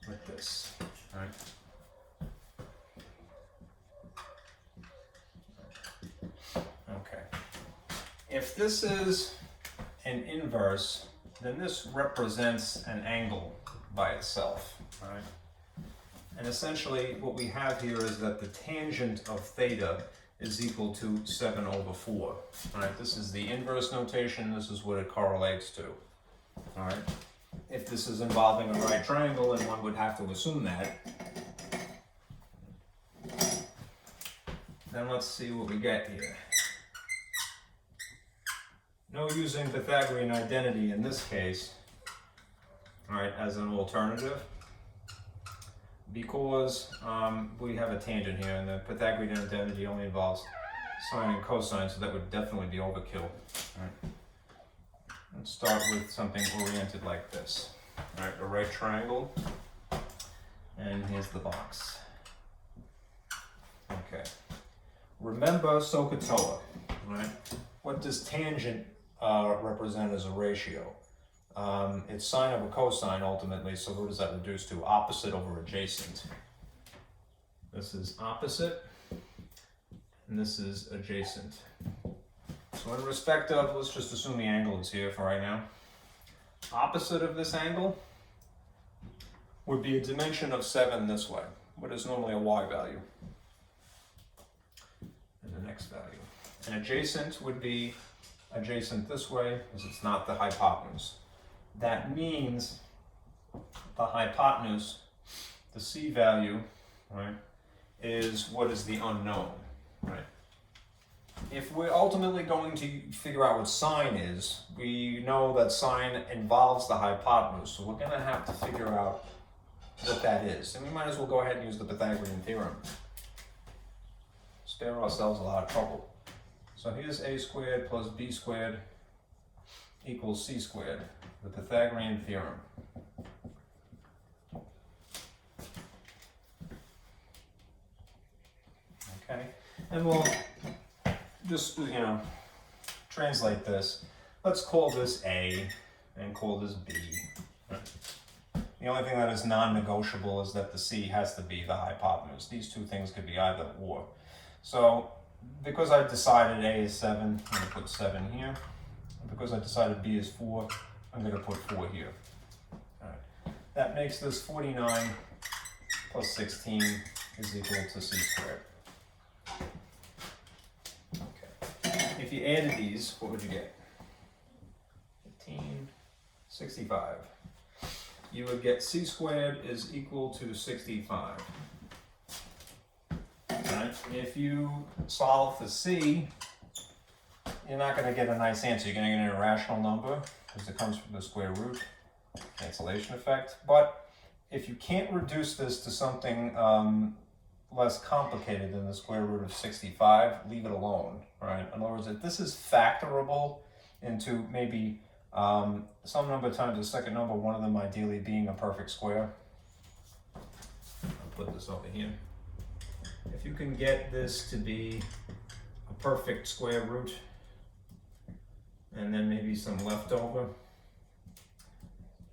With this, right? Okay. If this is an inverse, then this represents an angle by itself, right? And essentially what we have here is that the tangent of theta is equal to 7 over 4. All right, this is the inverse notation. This is what it correlates to. All right, if this is involving a right triangle, then one would have to assume that. Then let's see what we get here. No using Pythagorean identity in this case, all right, as an alternative, because we have a tangent here, and the Pythagorean identity only involves sine and cosine, so that would definitely be overkill. All right. Let's start with something oriented like this. All right, a right triangle, and here's the box. Okay. Remember SOHCAHTOA, right? What does tangent represent as a ratio? It's sine over cosine ultimately, so what does that reduce to? Opposite over adjacent. This is opposite, and this is adjacent. So in respect of, let's just assume the angle is here for right now. Opposite of this angle would be a dimension of 7 this way, what is normally a y value, and an x value. And adjacent would be adjacent this way, because it's not the hypotenuse. That means the hypotenuse, the c value, right, is what is the unknown, right? If we're ultimately going to figure out what sine is, we know that sine involves the hypotenuse, so we're going to have to figure out what that is. And we might as well go ahead and use the Pythagorean Theorem. Spare ourselves a lot of trouble. So here's a squared plus b squared equals c squared, the Pythagorean Theorem. Okay, and we'll just, translate this. Let's call this A and call this B. The only thing that is non-negotiable is that the C has to be the hypotenuse. These two things could be either or. So because I decided A is 7, I'm going to put 7 here. And because I decided B is 4, I'm going to put 4 here. All right. That makes this 49 plus 16 is equal to C squared. If you added these, what would you get? 15, 65. You would get c squared is equal to 65. Right? If you solve for c, you're not going to get a nice answer. You're going to get an irrational number because it comes from the square root, cancellation effect. But if you can't reduce this to something less complicated than the square root of 65, leave it alone, right? In other words, if this is factorable into maybe some number times a second number, one of them ideally being a perfect square. I'll put this over here. If you can get this to be a perfect square root, and then maybe some leftover,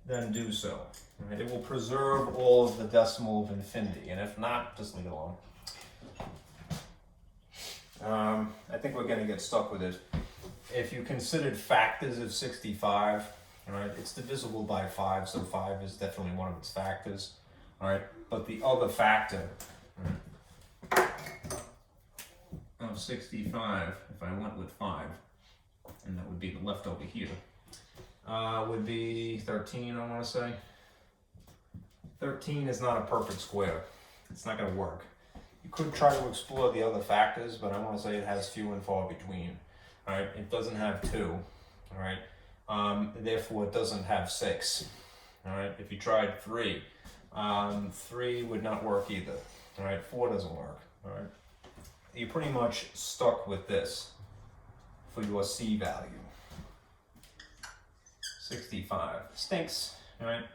then do so. Right? It will preserve all of the decimal of infinity, and if not, just leave it alone. I think we're going to get stuck with it. If you considered factors of 65, right, it's divisible by 5, so 5 is definitely one of its factors. All right, but the other factor, right, of 65, if I went with 5, and that would be the leftover here, would be 13, I want to say. 13 is not a perfect square. It's not going to work. You could try to explore the other factors, but I want to say it has few and far between. All right, it doesn't have 2. All right, therefore it doesn't have 6. All right, if you tried 3, 3 would not work either. All right, 4 doesn't work. All right, you're pretty much stuck with this for your C value. 65 stinks. All right.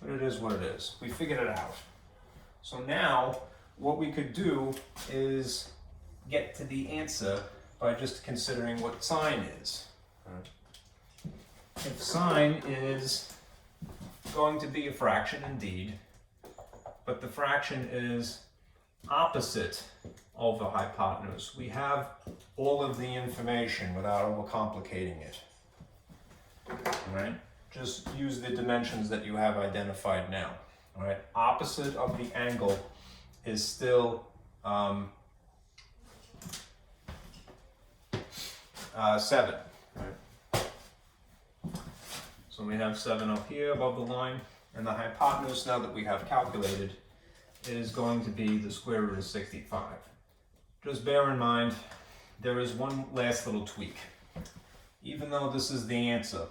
But it is what it is. We figured it out. So now what we could do is get to the answer by just considering what sine is. If sine is going to be a fraction indeed, but the fraction is opposite over hypotenuse, we have all of the information without overcomplicating it. All right? Just use the dimensions that you have identified now. All right, opposite of the angle is still 7. Right? So we have 7 up here above the line, and the hypotenuse, now that we have calculated, is going to be the square root of 65. Just bear in mind, there is one last little tweak. Even though this is the answer,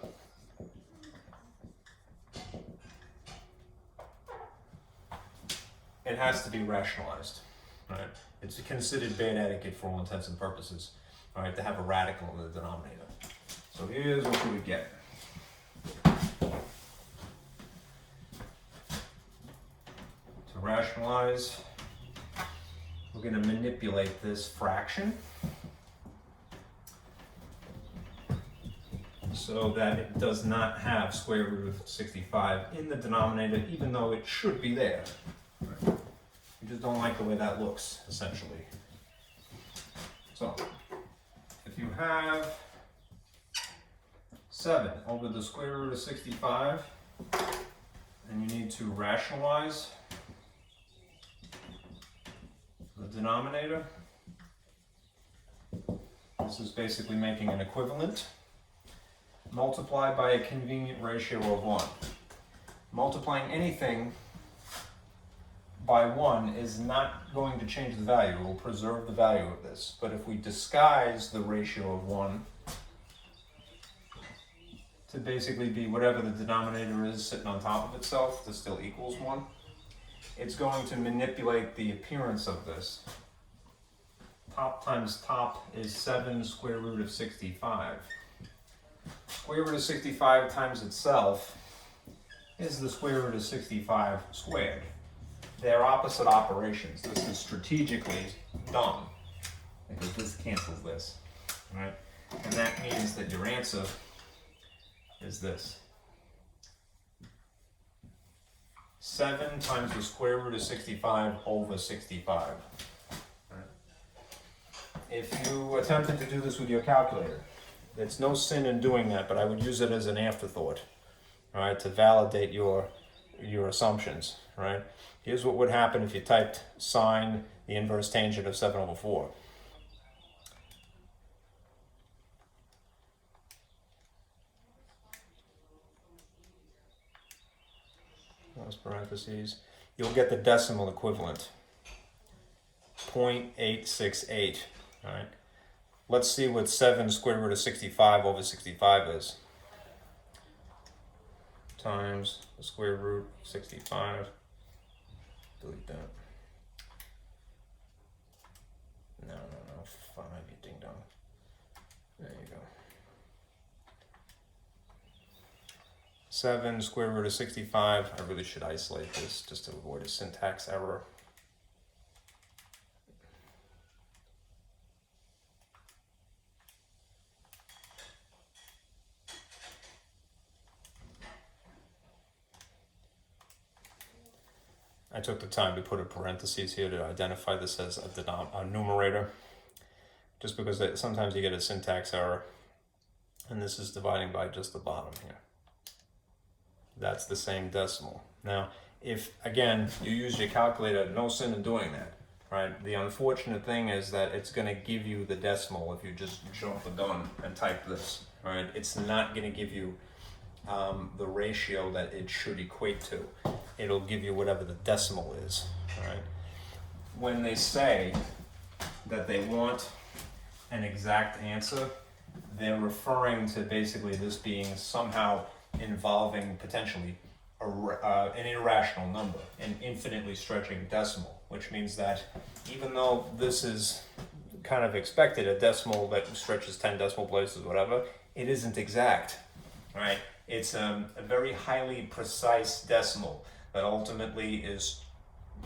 it has to be rationalized, right? It's considered bad etiquette for all intents and purposes, all right, to have a radical in the denominator. So here's what you would get. To rationalize, we're going to manipulate this fraction so that it does not have square root of 65 in the denominator, even though it should be there. Right? You just don't like the way that looks, essentially. So, if you have 7 over the square root of 65, and you need to rationalize the denominator, this is basically making an equivalent. Multiply by a convenient ratio of 1. Multiplying anything by 1 is not going to change the value. It will preserve the value of this. But if we disguise the ratio of 1 to basically be whatever the denominator is sitting on top of itself, this still equals 1, it's going to manipulate the appearance of this. Top times top is 7 square root of 65. Square root of 65 times itself is the square root of 65 squared. They're opposite operations. This is strategically done because this cancels this, right? And that means that your answer is this. 7 times the square root of 65 over 65. Right? If you attempted to do this with your calculator, there's no sin in doing that, but I would use it as an afterthought, all right, to validate your assumptions, right? Here's what would happen if you typed sine the inverse tangent of 7 over 4. Those parentheses. You'll get the decimal equivalent, 0.868, all right? Let's see what 7 square root of 65 over 65 is. Times the square root of 65. Delete that. No, 5, you ding dong. There you go. 7 square root of 65. I really should isolate this just to avoid a syntax error. I took the time to put a parentheses here to identify this as a numerator, just because sometimes you get a syntax error, and this is dividing by just the bottom here. That's the same decimal. Now, if, again, you use your calculator, no sin in doing that, right? The unfortunate thing is that it's going to give you the decimal if you just jump the gun and type this, right? It's not going to give you the ratio that it should equate to. It'll give you whatever the decimal is, right? When they say that they want an exact answer, they're referring to basically this being somehow involving potentially an irrational number, an infinitely stretching decimal, which means that even though this is kind of expected, a decimal that stretches 10 decimal places, whatever, it isn't exact, right? It's a very highly precise decimal that ultimately is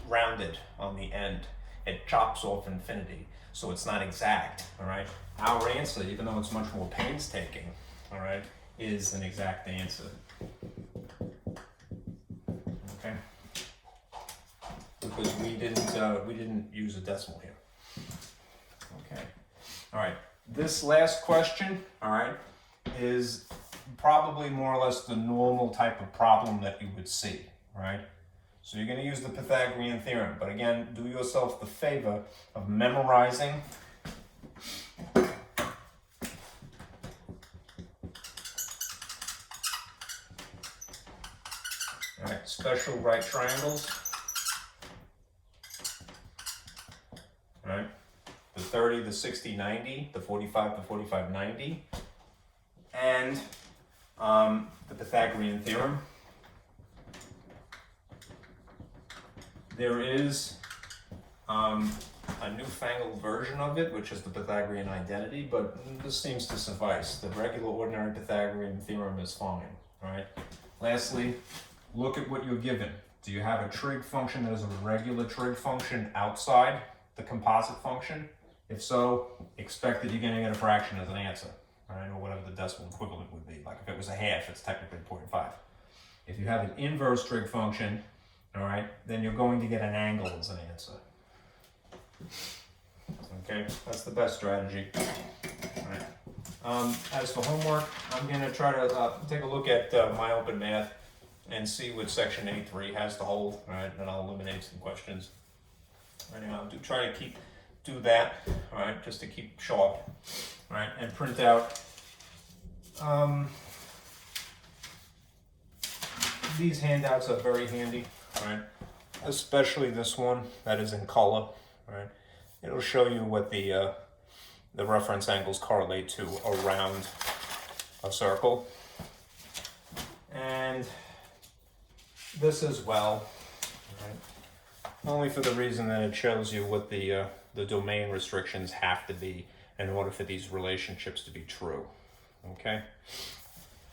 rounded on the end. It chops off infinity, so it's not exact, all right? Our answer, even though it's much more painstaking, all right, is an exact answer. Okay? Because we didn't use a decimal here. Okay. All right. This last question, all right, is probably more or less the normal type of problem that you would see, right? So you're going to use the Pythagorean Theorem. But again, do yourself the favor of memorizing special right triangles. Right? The 30, the 60, 90, the 45, the 45, 90, and the Pythagorean Theorem. There is a newfangled version of it, which is the Pythagorean identity, but this seems to suffice. The regular ordinary Pythagorean theorem is fine. Right? Lastly, look at what you're given. Do you have a trig function that is a regular trig function outside the composite function? If so, expect that you're going to get a fraction as an answer, right? Or whatever the decimal equivalent would be. Like if it was a half, it's technically 0.5. If you have an inverse trig function, all right, then you're going to get an angle as an answer. Okay, that's the best strategy. All right. As for homework, I'm going to try to take a look at my open math and see what section A3 has to hold. All right, and I'll eliminate some questions. Anyway, I'll try to do that, all right, just to keep sharp, all right, and print out these handouts are very handy, all right, especially this one that is in color, all right. It'll show you what the reference angles correlate to around a circle, and this as well, all right. Only for the reason that it shows you what the domain restrictions have to be in order for these relationships to be true. Okay?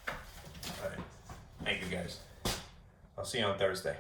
All right. Thank you, guys. I'll see you on Thursday.